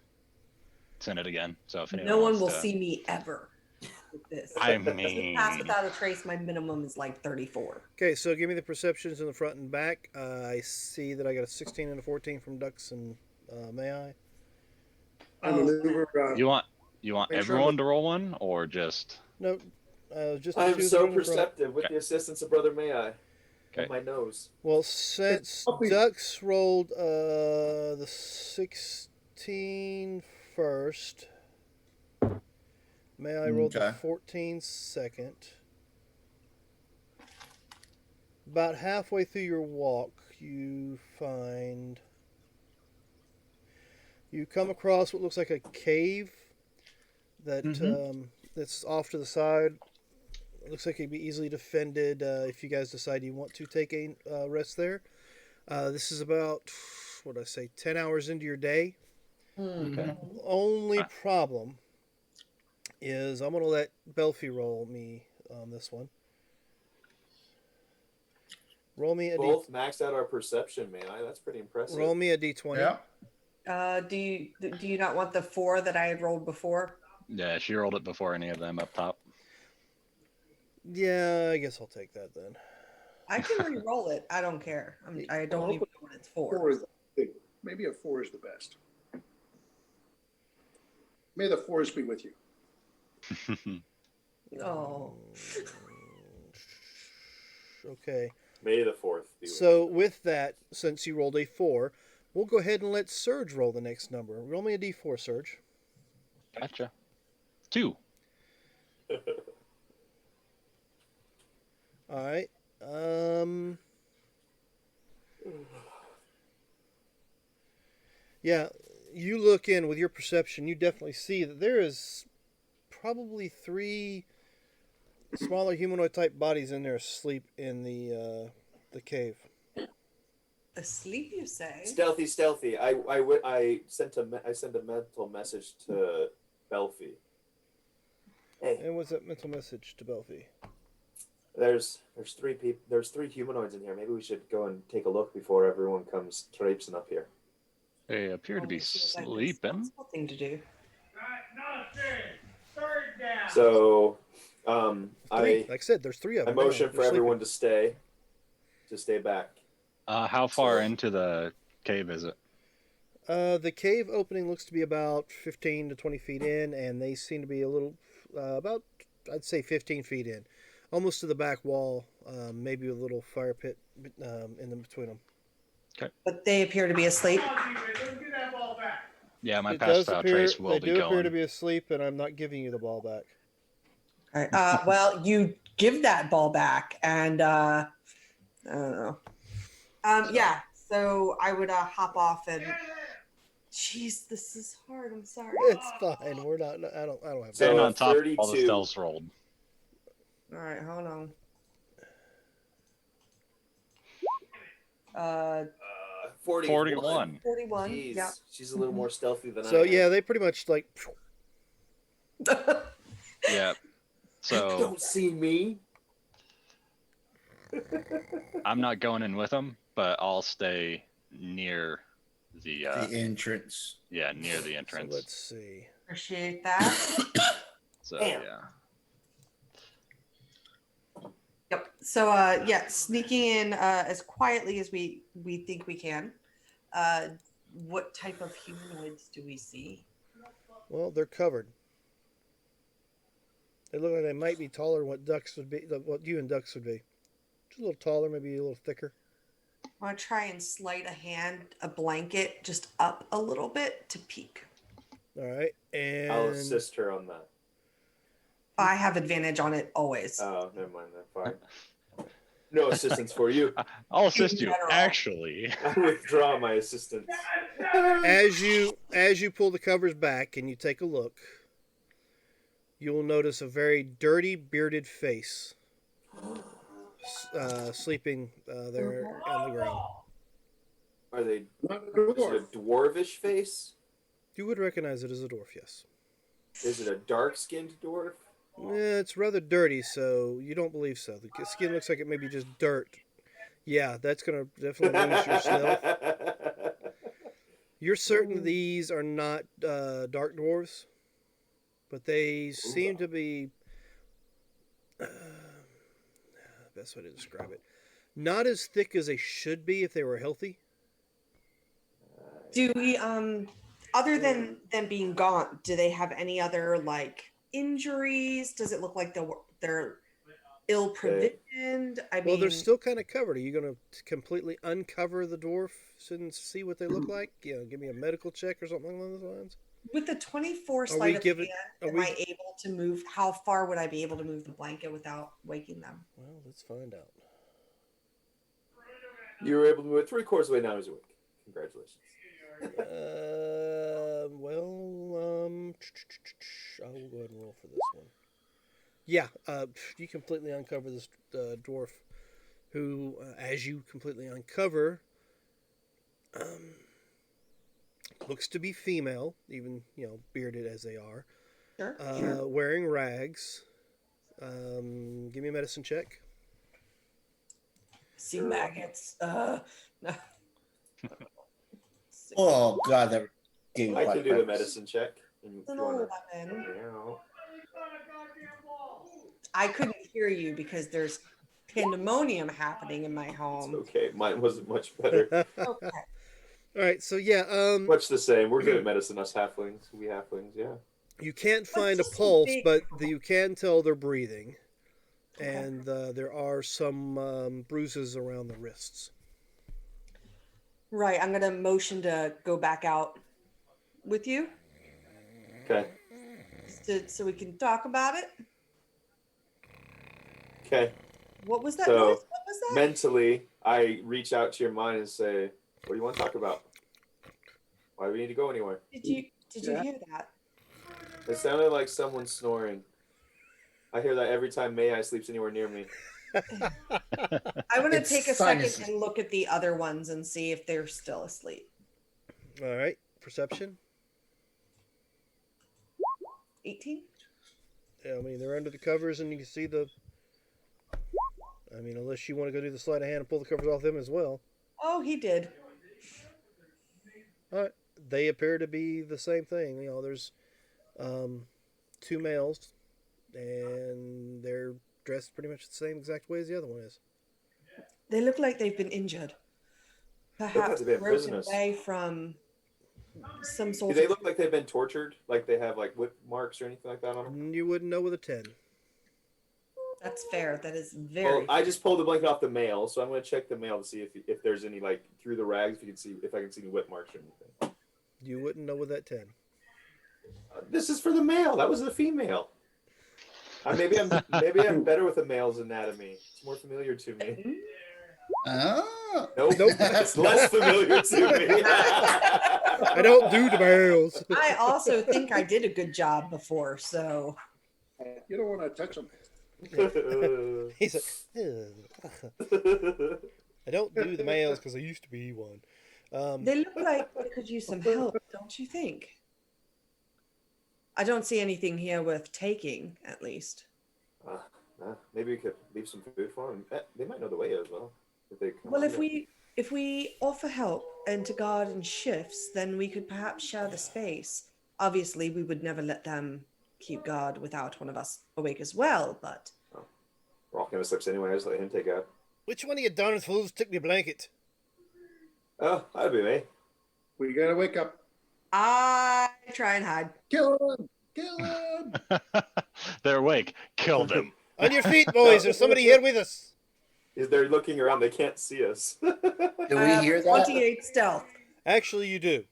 send it again. So if anyone No one wants will to- see me ever. with this. I To pass mean, without a trace, my minimum is like 34. Okay, so give me the perceptions in the front and back. I see that I got a 16 and a 14 from Ducks and May I? I maneuver. you want Make sure I'm everyone to roll one, or just No, just the I am two that so are in the front. perceptive with Okay. the assistance of Brother May I. Okay. And my nose. Well, since Puppy. Ducks rolled the 16 first, May I rolled the Okay. 14 second. About halfway through your walk, you come across what looks like a cave that that's off to the side. It looks like it'd be easily defended if you guys decide you want to take a rest there. This is about, what did I say, 10 hours into your day. okay? Only problem is I'm going to let Belfie roll me on this one. Roll me a Both maxed out our perception, May I. That's pretty impressive. roll me a d20. Yeah. Do you not want the 4 that I had rolled before? Yeah, she rolled it before any of them up top. Yeah, I guess I'll take that then. I can re-roll it. I don't care. I don't even know what it's for. 4 is maybe a 4 is the best. May the 4s be with you. Oh, Okay. May the 4th be with So with that, since you rolled a 4, we'll go ahead and let Surge roll the next number. Roll me a d4, Surge. Gotcha. 2. All right. Yeah, you look in with your perception, you definitely see that there is probably 3 smaller humanoid type bodies in there asleep in the cave. asleep, you say? Stealthy. I sent a mental message to Belfie. Hey, And what's that mental message to Belfie? there's 3 people. There's 3 humanoids in here. Maybe we should go and take a look before everyone comes traipsing up here. They appear to be It seems like the sleeping. responsible thing to do. So, Three. I Like I said, there's 3 of them. motion for They're everyone to stay back. How far into the cave is it? sleeping. The cave opening looks to be about 15 to 20 feet in, and they seem to be a little, about, I'd say 15 feet in. Almost to the back wall, maybe a little fire pit in between them. But they appear to be asleep. Yeah, my It past does style appear, trace will they be do appear to going. be asleep, and I'm not giving you the ball back. All right. Well, you give that ball back, and I don't know. Yeah. So I would hop off and. Jeez, this is hard. I'm sorry. It's fine. We're not. I don't have. So, Staying on top of all the 32. stealths rolled. All right, hold on. 41. 41. Jeez, Yeah. she's a little more stealthy than I So am. yeah, they pretty much like. Yeah. So Don't see me. I'm not going in with them, but I'll stay near the The entrance. near the So entrance. let's see. Appreciate that. So Damn. yeah. Yep. So yeah, sneaking in as quietly as we think we can. What type of humanoids do we see? Well, they're covered. They look like they might be taller than what ducks would be. What you and ducks would be. Just a little taller, maybe a little thicker. I want to try and slide a blanket just up a little bit to peek. All right, and I'll assist her on that. I have advantage on it always. Oh, never mind. Then fine. No assistance for you. I'll assist you. general. Actually, I withdraw my assistance. as you pull the covers back and you take a look, you will notice a very dirty, bearded face sleeping there on the ground. Are they? Not a Is it dwarf. a dwarvish face? You would recognize it as a dwarf, yes. Is it a dark-skinned dwarf? It's rather dirty, so you don't believe so. The skin looks like it may be just dirt. Yeah, that's gonna definitely lose your stealth. You're certain these are not dark dwarves, but they seem to be best way to describe it. Not as thick as they should be if they were healthy. Do we other than them being gaunt, do they have any other like injuries? Does it look like they're ill provisioned? I mean, Well, they're still kind of covered. Are you going to completely uncover the dwarf and see what they look like? You know, give me a medical check or something along those lines. with the 24 Are sleight we of giving- hand, are am we- I able to move? How far would I be able to move the blanket without waking them? Well, let's find out. You were able to move it 3/4 of the way down as a week. Congratulations. I will go ahead and roll for this one. Yeah, you completely uncover this dwarf, who, as you completely uncover, looks to be female, even bearded as they are, Sure. wearing rags. Give me a medicine check. See maggots. No. Oh God, that gave me I can quite do the purpose. medicine check. And It's if an you wanna- old weapon. Yeah. I couldn't hear you because there's pandemonium happening in my It's home. okay. Mine wasn't much better. Okay. All right, so yeah, Much the same. We're good at medicine, us halflings. We halflings, yeah. you can't find a just so pulse, big. but you can tell they're breathing, and there are some bruises around the wrists. Right. I'm gonna motion to go back out with you Okay. so we can talk about it. Okay. What was that So, noise? What was that? Mentally, I reach out to your mind and say, "What do you want to talk about? Why do we need to go anywhere?" Did you hear that? It sounded like someone snoring. I hear that every time May I sleeps anywhere near me. I want to It's take a sinuses. second and look at the other ones and see if they're still asleep. All right, perception. 18? Yeah, I mean, they're under the covers, and you can see the. I mean, unless you want to go do the sleight of hand and pull the covers off them as well. Oh, he did. All right, they appear to be the same thing. There's two males, and they're dressed pretty much the same exact way as the other one is. They look like they've been injured. Perhaps they've been broken prisoners. away from some Do sort they of. look like they've been tortured? Like they have like whip marks or anything like that on them? You wouldn't know with a 10. That's fair. That is Well, very. I just pulled the blanket off the male, so I'm going to check the male to see if there's any like through the rags, if I can see any whip marks or anything. You wouldn't know with that 10. This is for the male. That was the female. Maybe I'm better with a male's anatomy. It's more familiar to me. Oh. Nope, it's less familiar to me. I don't do the males. I also think I did a good job before, so. You don't want to touch them. He's like, "Ugh." I don't do the males because I used to be one. They look like they could use some help, don't you think? I don't see anything here worth taking, at least. Maybe we could leave some food for them. They might know the way as well. If they come Well, on if in. we offer help and to guard in shifts, then we could perhaps share the space. Obviously, we would never let them keep guard without one of us awake as well, but Rock never sleeps anyway. I just let him take out. Which one of you darn fools took me blanket? Oh, that'd be me. We gotta wake up. I try and hide. Kill him! Kill him! They're awake. Kill them. On your feet, boys. There's somebody here with us. Is they're looking around? They can't see us. Do we I have hear that? 28 stealth. Actually, you do.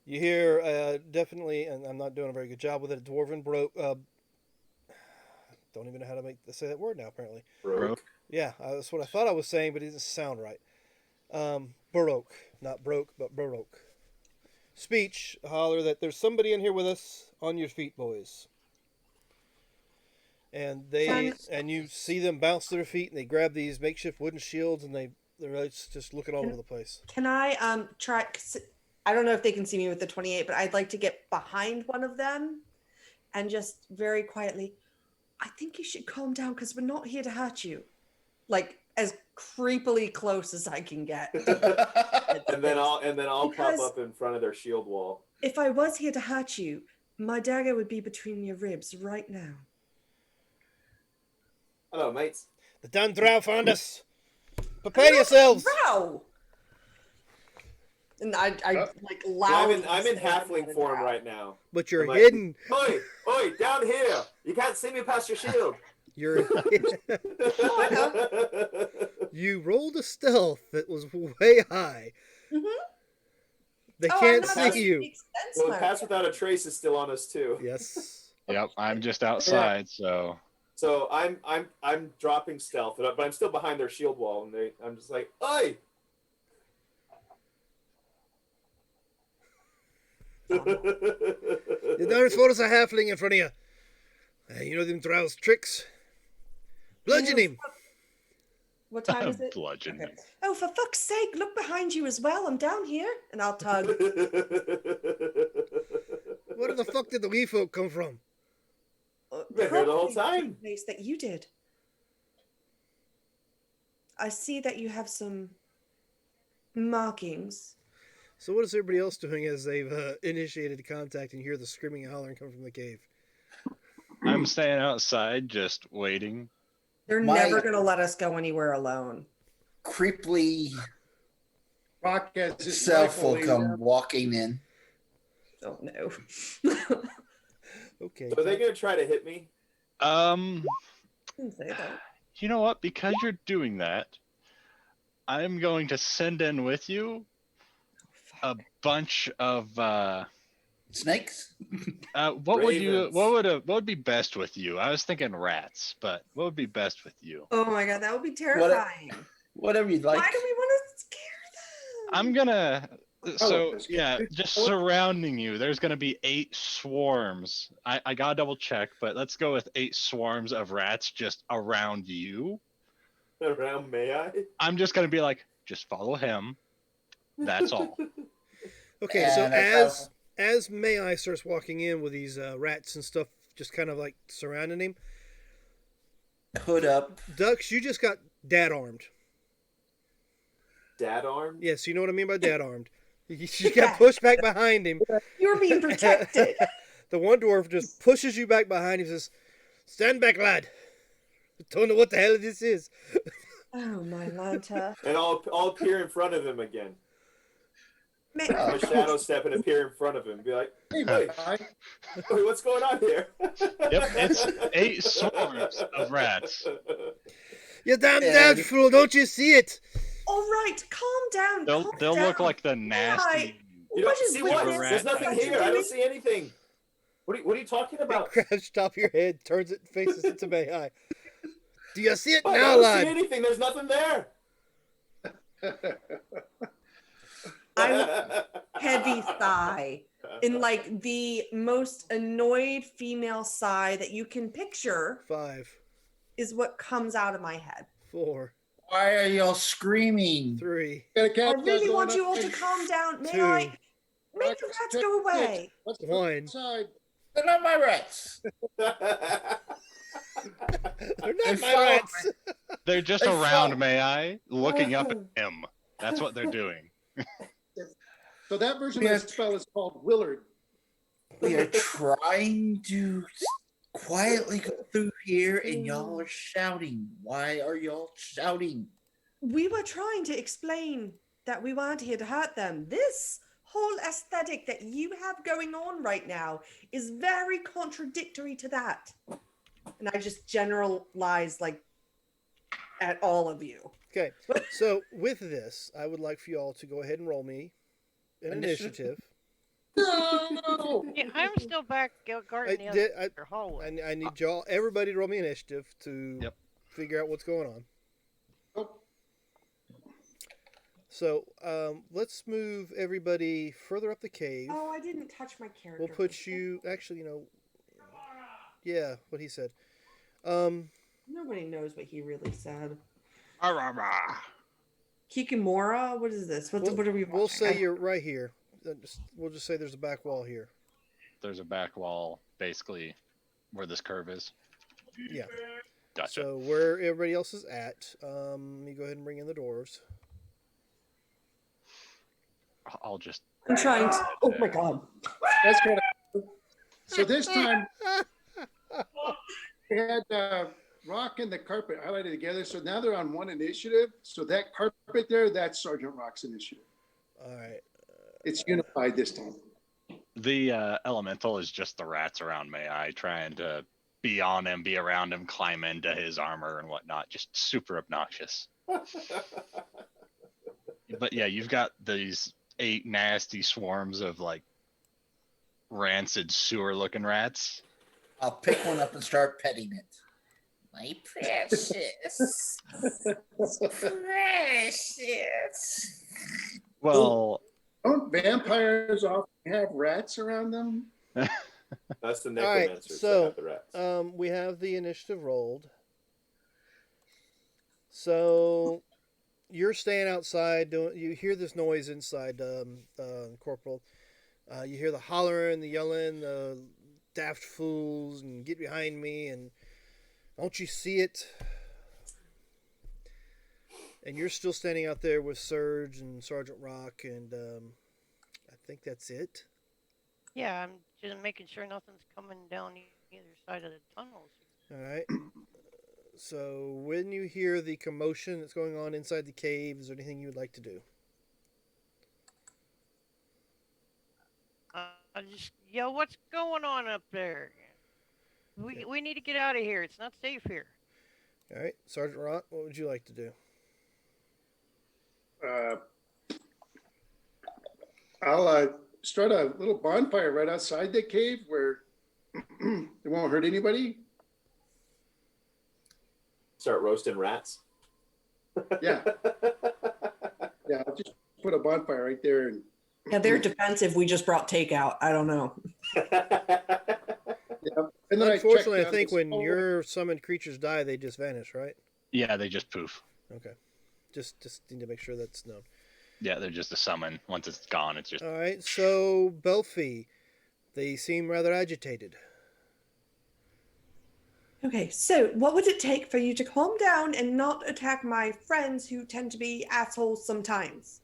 You hear definitely, and I'm not doing a very good job with it. A dwarven broke. Don't even know how to say that word now. Apparently, Broke. yeah, that's what I thought I was saying, but it doesn't sound right. Baroque, not broke, but baroque. Speech, holler that there's somebody in here with us. On your feet, boys. And you see them bounce to their feet, and they grab these makeshift wooden shields, and they're just looking all over the place. Can I try? I don't know if they can see me with the 28, but I'd like to get behind one of them and just very quietly. I think you should calm down because we're not here to hurt you. Like as creepily close as I can get. and then I'll Because- pop up in front of their shield wall. If I was here to hurt you, my dagger would be between your ribs right now. Hello, mates. The Dundrow found us. Prepare yourselves. Wow. And I like loudly. I'm in say I'm halfling not a form drow. right now. But you're Am I- hidden. Oi, oi, down here! You can't see me past your shield. You're I you rolled a stealth that was way high. Mhm. They Oh, I'm can't not see in you. Speak Sense Well, the mode. pass without a trace is still on us too. Yes. Yep, I'm just outside, so So I'm dropping stealth, but I'm still behind their shield wall, and I'm just like, oi! The Dundrow is a halfling in front of you. You know them Drow's tricks. Bludgeon him. What time is it? bludgeon. Okay. Oh, for fuck's sake, look behind you as well. I'm down here. And I'll tug. Where the fuck did the wee folk come from? Been here the whole Probably time. same place that you did. I see that you have some markings. So what is everybody else doing as they've initiated contact and hear the screaming and hollering come from the cave? I'm staying outside, just waiting. They're My- never going to let us go anywhere alone. Creepily Rock has his self rifle will laid come down. walking in. Oh, no. Okay. So are they gonna try to hit me? Didn't say that. You know what? Because you're doing that, I'm going to send in with you a bunch of Snakes? what would you Ravens. what would be best with you? I was thinking rats, but what would be best with you? Oh, my God. That would be terrifying. Whatever you'd like. Why do we want to scare them? I'm gonna so that's yeah, good. just surrounding you. There's gonna be 8 swarms. I gotta double check, but let's go with 8 swarms of rats just around you. Around may I? I'm just gonna be like, just follow him. That's all. Okay, so And that's as May I starts walking in with these rats and stuff just kind of like surrounding him, hood up. Dux, you just got dad armed. Dad arm? Yes, you know what I mean by dad armed. You got pushed back behind him. You're being protected. The one dwarf just pushes you back behind him and says, "Stand back, lad. Don't know what the hell this is." Oh, my Lanta. And I'll appear in front of him again. Man, I'm a shadow step and appear in front of him and be like, Hey, Hey. guy. wait, what's going on here? Yep, it's 8 swarms of rats. You damn Yeah, dad you- fool! Don't you see it? all right, calm down. They'll calm they'll down. look like the nasty. Right. You don't What is see with what? this? There's nothing What you here. I don't doing? see anything. What are you talking He about? grabs top of your head, turns it, and faces it to May I. Do you see it I now, don't see lad? anything. There's nothing there. I'm heavy sigh in like the most annoyed female sigh that you can picture 5, is what comes out of my head. 4, Why are y'all screaming? 3, Got a I cat really going want you up all to and- calm down. May 2, I make Rock, the rats check go it. away? Let's go 1. inside. They're not my rats. They're They not my follow rats. They're just They around fall. May I, looking up at him. That's what they're doing. So that version of the spell is called Willard. We are trying to quietly go through here, and y'all are shouting. Why are y'all shouting? We were trying to explain that we weren't here to hurt them. This whole aesthetic that you have going on right now is very contradictory to that. And I just generalize like at all of you. Okay, so with this, I would like for you all to go ahead and roll me an initiative. No! Yeah, I'm still back guarding the did- other hallway. I need y'all, everybody, to roll me initiative to Yep. figure out what's going on. Oh, So let's move everybody further up the cave. Oh, I didn't touch my character. We'll put you, actually, yeah, what he said. Nobody knows what he really said. Arrgh. Kikamura? What is this? What are we watching? We'll say you're right here. We'll just say there's a back wall here. There's a back wall, basically, where this curve is. Yeah. Gotcha. So where everybody else is at, let me go ahead and bring in the dwarves. I'll just. I'm trying to. Oh my god. that's kind of. So this time we had Rock and the carpet highlighted together. So now they're on one initiative. So that carpet there, that's Sergeant Rock's initiative. All right. It's unified this time. The elemental is just the rats around Mai trying to be on him, be around him, climb into his armor and whatnot. Just super obnoxious. But yeah, you've got these 8 nasty swarms of like rancid sewer looking rats. I'll pick one up and start petting it. My precious. Precious. Well, Don't vampires often have rats around them? That's the All right, necromancers so, that have the rats. We have the initiative rolled. So you're staying outside. You hear this noise inside, Corporal. You hear the hollering, the yelling, the daft fools, and get behind me, and don't you see it? And you're still standing out there with Surge and Sergeant Rock, and I think that's it. Yeah, I'm just making sure nothing's coming down either side of the tunnels. All right. So when you hear the commotion that's going on inside the cave, is there anything you would like to do? I just, yo, what's going on up there? We need to get out of here. It's not safe here. All right, Sergeant Rock, what would you like to do? I'll start a little bonfire right outside the cave where it won't hurt anybody. Start roasting rats. Yeah. Yeah, I'll just put a bonfire right there. And Yeah, they're defensive. We just brought takeout. I don't know. yeah. And then Unfortunately, I checked, think this when whole- your summoned creatures die, they just vanish, right? yeah, they just poof. Okay. Just need to make sure that's known. Yeah, they're just a summon. Once it's gone, it's just All right, so Belfi, they seem rather agitated. Okay, so what would it take for you to calm down and not attack my friends who tend to be assholes sometimes?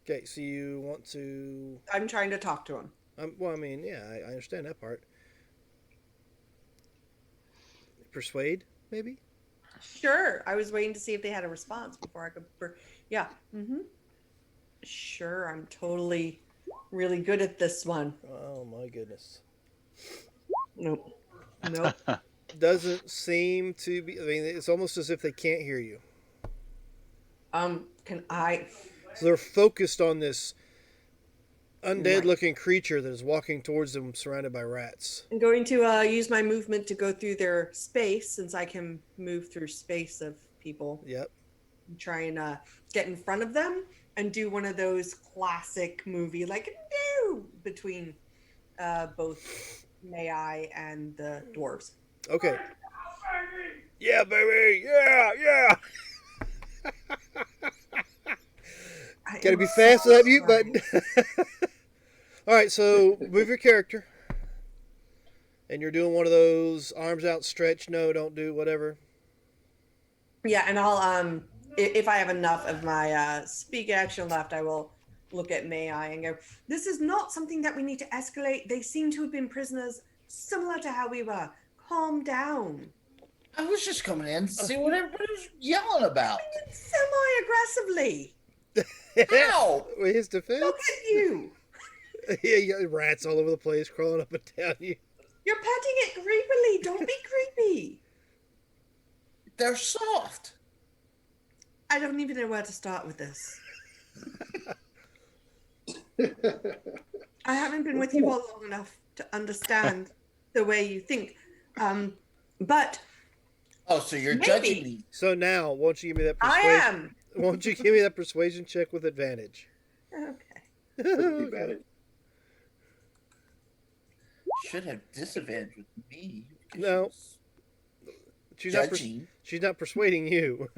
Okay, so you want to... I'm trying to talk to them. well, I mean, yeah, I understand that part. Persuade, maybe? Sure. I was waiting to see if they had a response before I could. Yeah. Mm-hmm. Sure. I'm totally really good at this one. Oh, my goodness. Nope. Nope. Doesn't seem to be... I mean, it's almost as if they can't hear you. Can I? So they're focused on this Right. undead-looking creature that is walking towards them surrounded by rats. I'm going to use my movement to go through their space since I can move through space of people. Yep. And try and get in front of them and do one of those classic movie like no between both Mai and the dwarves. Okay. Yeah, baby! Yeah, yeah! Gotta be fast with that mute button. Alright, so move your character. And you're doing one of those arms outstretched, no, don't do, whatever. Yeah, and I'll if I have enough of my speak action left, I will look at Mai and go, this is not something that we need to escalate. They seem to have been prisoners similar to how we were. Calm down. I was just coming in to see what everybody was yelling about. Semi-aggressively. Ow! With his defense? Look at you. Yeah, you got rats all over the place crawling up and down you. You're petting it creepily. Don't be creepy. They're soft. I don't even know where to start with this. I haven't been with you all long enough to understand the way you think. But Oh, so you're Maybe. judging me. So now, won't you give me that I persuasion? am. Won't you give me that persuasion check with advantage? Okay. Too bad. Should have disadvantage with me. because No. She's not, Judging. she's not persuading you.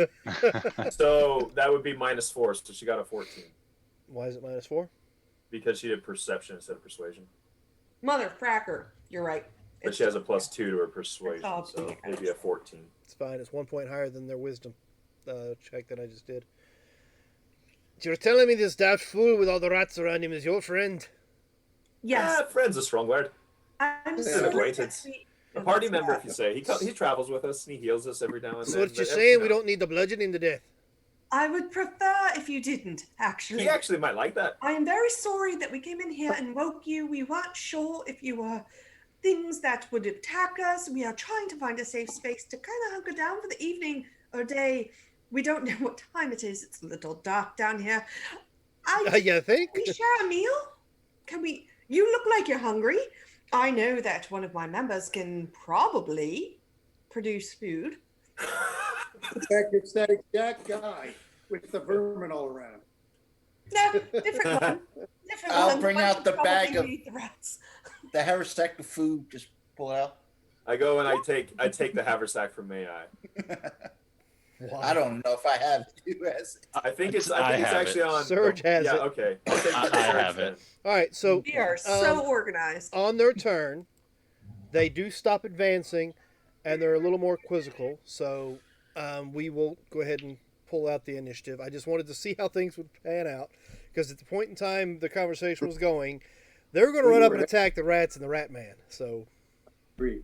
So that would be -4. So she got a 14 Why is it -4? because she did perception instead of persuasion. Mother fracker. You're right. But she has a +2 to her persuasion, all so clear. maybe a 14. It's fine. It's 1 point higher than their wisdom check that I just did. You're telling me this daft fool with all the rats around him is your friend? Yes. Friend's a strong word. I'm An so acquaintance. A party member, if you say. He travels with us and he heals us every now and So then. what you're but saying? no. We don't need to bludgeon him to death. I would prefer if you didn't, actually. He actually might like that. I am very sorry that we came in here and woke you. We weren't sure if you were things that would attack us. We are trying to find a safe space to kind of hunker down for the evening or day. We don't know what time it is. It's a little dark down here. You think? Can we share a meal? Can we? You look like you're hungry. I know that one of my members can probably produce food. In fact, it's that exact guy with the vermin all around. No, different one. Different I'll one. bring One out can the probably bag of- eat the rats. The haversack of food, just pull it out. I go and I take the haversack from May I. I don't know if I have it. US. I think it's I have actually it. on. Surge has yeah, it. okay. I'll take I the Surge have then. it. All right, so We are so organized. on their turn, they do stop advancing, and they're a little more quizzical. So we will go ahead and pull out the initiative. I just wanted to see how things would pan out, because at the point in time the conversation was going, they were going to run up and attack the rats and the Rat Man. So We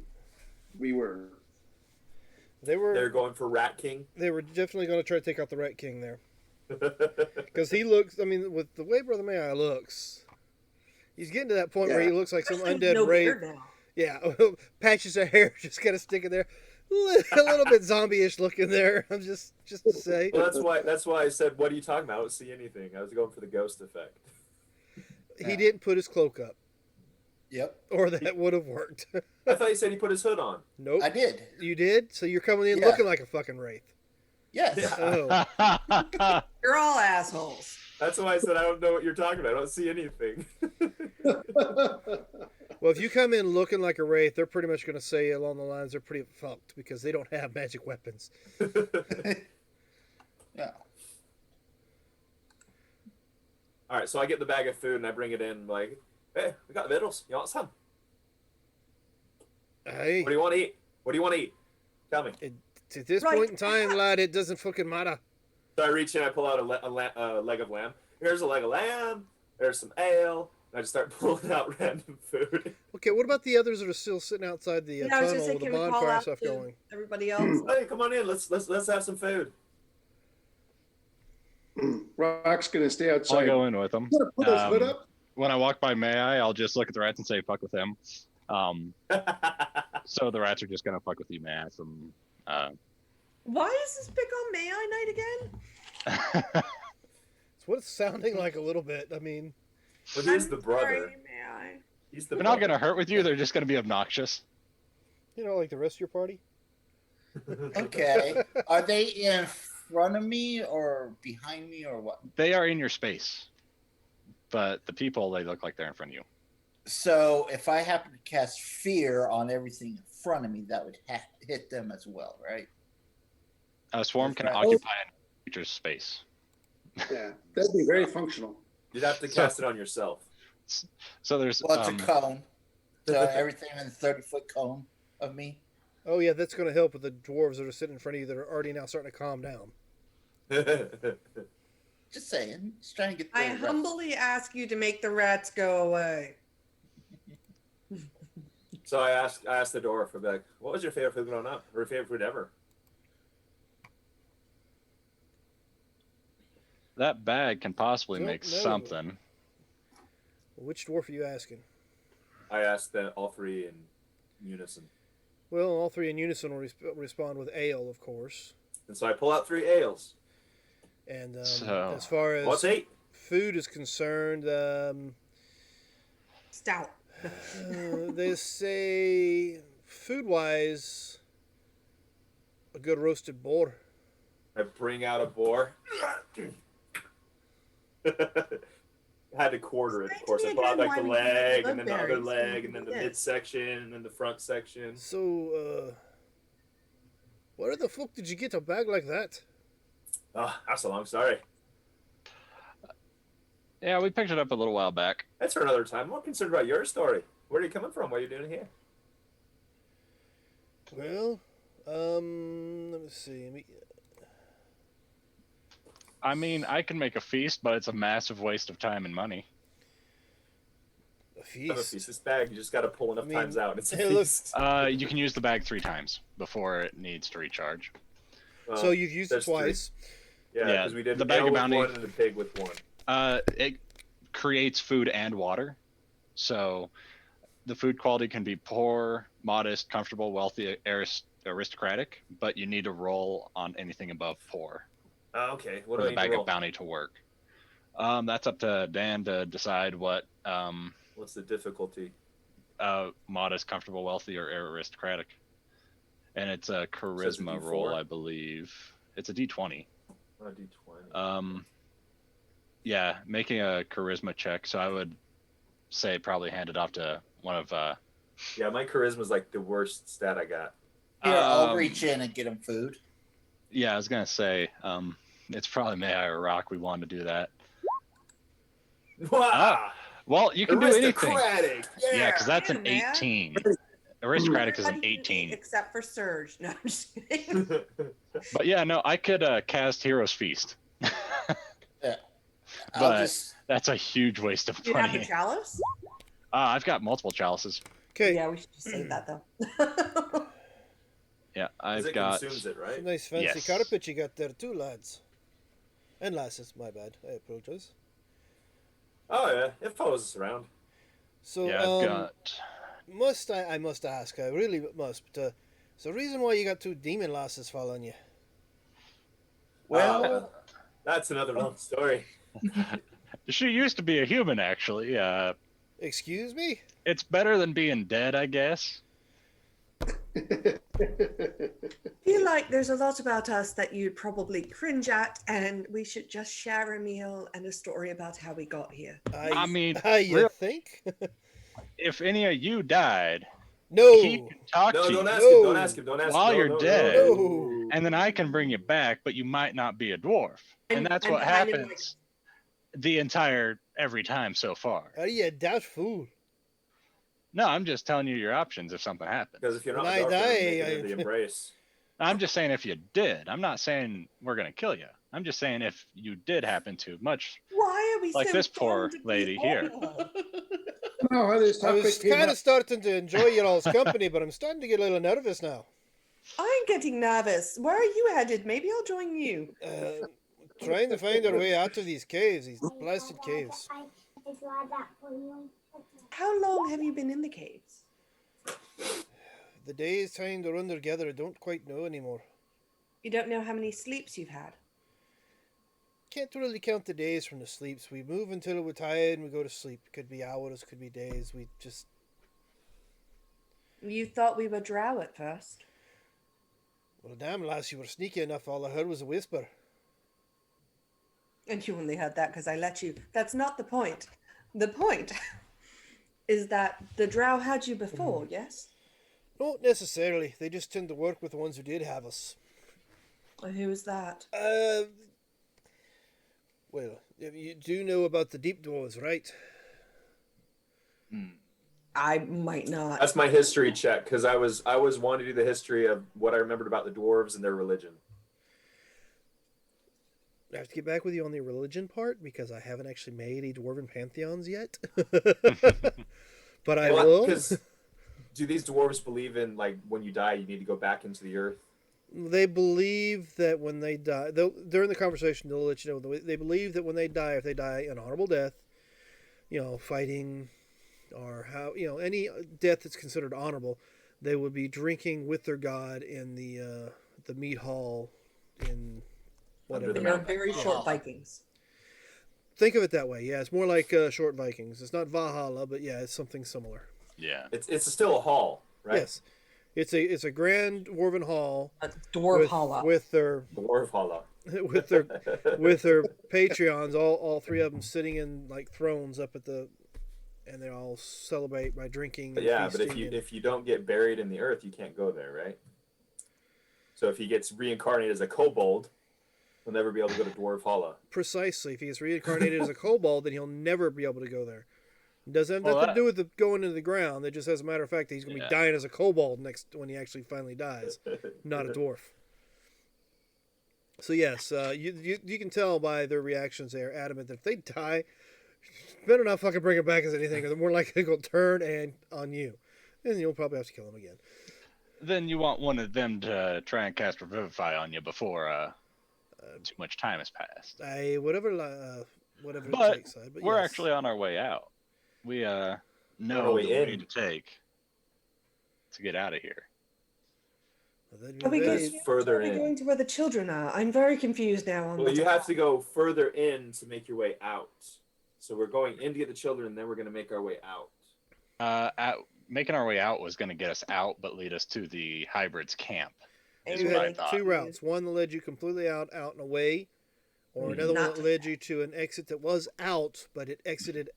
were. They're going for Rat King. They were definitely going to try to take out the Rat King there, because he looks. I mean, with the way Brother May looks, he's getting to that point where he looks like some undead no wraith. beard now. Yeah, patches of hair just kind of sticking there, a little bit zombie-ish looking there. I'm just to say. Well, that's why I said, "What are you talking about? I don't see anything." I was going for the ghost effect. He didn't put his cloak up, Yep, or that would have worked. I thought you said he put his hood on. Nope. I did. You did? So you're coming in Yeah. looking like a fucking wraith. Yes. Yeah. Oh. You're all assholes. That's why I said I don't know what you're talking about. I don't see anything. Well, if you come in looking like a wraith, they're pretty much going to say along the lines they're pretty fucked because they don't have magic weapons. Yeah. All right, so I get the bag of food and I bring it in. Like, hey, we got the vittles. You want some? Hey, What do you want to eat? What do you want to eat? Tell me. at this Right. point in time, lad, it doesn't fucking matter. So I reach in, I pull out a leg of lamb. Here's a leg of lamb. There's some ale. And I just start pulling out random food. Okay, what about the others that are still sitting outside the Yeah, I was tunnel gonna say, with the can we call bonfire out stuff to going? everybody else? Hey, come on in. Let's have some food. Rock's gonna stay outside. I'll go in with them. You gonna put his hood up? When I walk by May I'll just look at the rats and say, fuck with him. So the rats are just going to fuck with you, May from... Why is this pick on May I night again? It's what it's sounding like a little bit. I mean, Well, he's I'm the brother. sorry, May I? He's the They're not brother. going to hurt with you. They're just going to be obnoxious. you know, like the rest of your party. Okay. Are they in front of me or behind me or what? They are in your space. But the people, they look like they're in front of you. So if I happen to cast fear on everything in front of me, that would hit them as well, right? A swarm can Right. occupy a creature's space. Yeah, that'd be very functional. You'd have to cast it on yourself. So there's... Well, it's a cone. So everything in a 30-foot cone of me. Oh yeah, that's going to help with the dwarves that are sitting in front of you that are already now starting to calm down. Just saying. Just trying to get I the humbly ask you to make the rats go away. So I asked the dwarf, I'd be like, what was your favorite food growing up? Or your favorite food ever? That bag can possibly Don't make know. something. Which dwarf are you asking? I asked all three in unison. Well, all three in unison will respond with ale, of course. And so I pull out 3 ales. And So- as far as What's 8? food is concerned, Stout. they say food-wise, a good roasted boar. I bring out a boar. I had to quarter it, of course. I pull out like the leg, and then the other leg, and then the midsection, and then the front section. So, where the fuck did you get a bag like that? Oh, that's a long story. Yeah, we picked it up a little while back. That's for another time. I'm more concerned about your story. Where are you coming from? What are you doing here? Well, let me see. I mean, I can make a feast, but it's a massive waste of time and money. A Have a feast. feast. This bag, you just got to pull enough I mean, times out. It's a hey, look. feast. You can use the bag 3 times before it needs to recharge. So you've used it there's three. twice. Yeah, Yeah, because we did the the bag ale of with bounty- one and the pig with one. It creates food and water. So the food quality can be poor, modest, comfortable, wealthy, aristocratic, but you need to roll on anything above poor Okay, what for do I the need bag to roll? of bounty to work. That's up to Dan to decide what What's the difficulty? modest, comfortable, wealthy, or aristocratic. And it's a Says a charisma D4? roll, I believe. It's a D20. Oh, D20. Yeah, making a charisma check. So I would say probably hand it off to one of. Yeah, my charisma's like the worst stat I got. Here, I'll Um, reach in and get him food. Yeah, I was gonna say, it's probably May I or Rock. We want to do that. Wow! Well, you can do anything. Aristocratic! Yeah, because that's Yeah, an man. 18. Aristocratic is an Everybody can eat 18. except for Surge. No, I'm just kidding. But yeah, no, I could cast Hero's Feast. I'll But just that's a huge waste of Do you have the money. chalice? I've got multiple chalices. Okay. Yeah, we should just save that though. Yeah, 'Cause I've it got. consumes it, right? Nice fancy Yes. carpet you got there too, lads. And lasses, my bad. I apologize. Oh yeah, it follows us around. So, Yeah, I've got. I must ask, I really must, but is the reason why you got 2 demon lasses following you? well, That's another long story. She used to be a human, actually. Excuse me? It's better than being dead, I guess. Feel like there's a lot about us that you'd probably cringe at, and we should just share a meal and a story about how we got here. I mean, you real- think? If any of you died, No. he can talk No, to don't you, ask him. Don't No. ask him. Don't ask While him. you're No, dead. No. and then I can bring you back, but you might not be a dwarf. And that's And what kind of happens the entire every time so far. Are you a daft fool? No, I'm just telling you your options if something happens. Because if you're not When I a dark, die, make it I- into the embrace. I'm just saying if you did. I'm not saying we're gonna kill you. I'm just saying if you did happen to, much Why are we like so this poor fond of lady the here. oil? No, this I was topic came kind up. of starting to enjoy your all's company, but I'm starting to get a little nervous now. I'm getting nervous. Where are you headed? Maybe I'll join you. Trying to find our way out of these caves, these blasted caves. How long have you been in the caves? The days trying to run together, I don't quite know anymore. You don't know how many sleeps you've had. Can't really count the days from the sleeps. We move until we're tired and we go to sleep. Could be hours, could be days. We just... You thought we were drow at first. Well, damn, lass, you were sneaky enough. All I heard was a whisper. And you only heard that because I let you. That's not the point. The point is that the drow had you before, yes? Not necessarily. They just tend to work with the ones who did have us. Who was that? Well, you do know about the deep dwarves, right? I might not. That's my history check because I was wanting to do the history of what I remembered about the dwarves and their religion. I have to get back with you on the religion part because I haven't actually made any dwarven pantheons yet. But I will. Because do these dwarves believe in like when you die you need to go back into the earth? They believe that when they die, during the conversation, they'll let you know, they believe that when they die, if they die an honorable death, fighting, or any death that's considered honorable, they would be drinking with their god in the mead hall in whatever. Under the They're mountain. very short Vikings. Think of it that way. Yeah, it's more like short Vikings. It's not Valhalla, but yeah, it's something similar. Yeah. It's still a hall, right? Yes, it's a grand dwarven hall Dwarf with, Holla. with their Dwarf hollow. with their Patreons, all 3 of them sitting in like thrones up at and they all celebrate by drinking. But and yeah, but feasting and- if you don't get buried in the earth, you can't go there, right? So if he gets reincarnated as a kobold, he'll never be able to go to Dwarf Hollow. precisely, if he gets reincarnated as a kobold, then he'll never be able to go there. It doesn't have Well, nothing to do with the going into the ground. It just, as a matter of fact, he's going to Yeah. be dying as a kobold next when he actually finally dies, not a dwarf. So yes, you can tell by their reactions they are adamant that if they die, Better not fucking bring it back as anything, or they're more likely to turn and on you, and you'll probably have to kill them again. Then you want one of them to try and cast Revivify on you before too much time has passed. Whatever But it takes. But we're yes. actually on our way out. We know the way way in. to take to get out of here. Well, then Are we you're going, very- It's further are we in. going to where the children are? I'm very confused now. Well, you have to go further in to make your way out. So we're going in to get the children, and then we're going to make our way out. Making our way out was going to get us out, but lead us to the hybrids camp. Is You what I had thought. two routes. One that led you completely out and away, or another one Not that led you to an exit that was out, but it exited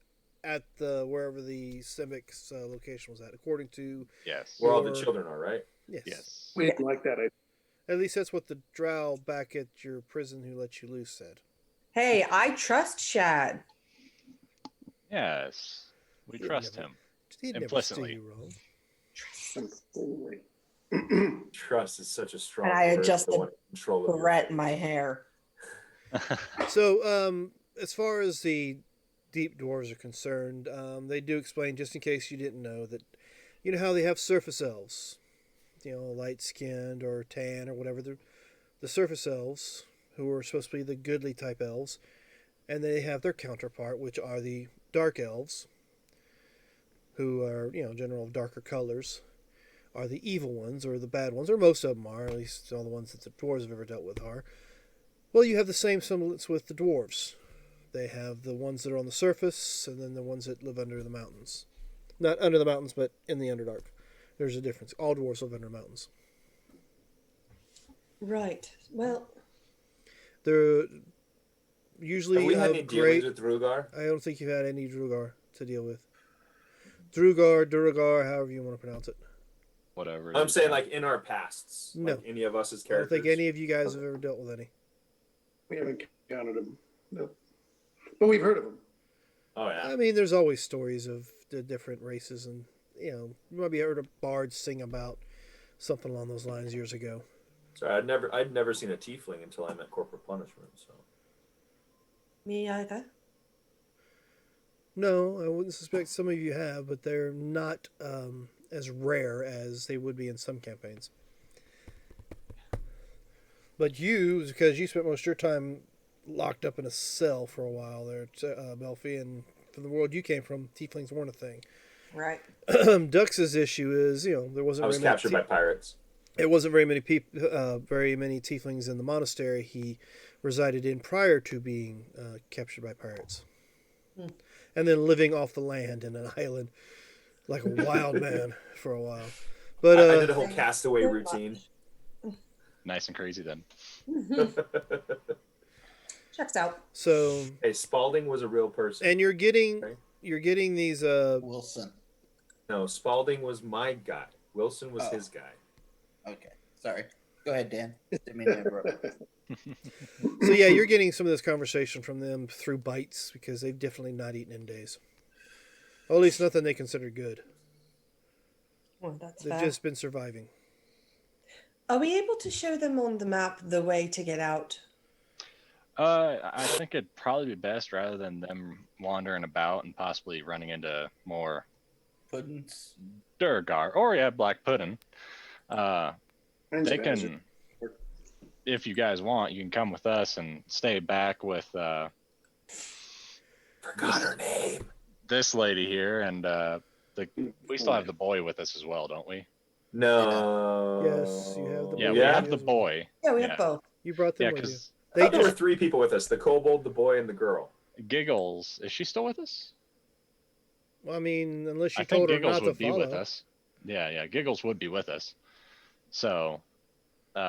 at the wherever the Simics location was at, according to Yes. Where all the Or- children are, right? yes. Yes. We didn't like that. At least that's what the drow back at your prison who let you loose said. Hey, I trust Shad. Yes. We He'd trust never- him. He'd never Implicitly. steer you wrong. Completely. Trust is such a strong And I word. adjusted The one in control of your Barrette fate. my hair. So, as far as the deep dwarves are concerned, they do explain, just in case you didn't know, that you know how they have surface elves, light skinned or tan or whatever. The surface elves, who are supposed to be the goodly type elves, and they have their counterpart, which are the dark elves, who are general of darker colors, are the evil ones or the bad ones, or most of them are, at least all the ones that the dwarves have ever dealt with are. Well, you have the same semblance with the dwarves. They have the ones that are on the surface, and then the ones that live under the mountains. Not under the mountains, but in the Underdark. There's a difference. All dwarves live under mountains. Right. Well, They're Have usually we had any of dealings great... with Rugar? I don't think you've had any Drugar to deal with. Duergar, however you want to pronounce it. Whatever. it I'm is. saying like in our pasts. No. Like any of us as I don't characters. think any of you guys have ever dealt with any. We haven't counted them. No. But we've heard of them. Oh yeah. I mean, there's always stories of the different races, and you maybe heard a bard sing about something along those lines years ago. Sorry, I'd never seen a tiefling until I met Corporate Punishment. So me either. No, I wouldn't suspect some of you have, but they're not as rare as they would be in some campaigns. But you, because you spent most of your time locked up in a cell for a while there, Belfie, and from the world you came from, tieflings weren't a thing. Right. Dux's issue is, there wasn't I was very many captured by pirates. It wasn't very many people, very many tieflings in the monastery he resided in prior to being captured by pirates, and then living off the land in an island like a wild man for a while. But I did a whole castaway so routine. Nice and crazy then. Checks out. so, Hey, Spalding was a real person. and you're getting Right. these. Wilson. No, Spalding was my guy. Wilson was Oh. his guy. Okay. Sorry. Go ahead, Dan. Didn't mean to interrupt. So yeah, you're getting some of this conversation from them through bites because they've definitely not eaten in days. Or at least nothing they consider good. Well, that's They've fair. just been surviving. Are we able to show them on the map the way to get out? I think it'd probably be best rather than them wandering about and possibly running into more Puddins. Durgar or Black Puddin. Mine's They bad. can, if you guys want, you can come with us and stay back with Forgot her name. this lady here, and we still have the boy with us as well, don't we? No. Yes, you have the Yeah, boy. we have the boy. Yeah, we Yeah. have both. You brought them Yeah, with you. because They There were just 3 people with us: the kobold, the boy, and the girl. Giggles, is she still with us? Well, I mean, unless you I think told her Giggles not to would be with follow, us. Yeah, Giggles would be with us. So, they're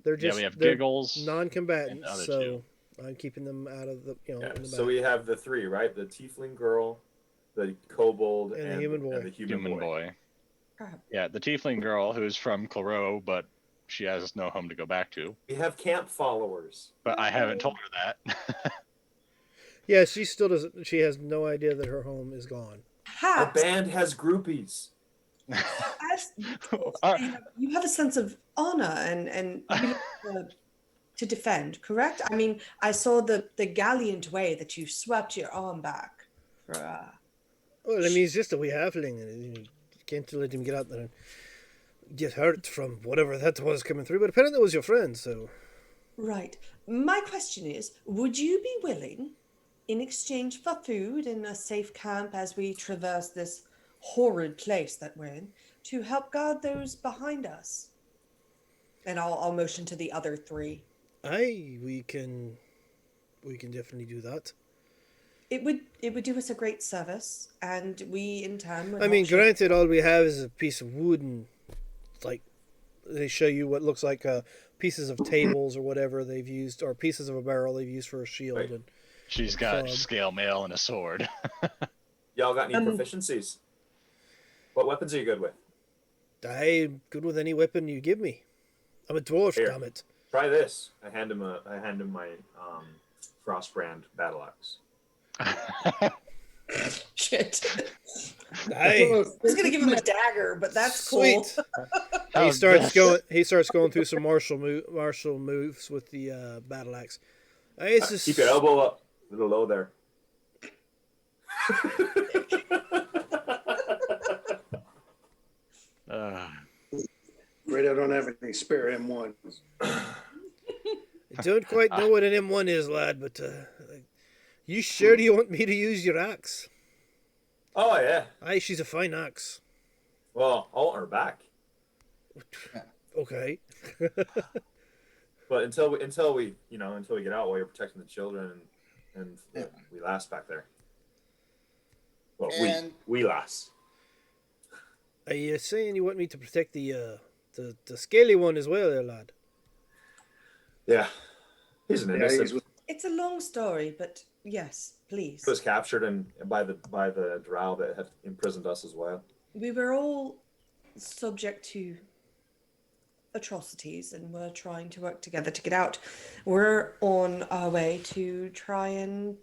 yeah, just we have they're Giggles. non-combatants, and other so two. I'm keeping them out of the Yeah. in the So back. we have the 3, right? The tiefling girl, the kobold, And the and human boy. and the human boy. Crap. Yeah, the tiefling girl who's from Claro, but she has no home to go back to. We have camp followers. But I haven't told her that. Yeah, she still doesn't. She has no idea that her home is gone. Our Perhaps band has groupies. as Our- you have a sense of honor and you look to defend, correct? I mean, I saw the gallant way that you swept your arm back. Rah. Well, I mean, he's just a wee halfling, and you can't let him get out there and get hurt from whatever that was coming through. But apparently, it was your friend, so. Right. My question is, would you be willing, in exchange for food and a safe camp as we traverse this horrid place that we're in, to help guard those behind us? And I'll motion to the other three. Aye, we can definitely do that. It would do us a great service, and we in turn would I mean, help shape- granted, all we have is a piece of wood, and like they show you what looks like pieces of tables or whatever they've used, or pieces of a barrel they've used for a shield. Right. And She's got Club. scale mail and a sword. Y'all got any Um, proficiencies? What weapons are you good with? I'm good with any weapon you give me. I'm a dwarf, Here. damn it. Try this. I hand him my Frostbrand battle axe. Shit. Aye. I was gonna give him a dagger, but that's cool. Sweet. Oh, He starts this- going. He starts going through some martial moves with the battle axe. It's just, Keep your elbow up, a little low there. Right, I don't have any spare M1s. I don't quite know what an M1 is, lad, but you sure do you want me to use your axe? Oh yeah. Aye, she's a fine axe. Well, I'll want her back. Okay. But until we get out while you're protecting the children and we last back there. Well, And- we last. Are you saying you want me to protect the scaly one as well, there, lad? Yeah, he's an Yeah, innocent. he's with It's a long story, but yes, please. He was captured and by the drow that had imprisoned us as well. We were all subject to atrocities, and we're trying to work together to get out. We're on our way to try and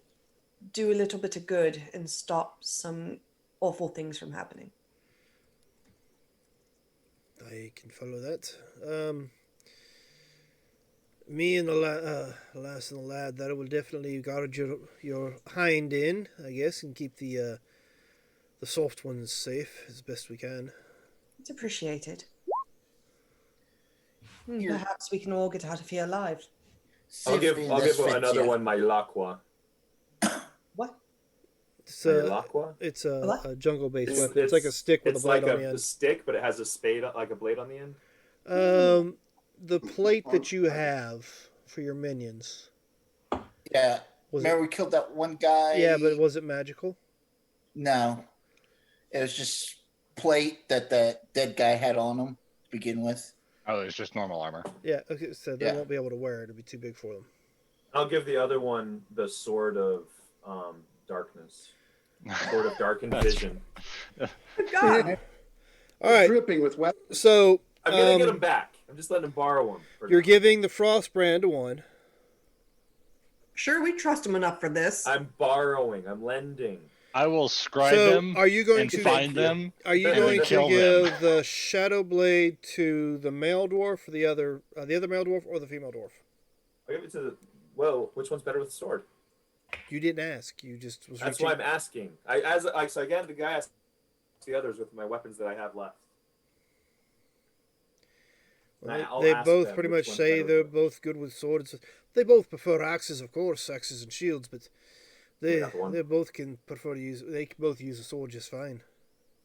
do a little bit of good and stop some awful things from happening. I can follow that. Me and the lass and the lad, that will definitely guard your hind in, I guess, and keep the soft ones safe as best we can. It's appreciated. Here. Perhaps we can all get out of here alive. I'll give Safety in this fits another ya. one my Lacqua. What? It's My a Lacqua? it's What? a jungle-based weapon. It's like a stick with a It's blade like on the a end. stick, but it has a spade like a blade on the end. The plate that you have for your minions. Yeah. Was Remember we killed that one guy? Yeah, but was it magical? No. It was just plate that the dead guy had on him to begin with. Oh, it's just normal armor. Yeah, okay, so they Yeah. won't be able to wear it. It'll be too big for them. I'll give the other one the sword of darkness. Sword of darkened vision. Good God. All right, dripping with weapons. so I'm gonna get him back. I'm just letting him borrow them. you're giving the Frostbrand to one. Sure, we trust him enough for this. I'm borrowing. I'm lending. I will scribe So them are you going and to find them. Are you and going to kill give them. the Shadow Blade to the male dwarf, or the other male dwarf, or the female dwarf? I'll give it to the. Well, which one's better with the sword? You didn't ask. You just was. That's reaching- why I'm asking. So again, the guy asked the others with my weapons that I have left. Well, I'll they ask both them pretty which much one's say better they're with both good with swords. They both prefer axes, of course, axes and shields, but they Yeah, one. they both can prefer to use. They can both use a sword just fine.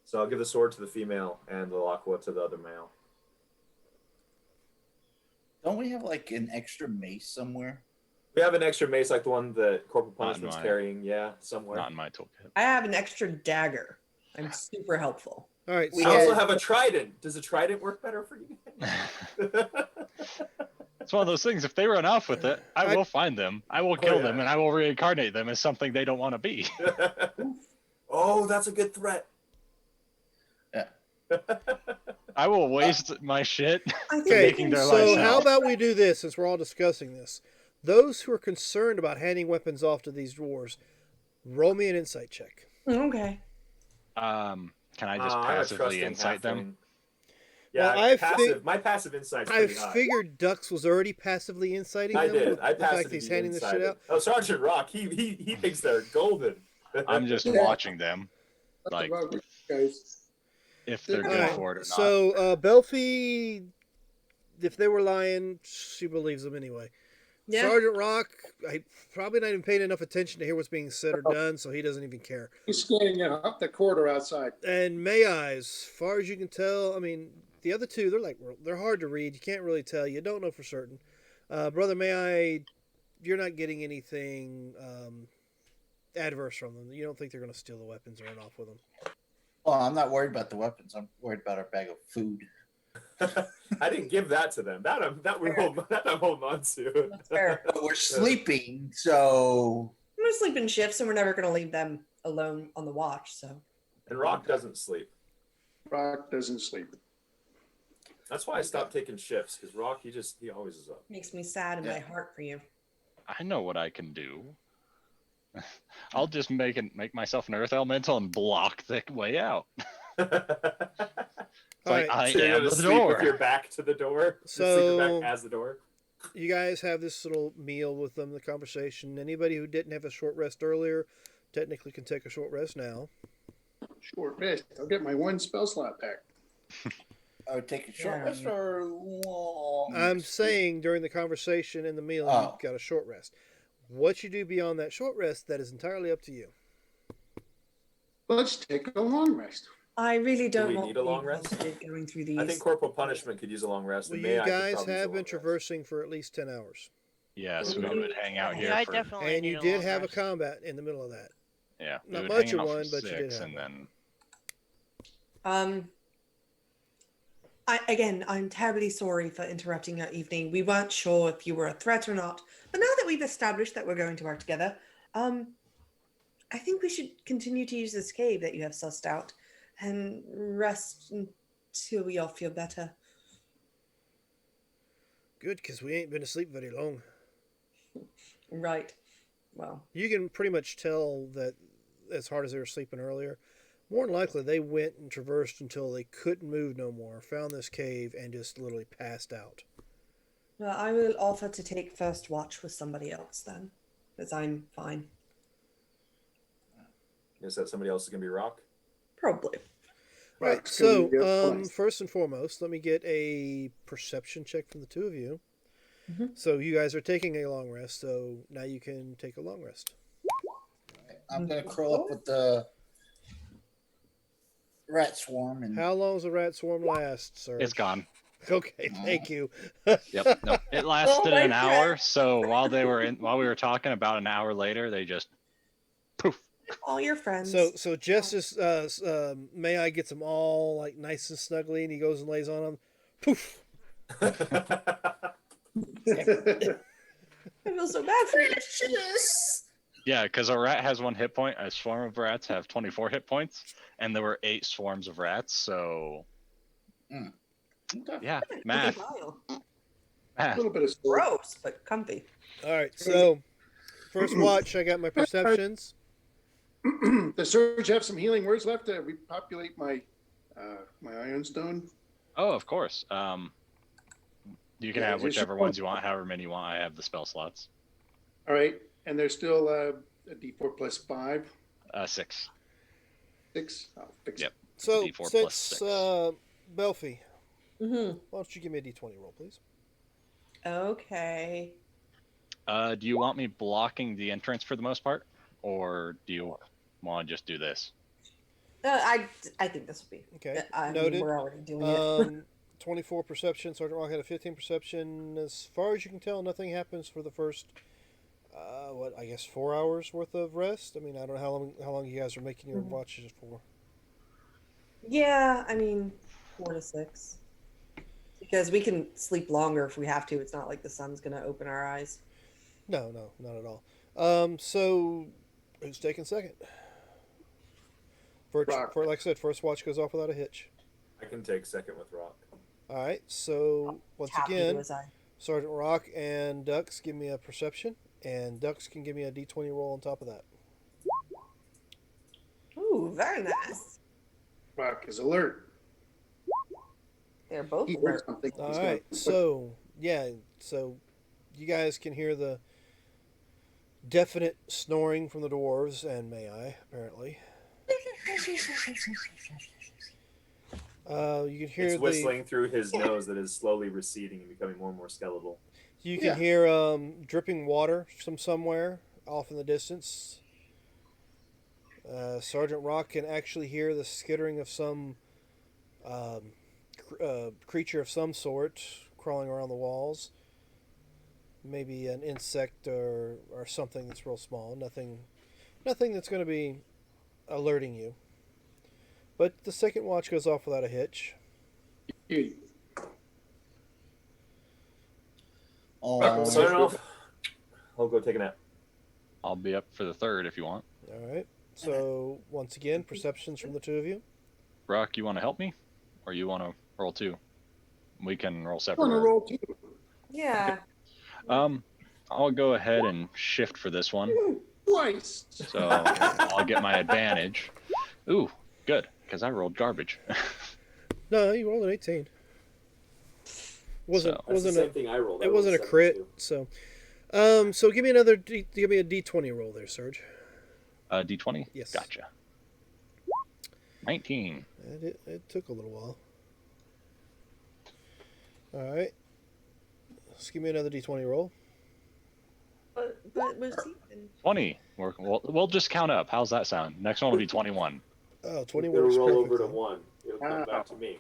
So I'll give the sword to the female and the Lacqua to the other male. Don't we have like an extra mace somewhere? We have an extra mace like the one that Corporal Not Punishment's mine. carrying. Yeah, somewhere. Not in my toolkit. I have an extra dagger. I'm super helpful. All right, We so I also had- have a trident. Does a trident work better for you? It's one of those things. If they run off with it, I I- will find them. I will kill yeah. them, and I will reincarnate them as something they don't want to be. Oh, that's a good threat. Yeah. I will waste my shit. I think Okay, we Making can their so lives how hell. about we do this since we're all discussing this? Those who are concerned about handing weapons off to these dwarves, roll me an insight check. Okay. Can I just I'm a passively trusting insight them? halfling. Yeah, Well, my passive insight's I pretty high. figured Dux was already passively inciting I them did. with I the fact that passively he's handing this shit incited. out. Oh, Sergeant Rock, he thinks they're golden. I'm just Yeah. watching them, That's like about you guys. if they're All good right, for it or not. So, Belfie, if they were lying, she believes them anyway. Yeah. Sergeant Rock, I probably not even paying enough attention to hear what's being said or done, so he doesn't even care. He's scanning up the corridor outside. And May Eyes, as far as you can tell, I mean, the other two, they're hard to read. You can't really tell. You don't know for certain. Brother May I, you're not getting anything adverse from them. You don't think they're going to steal the weapons or run off with them. Well, I'm not worried about the weapons. I'm worried about our bag of food. I didn't give that to them. That I'm holding on to. That's fair. But we're sleeping, so I'm gonna sleep in shifts, and we're never gonna leave them alone on the watch. So And Rock doesn't sleep. Rock doesn't sleep. That's why I stopped taking shifts, because Rock, he always is up. makes me sad in my heart for you. I know what I can do. I'll just make myself an earth elemental and block the way out. It's like Alright, I So you're am gonna the sleep with your door. back to the door. Just sleep So- your back as the door. You guys have this little meal with them, the conversation. Anybody who didn't have a short rest earlier technically can take a short rest now. Short rest. I'll get my one spell slot back. I would take a short Yeah. rest or long. I'm saying during the conversation and the meal, Oh. you've got a short rest. What you do beyond that short rest, that is entirely up to you. Let's take a long rest. I really don't we want need to a be long rest? exhausted going through these. I think corporal punishment could use a long rest. Well, and you May I could guys probably use a have long been rest. traversing for at least 10 hours. Yeah, so we would hang out here Yeah, I for definitely And need you a did long have rest. a combat in the middle of that. yeah, we Not would much hang of out for one, but you did 6, have and one. then I'm terribly sorry for interrupting your evening. We weren't sure if you were a threat or not, but now that we've established that we're going to work together, I think we should continue to use this cave that you have sussed out and rest until we all feel better. Good, because we ain't been asleep very long. Right. Well, You can pretty much tell that as hard as they were sleeping earlier, more than likely they went and traversed until they couldn't move no more, found this cave, and just literally passed out. well, I will offer to take first watch with somebody else then, because I'm fine. Is that somebody else is gonna be Rock? Probably. Right, Rock's gonna so be up front. first and foremost, let me get a perception check from the two of you. Mhm. So you guys are taking a long rest, so now you can take a long rest. I'm gonna curl up with the rat swarm and How long does the rat swarm last, sir? it's gone. Okay, thank you. Yep. No, it lasted my an hour. friend. So while we were talking, about an hour later, they just poof. All your friends. So just as May I gets them all like nice and snuggly, and he goes and lays on them. Poof. I feel so bad for you. Yeah, because a rat has 1 hit point. A swarm of rats have 24 hit points, and there were 8 swarms of rats. So yeah, math. A Math. little bit of slow. Gross, but comfy. All right, so first watch, I got my perceptions. Does Surge have some healing words left to repopulate my my Iron Stone? Oh, of course. You can Yeah, have just- whichever ones you want, however many you want. I have the spell slots. All right, and there's still a D4 plus 5, 6. 6. I'll fix Yep. it. So D4 plus since 6. Belfie, Mm-hmm. why don't you give me a D20 roll, please? Okay. Do you want me blocking the entrance for the most part, or do you want to just do this? I think this will be. Okay, I mean, noted. we're already doing it. 24 perception. Sergeant Rock had a 15 perception. As far as you can tell, nothing happens for the first, 4 hours worth of rest. I mean, I don't know how long you guys are making your watches for. Yeah, I mean, 4 to 6. Because we can sleep longer if we have to. It's not like the sun's going to open our eyes. No, not at all. So who's taking second? Rock. For like I said, first watch goes off without a hitch. I can take second with Rock. All right. So once Happy again, was I. Sergeant Rock and Dux give me a perception, and Dux can give me a D20 roll on top of that. Ooh, very nice. Rock is alert. They're both He heard alert. something. All He's right. gonna- So yeah, so you guys can hear the definite snoring from the dwarves and May-I, apparently. You can hear It's whistling through his nose that is slowly receding and becoming more and more skeletal. You can Yeah. hear dripping water from somewhere off in the distance. Sergeant Rock can actually hear the skittering of some creature of some sort crawling around the walls. Maybe an insect or something that's real small. Nothing that's going to be alerting you. But the second watch goes off without a hitch. Dude, Oh, Sign off. I'll go take a nap. I'll be up for the third if you want. All right. So once again, perceptions from the two of you. Brock, you want to help me, or you want to roll two? We can roll I separate. want to roll too. Yeah. I'll go ahead and shift for this one, Twice. so I'll get my advantage. Ooh, good, because I rolled garbage. No, you rolled an 18. Wasn't So- That's the wasn't same a thing I rolled. I it rolled wasn't a 7 crit. too. So, so give me give me a D20 roll there, Serge. D20. Yes. Gotcha. 19. And it took a little while. All right. Just give me another D20 roll. But was Ethan? 20. We'll just count up. How's that sound? Next one will be 21. Oh, 20 It'll works roll over to perfectly. 1. It'll come back to me.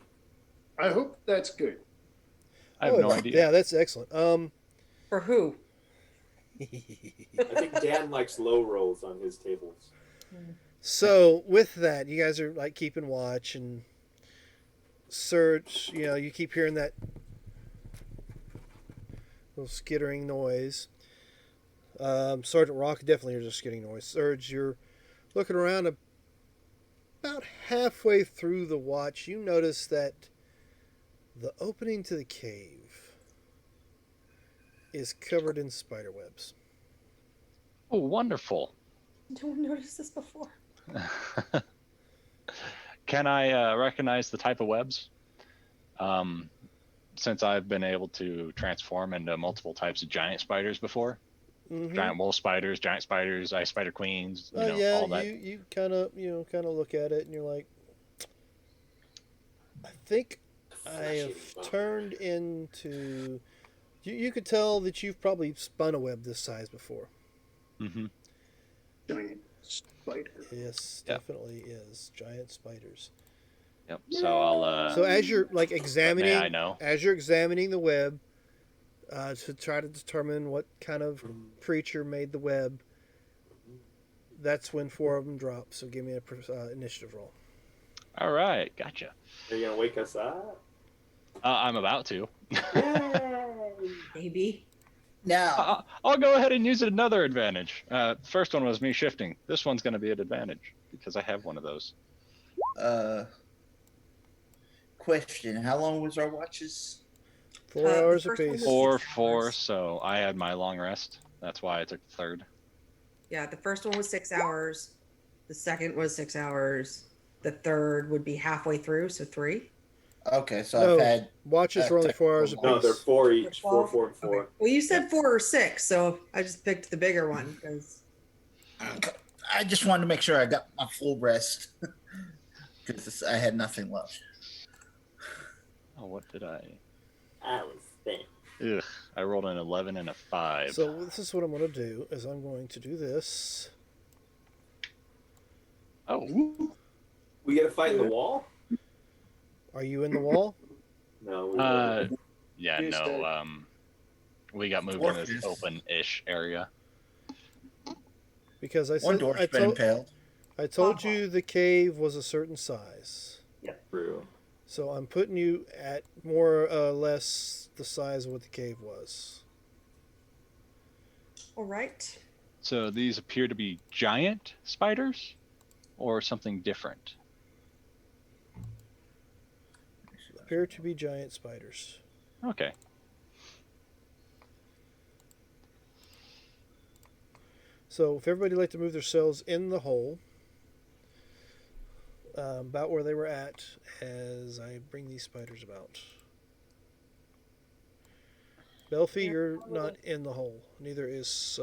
I hope that's good. I have Oh, no idea. Yeah, that's excellent. For who? I think Dan likes low rolls on his tables. So with that, you guys are like keeping watch and Serge, you keep hearing that little skittering noise. Sergeant Rock definitely hears a skittering noise. Serge, you're looking around about halfway through the watch. You notice that the opening to the cave is covered in spider webs. Oh, wonderful. No one noticed this before. Can I recognize the type of webs? Since I've been able to transform into multiple types of giant spiders before. Mm-hmm. Giant wolf spiders, giant spiders, ice spider queens, Yeah, all that. you kind of look at it and you're like, I think I have turned into. You could tell that you've probably spun a web this size before. Mm-hmm. Giant spider. Yes, Yep. definitely is giant spiders. Yep. So I'll. So as you're like may I examining, know? as you're examining the web, to try to determine what kind of creature made the web, that's when 4 of them drop. So give me a initiative roll. All right, gotcha. Are you going to wake us up? I'm about to. Maybe. now, I'll go ahead and use another advantage. First one was me shifting. This one's going to be an advantage because I have one of those. question: how long was our watches? 4 The hours first one apiece. was- 4, hours. so I had my long rest. That's why I took the third. Yeah, the first one was 6 hours. The second was 6 hours. The third would be halfway through, so 3. Okay, so No. I've had Watches are only 4 hours No, No, they're apiece. 4 each. 4, 12? 4, and 4. Okay. Well, you said 4 or 6, so I just picked the bigger one because I just wanted to make sure I got my full rest because I had nothing left. Oh, what did I? I was spent. Ugh, I rolled an 11 and a 5. So this is what I'm going to do: is I'm going to do this. Oh, We get a fight in the wall? Are you in the wall? No. We yeah, Yes, no. sir. We got moved in this open-ish area. Because I One said door's been impaled. I told you the cave was a certain size. True. So I'm putting you at more or less the size of what the cave was. all right. So these appear to be giant spiders, or something different. Appear to be giant spiders. Okay. So if everybody would like to move themselves in the hole, about where they were at as I bring these spiders about. Belfie, Yeah, you're probably. not in the hole. Neither is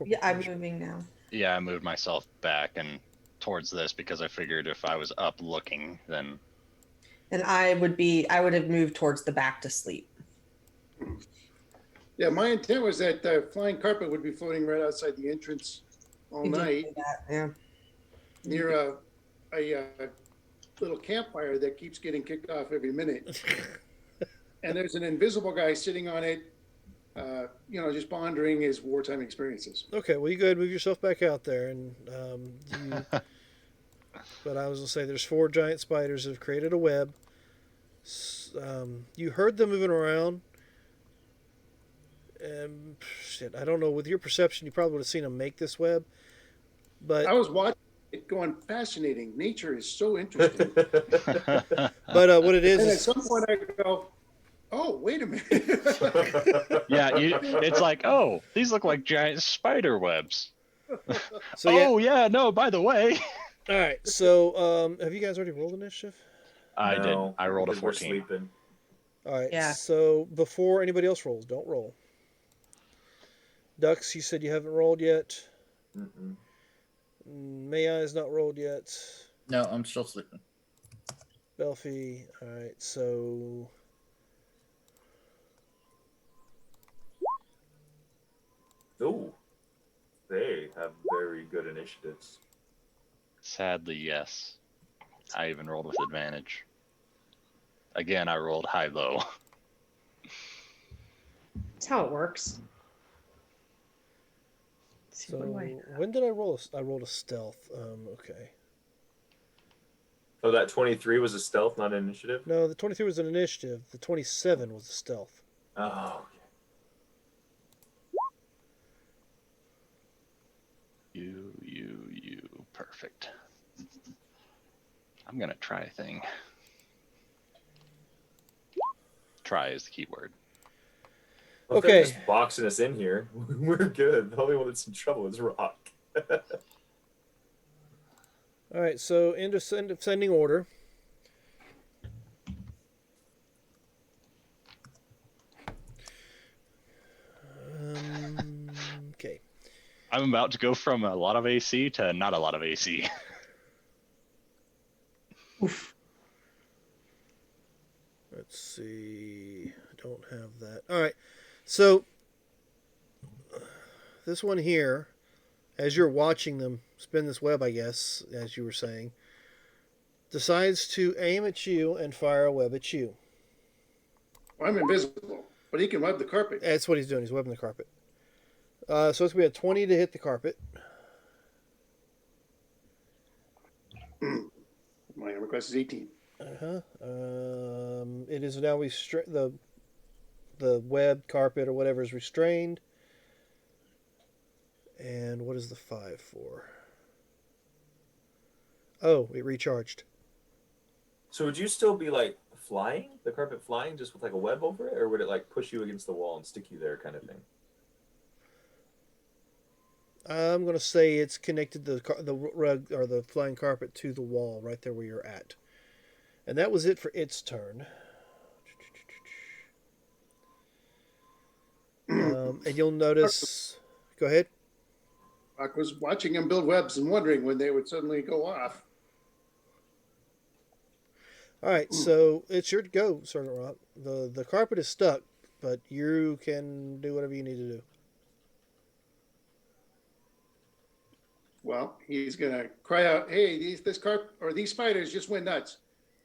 Yeah, I'm moving now. Yeah, I moved myself back and towards this because I figured if I was up looking, then And I would have moved towards the back to sleep. Yeah, my intent was that the flying carpet would be floating right outside the entrance all You did night say that, yeah. near a little campfire that keeps getting kicked off every minute. And there's an invisible guy sitting on it, just pondering his wartime experiences. Okay, well, you go ahead and move yourself back out there. And but I was going to say there's 4 giant spiders that have created a web. You heard them moving around. Shit, I don't know. With your perception, you probably would have seen them make this web. But I was watching it going, fascinating. Nature is so interesting. but what it is, And at is some point I go, oh, wait a minute. yeah, it's like, oh, these look like giant spider webs. so yeah. Oh yeah, no, by the way. All right. So have you guys already rolled initiative? I did. I rolled a because we're 14. sleeping. All right. Yeah. So before anybody else rolls, don't roll. Ducks, you said you haven't rolled yet. Mm-mm. Maya is not rolled yet. No, I'm still sleeping. Belfie. All right. So Ooh, they have very good initiatives. Sadly, yes. I even rolled with advantage. Again, I rolled high-low. That's how it works. Let's see, so what do I- when did I roll? I rolled a stealth. Okay. Oh, that 23 was a stealth, not an initiative? No, the 23 was an initiative. The 27 was a stealth. Oh, okay. You. Perfect. I'm gonna try a thing. Try is the key word. Well, if Okay. they're just boxing us in here, we're good. The only one that's in trouble is Rock. All right. So in descending order. Okay. I'm about to go from a lot of AC to not a lot of AC. Oof. Let's see. I don't have that. All right. So this one here, as you're watching them spin this web, I guess, as you were saying, decides to aim at you and fire a web at you. I'm invisible, but he can web the carpet. That's what he's doing. He's webbing the carpet. So it's going to be a 20 to hit the carpet. My armor class is 18. Uh-huh. It is now the web carpet or whatever is restrained. And what is the 5 for? Oh, it recharged. So would you still be like flying, the carpet flying, just with like a web over it, or would it like push you against the wall and stick you there, kind of thing? I'm going to say it's connected the rug or the flying carpet to the wall right there where you're at. And that was it for its turn. And you'll notice... Go ahead. I was watching him build webs and wondering when they would suddenly go off. All right, so it's your go, Sergeant Rock. The carpet is stuck, but you can do whatever you need to do. Well, he's gonna cry out, "Hey, these spiders just went nuts,"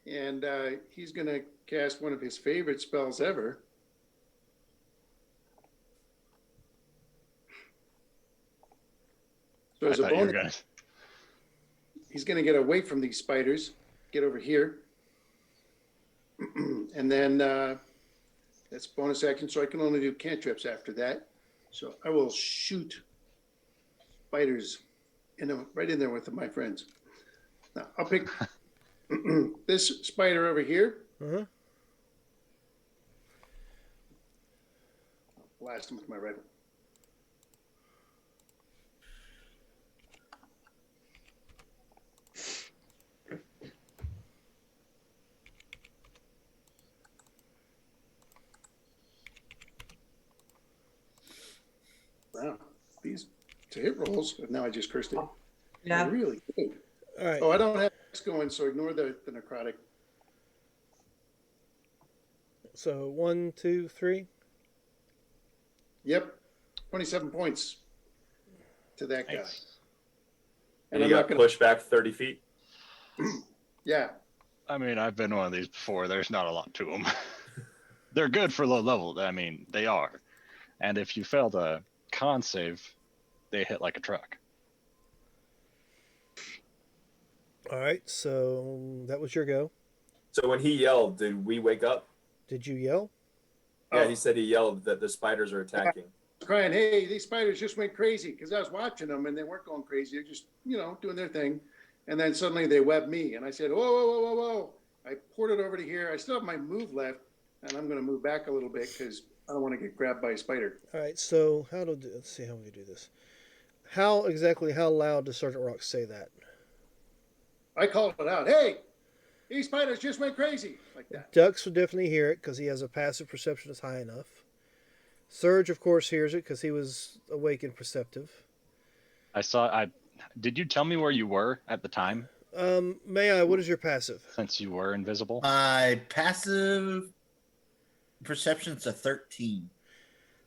and he's gonna cast one of his favorite spells ever. So as a I thought you were bonus, he's gonna get away from these spiders, get over here, and then that's bonus action. So I can only do cantrips after that. So I will shoot spiders right in there with my friends. Now I'll pick this spider over here. Uh-huh. Blast him with my rifle. Wow, these to hit rolls, but now I just cursed it. Yeah. Really good. All right. Oh, I don't have X going, so ignore the necrotic. So 1, 2, 3. Yep, 27 points to that guy. Nice. And I'm you not got gonna- pushed back 30 feet. Yeah, I mean, I've been one of these before. There's not a lot to them. They're good for low level. I mean, they are. And if you fail the con save, they hit like a truck. All right. So that was your go. So when he yelled, did we wake up? Did you yell? Yeah, Oh. he said he yelled that the spiders are attacking. crying, hey, these spiders just went crazy, because I was watching them and they weren't going crazy. They're just, doing their thing. And then suddenly they webbed me. And I said, whoa, whoa, whoa, whoa, whoa. I ported over to here. I still have my move left. And I'm going to move back a little bit because I don't want to get grabbed by a spider. All right. So let's see how we do this. How loud does Sergeant Rock say that? I called it out. Hey, these spiders just went crazy. Like that. Dux would definitely hear it because he has a passive perception that's high enough. Surge, of course, hears it because he was awake and perceptive. Did you tell me where you were at the time May I? What is your passive? since you were invisible? My passive perception's a 13.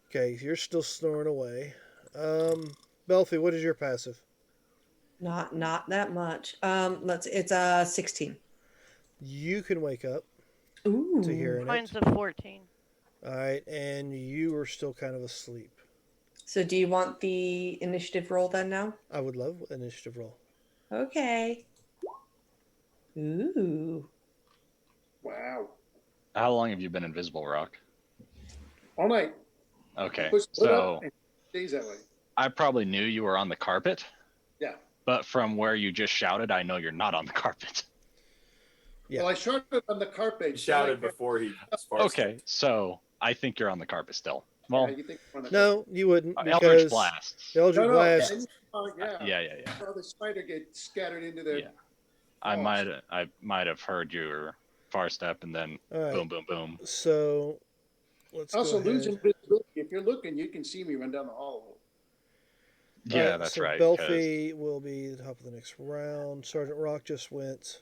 Okay, you're still snoring away. Belfie, what is your passive? Not that much. It's 16. You can wake up Ooh. to hearing it. Mine's a 14. All right, and you are still kind of asleep. So do you want the initiative roll then now? I would love initiative roll. Okay. Ooh. Wow. How long have you been invisible, Rock? All night. Okay, Push it so up and stays that way. I probably knew you were on the carpet. Yeah. But from where you just shouted, I know you're not on the carpet. Yeah. Well, I shouted on the carpet. He shouted before he sparked. Okay, so I think you're on the carpet still. Well, Yeah, you think I'm on the No, you wouldn't Eldritch because Blast. Eldritch No, Blast. yeah. Yeah. Saw the spider get scattered into the. Yeah. I Oh. might have heard your far step and then All right. boom, boom, boom. So let's Also, go lose ahead. invisibility. If you're looking, you can see me run down the hall. All Yeah, right, that's so right. 'cause Belfie will be the top of the next round. Sergeant Rock just went.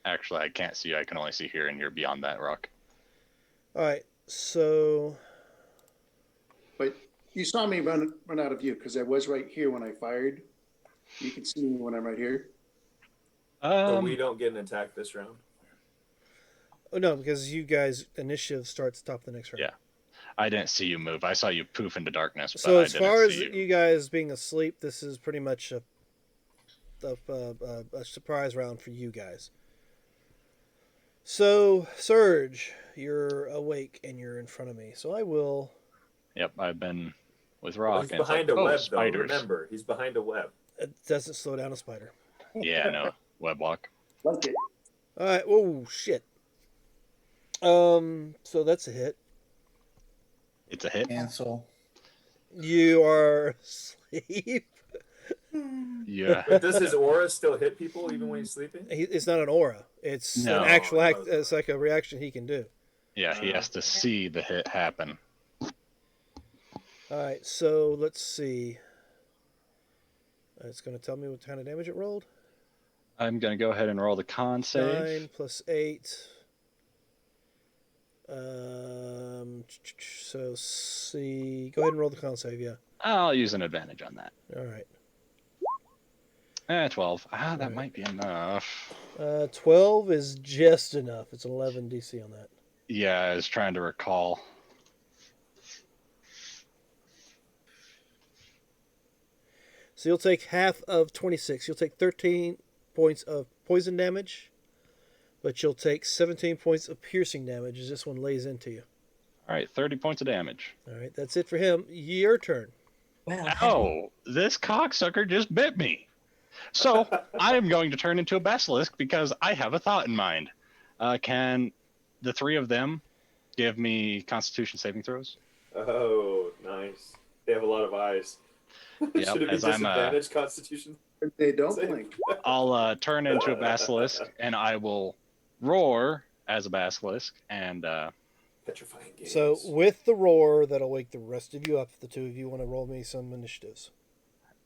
Actually, I can't see you. I can only see here, and you're beyond that rock. All right, so But you saw me run out of view because I was right here when I fired. You can see me when I'm right here. So we don't get an attack this round. oh no, because you guys initiative starts top of the next round. Yeah. I didn't see you move. I saw you poof into darkness. But So I as didn't far as see you guys being asleep, this is pretty much a surprise round for you guys. So Surge, you're awake and you're in front of me. So I will. Yep, I've been with Well, Rock. he's and it's behind like, a oh, web, spiders. though. Remember, he's behind a web. It doesn't slow down a spider. Yeah, no, web walk. Like it. All right. Oh shit. So that's a hit. It's a hit. Cancel. You are asleep. Yeah. But does his aura still hit people even when he's sleeping? It's not an aura. It's No. an actual act. Okay. It's like a reaction he can do. Yeah, he has to see the hit happen. All right. So let's see. It's going to tell me what kind of damage it rolled. I'm gonna go ahead and roll the con save. 9 plus 8. So see. Go ahead and roll the con save. Yeah. I'll use an advantage on that. All right. 12. That Alright. might be enough. 12 is just enough. It's an 11 DC on that. Yeah, I was trying to recall. So you'll take half of 26. You'll take 13 points of poison damage, but you'll take 17 points of piercing damage as this one lays into you. All right, 30 points of damage. All right, that's it for him. Your turn. Well, Oh, this cocksucker just bit me. So I am going to turn into a basilisk because I have a thought in mind. Can the three of them give me Constitution saving throws? Oh, nice. They have a lot of eyes. Yep, Should it be as I'm, disadvantage constitution? They don't Save. blink. I'll turn into a basilisk and I will roar as a basilisk and Petrifying gaze. So with the roar, that'll wake the rest of you up. If the two of you want to roll me some initiatives.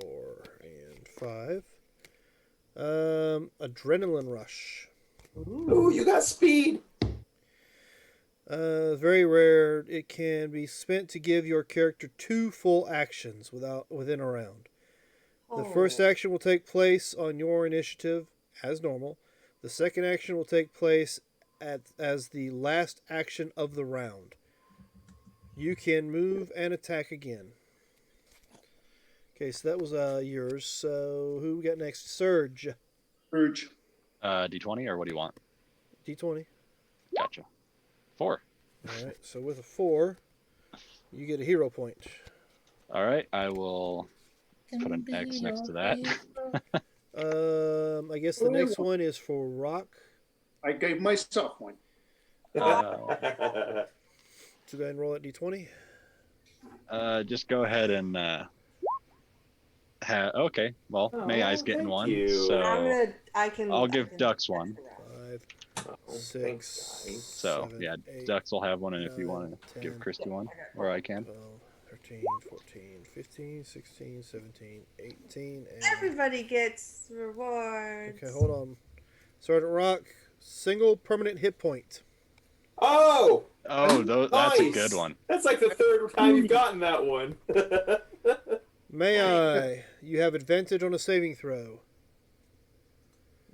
4, and 5. Adrenaline rush. Ooh, you got speed. Very rare. It can be spent to give your character 2 full actions within a round. The first Oh. action will take place on your initiative as normal. The second action will take place as the last action of the round. You can move and attack again. Okay, so that was yours. So who we got next? Surge. Urge. D20 or what do you want? D20. Gotcha. 4. All right. So with a 4, you get a hero point. All right, I will put an X next to that. I guess the next one is for Rock. I gave myself one. So go ahead and roll that D20. Just go ahead and okay. Well, Oh, May I's getting thank one, you. so I'll I give can Ducks check one. it around. 5, Oh, 6, thanks, guys. So 7, yeah, 8, Ducks will have one, and if you 9, want to 10, give Christy one, I got or I can. 12, 13, 14, 15, 16, 17, 18, and... Everybody gets rewards. Okay, hold on. Sergeant Rock, single permanent hit point. Oh, Oh, that's a nice. good one. That's like the third time you've gotten that one. May I? You have advantage on a saving throw.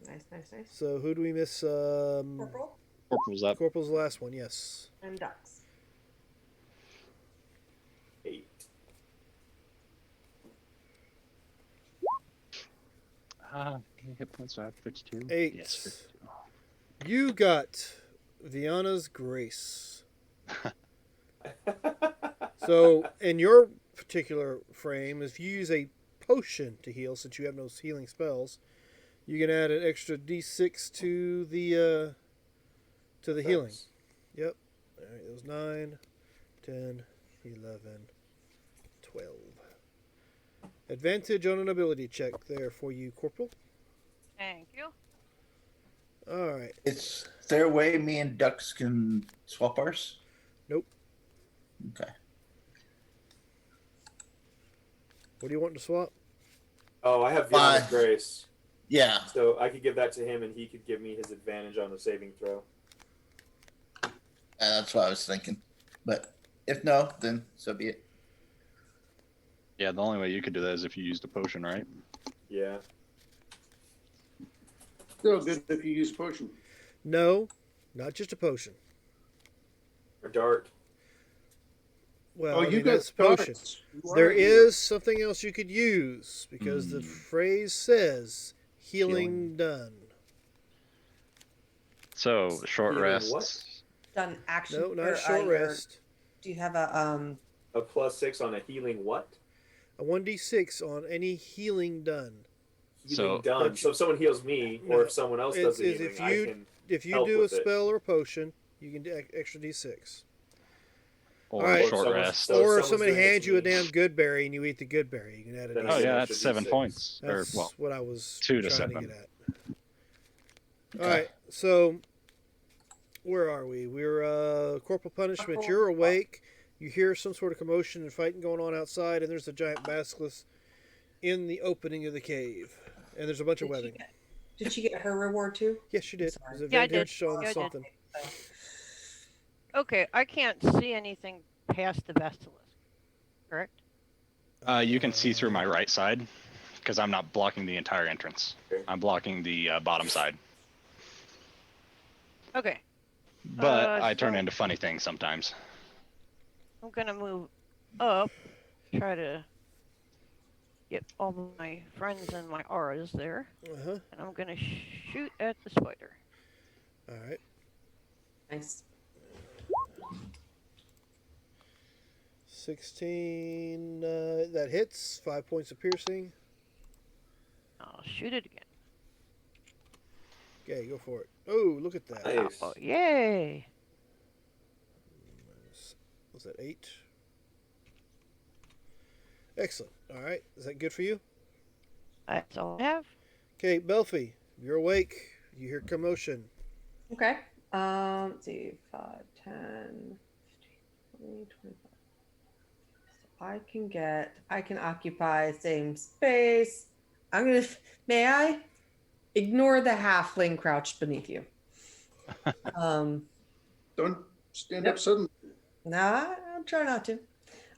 Nice, nice, nice. So who do we miss? Corporal Corporal's up. Corporal's the last one, yes. and Ducks. 8. Hit points do I have 52? 8. Yes, 52. You got Viana's Grace. So, in your particular frame, if you use a potion to heal, since you have no healing spells, you can add an extra D6 to the healing. Yep. All right, it was 9, 10, 11, 12. Advantage on an ability check there for you, Corporal. Thank you. All right. Is there a way me and Ducks can swap ours? Nope. Okay. What do you want to swap? Oh, I have Viana's Fine. Grace. Yeah. So I could give that to him, and he could give me his advantage on the saving throw. That's what I was thinking. But if no, then so be it. Yeah, the only way you could do that is if you used a potion, right? Yeah. Still good if you use potion. No, not just a potion. Or dart. Well, Oh, I you mean, got that's potion. darts. You There are- is something else you could use because the phrase says healing done. So short Healing rests. what? Done action. No, or, not a short your- rest. Do you have a A +6 on a healing what? A 1d6 on any healing done. Healing So- done. But So if someone heals me, No, or if someone else does the it's healing, if I you- can. If you Help do a with it. spell or a potion, you can do extra d6. Or All right. short Someone- rest. So if or if someone's somebody doing it hands to you a me- damn good berry and you eat the good berry, you can add a Then I Oh d6. get yeah, extra that's 7 D6. points. Or That's well, what I was 2 to trying 7. to get at. All right, so where are we? We're corporal punishment. You're awake. You hear some sort of commotion and fighting going on outside, and there's a giant basilisk in the opening of the cave, and there's a bunch of webbing. Did she get her reward too? Yes, she did. Sorry. There's Yeah, I did. advantage on Yeah, I did. something. Okay, I can't see anything past the basilisk. Correct? You can see through my right side because I'm not blocking the entire entrance. Okay. I'm blocking the bottom side. Okay, But I turn so- into funny things sometimes. I'm gonna move up, try to get all my friends and my auras there, Uh-huh. and I'm gonna shoot at the spider. All right. Nice. 16. That hits. 5 points of piercing. I'll shoot it again. Okay, go for it. Oh, look at that. Nice. Oh, yay! Was that 8? Excellent. All right. Is that good for you? That's all I have. Okay, Belfie, you're awake. You hear commotion. Okay. Let's see. 5, 10, 15, 20, 25. I can occupy same space. May I ignore the halfling crouched beneath you? Don't stand Yep. up suddenly. Nah, I'll try not to.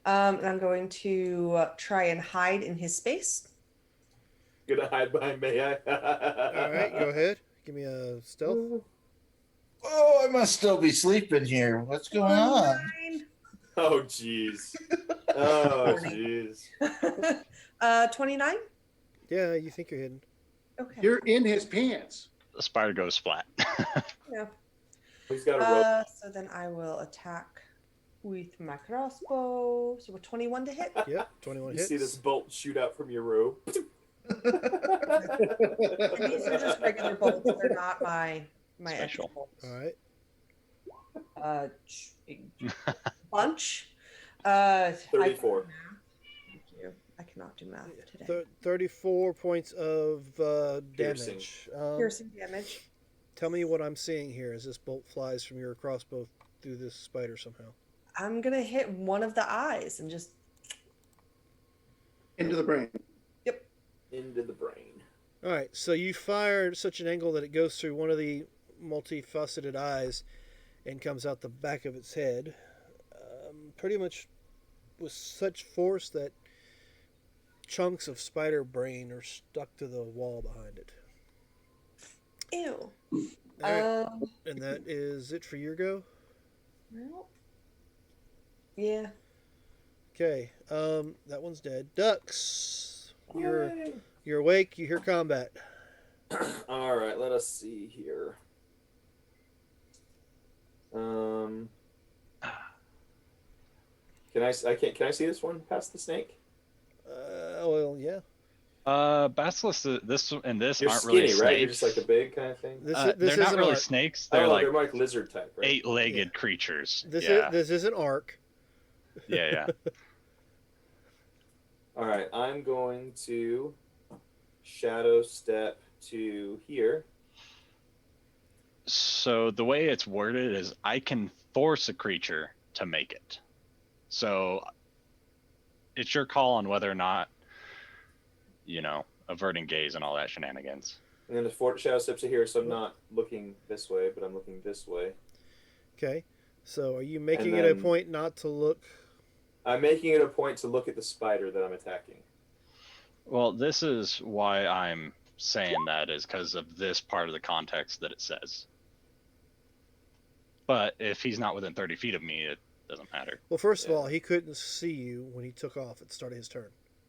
And I'm going to try and hide in his space. Gonna hide behind May I? All right, go ahead. Give me a stealth. Oh, I must still be sleeping here. What's going on? Oh jeez. Oh 40. jeez. 29? Yeah, you think you're hidden. Okay. You're in his pants. The spider goes flat. Yeah. He's got a rope. So then I will attack with my crossbow. So we're 21 to hit. Yep, 21 You hits. see this bolt shoot out from your robe. And these are just regular bolts. They're not my extra Special. bolts. All right. Bunch. 34. Thank you. I cannot do math today. 34 points of Piercing. damage. Piercing damage. Tell me what I'm seeing here as this bolt flies from your crossbow through this spider somehow. I'm gonna hit one of the eyes and just Into the brain. Into the brain. All right, so you fire at such an angle that it goes through one of the multifaceted eyes and comes out the back of its head, pretty much with such force that chunks of spider brain are stuck to the wall behind it. ew. All right, and that is it for your go? Well, yeah. Okay, that one's dead. Ducks, you're awake. You hear combat. All right, let us see here. Can I see this one past the snake? Well, yeah. Basilisk, this and this You're aren't skinny, really snakes. right? You're just like a big kind of thing. This They're not isn't really arc. snakes. They're Oh, like they're more like lizard type, right? eight-legged Yeah. creatures. This yeah, this isn't arc. yeah. All right, I'm going to shadow step to here. So the way it's worded is I can force a creature to make it. So it's your call on whether or not, averting gaze and all that shenanigans. I'm going to shadow step to here, so I'm not looking this way, but I'm looking this way. Okay. So are you making And it a then- point not to look? I'm making it a point to look at the spider that I'm attacking. Well, this is why I'm saying that is because of this part of the context that it says. But if he's not within 30 feet of me, it doesn't matter. Well, first of Yeah. all, he couldn't see you when he took off at the start of his turn.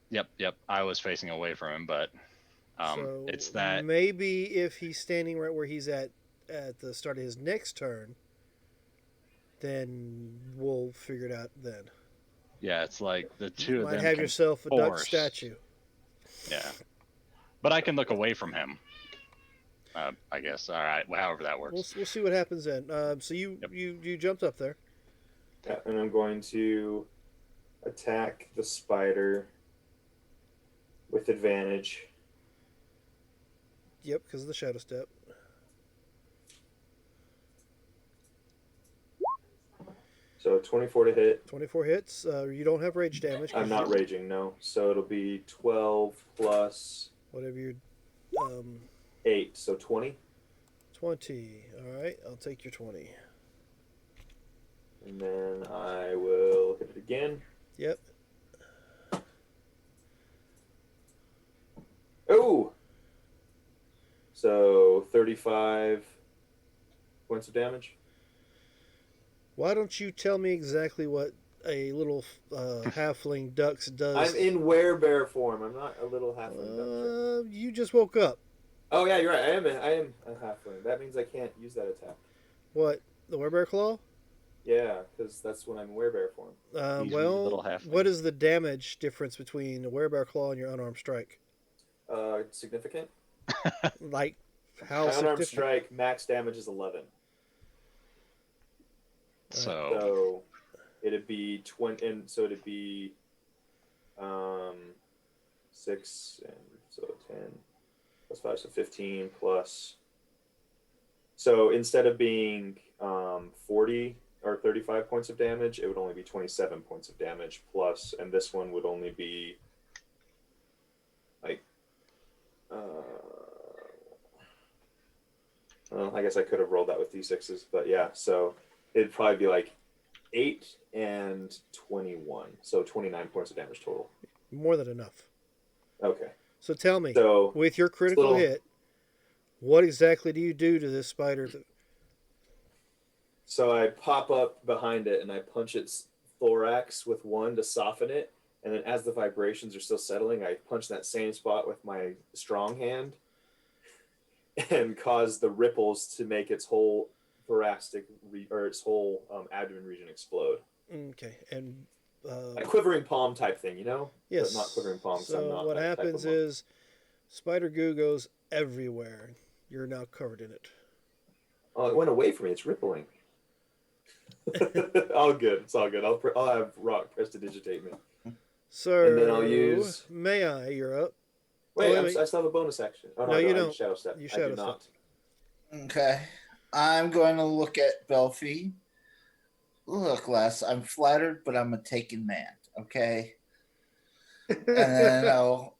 Yep. I was facing away from him, but So it's that. maybe if he's standing right where he's at the start of his next turn, then we'll figure it out then. Yeah, it's like the two You of might them have can yourself a duck force. statue. Yeah. But I can look away from him. I guess. All right. However that works. We'll see what happens then. So you jumped up there. Yeah, and I'm going to attack the spider with advantage. Yep, because of the shadow step. So 24 to hit. 24 hits. You don't have rage damage. 'cause I'm not you- raging, no. So it'll be 12 plus Whatever your 8, so 20. 20. All right, I'll take your 20. And then I will hit it again. Yep. Oh! So 35 points of damage. Why don't you tell me exactly what a little halfling ducks does? I'm in werebear form. I'm not a little halfling duck. You just woke up. Oh yeah, you're right. I am a halfling. That means I can't use that attack. What? The werebear claw? Yeah, because that's when I'm in werebear form. He's a Well, little halfling. what is the damage difference between a werebear claw and your unarmed strike? Significant. Like, how My unarmed significant? strike max damage is 11. So So it'd be 20, and so it'd be 6 and so 10 plus 5, so 15 plus. So instead of being 40 or 35 points of damage, it would only be 27 points of damage plus, and this one would only be like, well, I guess I could have rolled that with d6s, but yeah, so it'd probably be like 8 and 21, so 29 points of damage total. More than enough. Okay. So tell me, So with your critical little- hit, what exactly do you do to this spider? So I pop up behind it and I punch its thorax with one to soften it. And then as the vibrations are still settling, I punch that same spot with my strong hand and cause the ripples to make its whole thoracic or its whole abdomen region explode. Okay, and A quivering palm type thing, you know? yes. But not quivering palm. 'Cause I'm So not what that type of happens monk. is, spider goo goes everywhere. You're now covered in it. Oh, it went away from me. It's rippling. All good. It's all good. I'll have Rock prestidigitate me. So And then I'll use- May I? You're up. Wait, wait. I still have a bonus action. Oh, No, I you I don't. Shadow step. You I shadow do not. Okay. I'm going to look at Belfie. Look, Les, I'm flattered, but I'm a taken man. Okay. And then I'll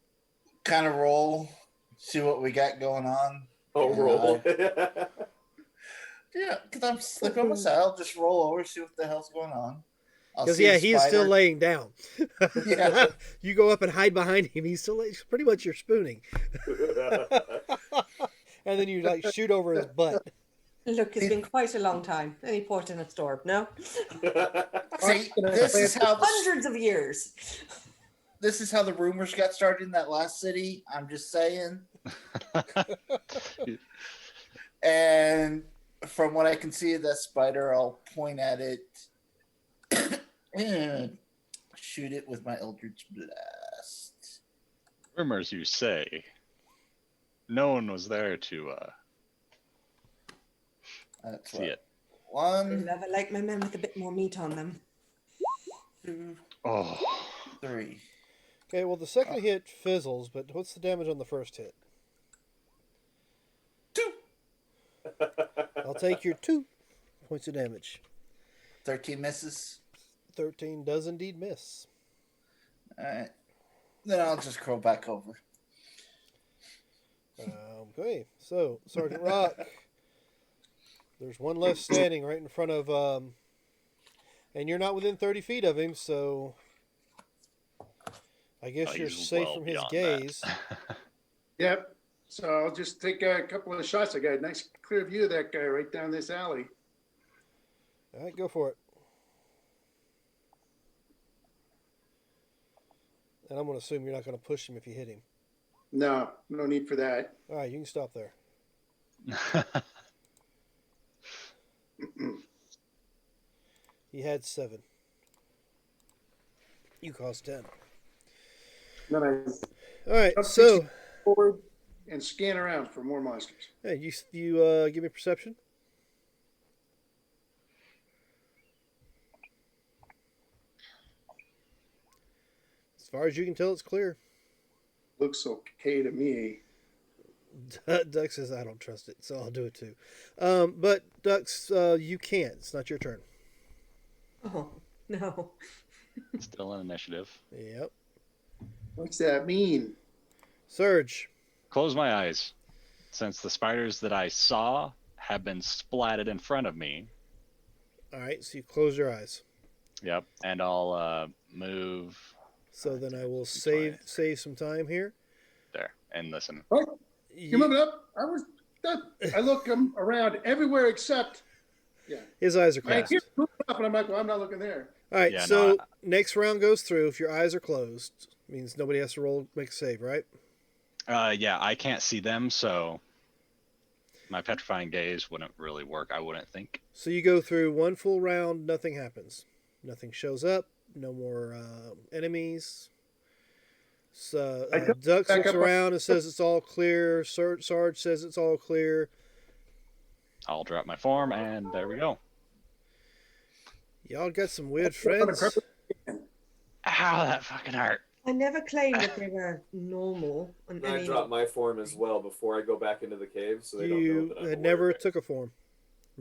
kind of roll, see what we got going on. Oh, Yeah, roll. Yeah, because I'm sleeping on my side. I'll just roll over, see what the hell's going on. I'll Because see yeah, a he's still spider. laying down. Yeah. You go up and hide behind him. He's still pretty much you're spooning, and then you like shoot over his butt. Look, it's been quite a long time. Any port in a storm, no? See, this is how Hundreds of years. the rumors got started in that last city. I'm just saying. And from what I can see of that spider, I'll point at it and shoot it with my Eldritch Blast. Rumors you say. No one was there to That's see what. it. I 1, never like my men with a bit more meat on them. 2, Oh, 3. Okay, well the second hit fizzles, but what's the damage on the first hit? 2. I'll take your 2 points of damage. 13 misses. 13 does indeed miss. Alright. Then I'll just curl back over. Okay, so Sergeant Rock, there's one left standing right in front of, and you're not within 30 feet of him, so I guess you're he's safe well from his beyond that. gaze. Yep. So I'll just take a couple of shots. I got a nice clear view of that guy right down this alley. All right, go for it. And I'm going to assume you're not going to push him if you hit him. No, no need for that. All right, you can stop there. He had 7. You cost 10. Then I All right, Up so forward and scan around for more monsters. hey, you give me perception. As far as you can tell, it's clear. Looks okay to me. Duck says I don't trust it, so I'll do it too. But Ducks, you can't. It's not your turn. Oh, no. Still an initiative. Yep. What's that mean? Surge. Close my eyes. Since the spiders that I saw have been splatted in front of me. All right, so you close your eyes. Yep. And I'll move So then I will Fine. save some time here. there and listen. Oh, you moving up? I look around everywhere except. Yeah. His eyes are I closed. keep moving up, and I'm like, well, I'm not looking there. All right, Yeah, so no, next round goes through. If your eyes are closed, means nobody has to make a save, right? Yeah, I can't see them, so my petrifying gaze wouldn't really work, I wouldn't think. So you go through one full round, nothing happens. Nothing shows up, no more enemies. So I come Duck back looks up- around and says it's all clear. Sarge says it's all clear. I'll drop my form, and there we go. Y'all got some weird That's what I'm friends. Ow, that fucking hurt. I never claimed that they were normal. And I drop my form as well before I go back into the cave, so they don't know You that I'm had aware never of it. took a form.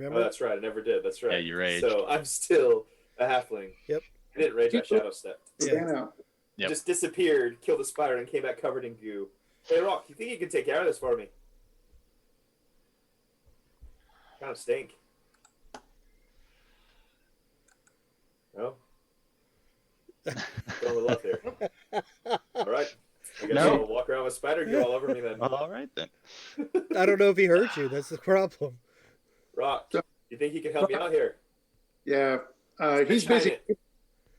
Remember? Oh, that's right. I never did. That's right. Yeah, you raged. So I'm still a halfling. Yep. I didn't rage. I shadow stepped. Yeah. Ran out. Yep. Just disappeared, killed a spider, and came back covered in goo. Hey, Rock, you think you can take care of this for me? Kind of stink. No? Throwing the love here. All right. I guess No. I'll walk around with spider goo all over me then. All right then. I don't know if he hurt you. That's the problem. Rock, you think you can help me out here? Yeah, he's Try busy. it.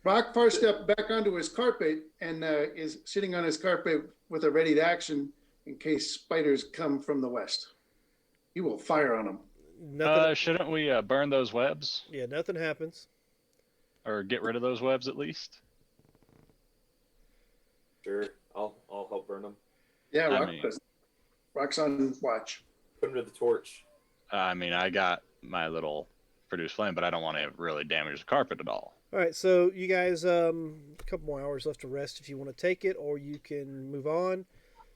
Rock far stepped back onto his carpet and is sitting on his carpet with a ready to action in case spiders come from the west. He will fire on them. Nothing. Shouldn't we burn those webs Yeah, nothing happens. or get rid of those webs at least? Sure, I'll help burn them. Yeah, I Rock mean- does. Rock's on watch. Put them to the torch. I mean, I got my little produce flame, but I don't want to really damage the carpet at all. All right, so you guys, a couple more hours left to rest if you want to take it, or you can move on.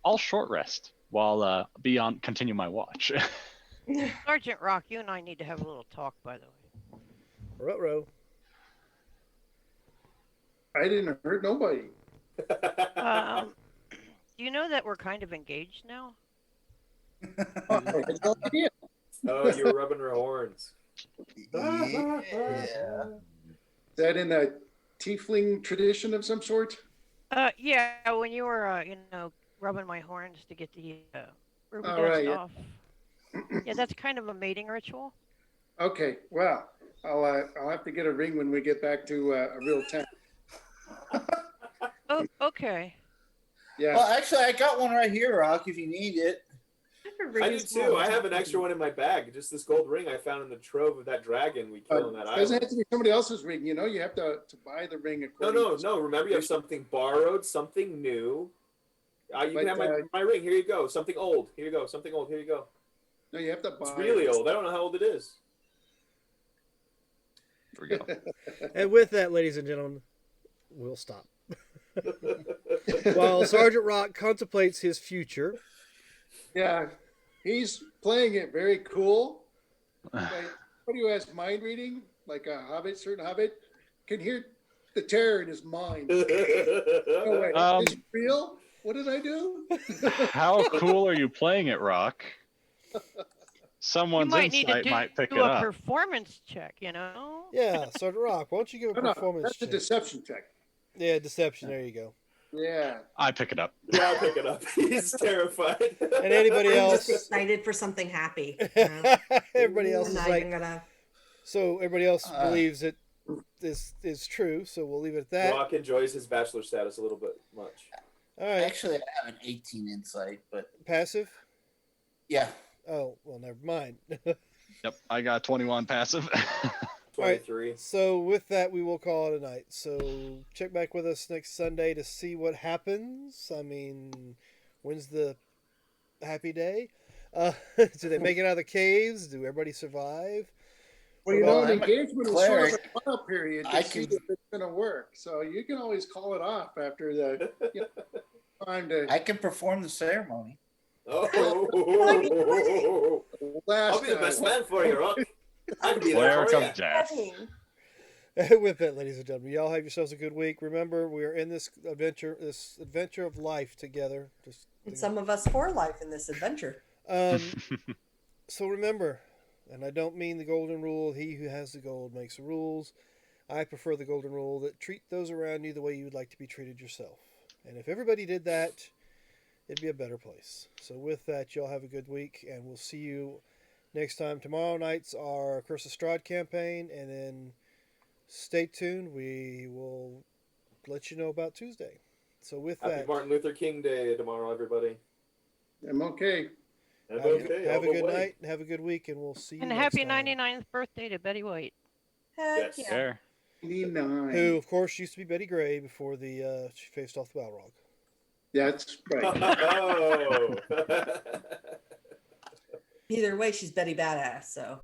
I'll short rest while continue my watch. Sergeant Rock, you and I need to have a little talk, by the way. Ruh-roh. I didn't hurt nobody. Do you know that we're kind of engaged now? I had no idea. Oh, you were rubbing her horns. Yeah. Is that in a tiefling tradition of some sort? Yeah, when you were, rubbing my horns to get the ruby Oh, dust right, yeah. off. Yeah, that's kind of a mating ritual. Okay, well, I'll have to get a ring when we get back to a real town. Oh, okay. Yeah. Well, actually, I got one right here, Rock, if you need it. I do too. I have an extra one in my bag. Just this gold ring I found in the trove of that dragon we killed on that It doesn't island. have to be somebody else's ring. You have to buy the ring No, according no. Remember, you have something borrowed, something new. You But, can have my ring. Here you go. Something old. Here you go. Something old. Here you go. No, you have to buy. It's really old. I don't know how old it is. Here we go. And with that, ladies and gentlemen, we'll stop. While Sergeant Rock contemplates his future, Yeah, he's playing it very cool. Like, what who has mind reading, like a hobbit, certain hobbit, can hear the terror in his mind. No way. Is it real? What did I do? How cool are you playing it, Rock? You Someone's might need to insight might pick do it a up. performance check, you know? yeah, Sergeant Rock, why don't you give a No, performance that's a check? deception check. Yeah, deception. There you go. Yeah. I pick it up. Yeah, I'll pick it up. He's terrified. And anybody I'm else? just excited for something happy. You know? Everybody else I'm is not like, even gonna. so everybody else believes it is true. So we'll leave it at that. Rock enjoys his bachelor status a little bit much. All right, Actually, I have an 18 insight, but passive. yeah. Oh well, never mind. Yep, I got 21 passive. right. 23. So with that, we will call it a night. So check back with us next Sunday to see what happens. I mean, when's the happy day? Do they make it out of the caves? Do everybody survive? Well, Well, an I'm a engagement is cleric. sort of a trial period to I see can- if it's going to work. So you can always call it off after the time to I can perform the ceremony. Oh, last. I'll be the best man for you, Rock. I'd be Where there for you. comes Jack? With that, ladies and gentlemen, y'all have yourselves a good week. Remember, we are in this adventure of life together. Just And some of us for life in this adventure. So remember, and I don't mean the golden rule, he who has the gold makes the rules. I prefer the golden rule that treat those around you the way you would like to be treated yourself. And if everybody did that, it'd be a better place. So with that, y'all have a good week, and we'll see you next time. Tomorrow night's our Curse of Strahd campaign, and then stay tuned. We will let you know about Tuesday. So with Happy that, Martin Luther King Day tomorrow, everybody. I'm okay. Have, have, okay, have all a the good way. night, and have a good week, and we'll see you And next happy time. 99th birthday to Betty White. Heck Yes. yeah. There. 89. Who, of course, used to be Betty Gray before she faced off the Balrog. That's right. Oh. Either way, she's Betty Badass. So.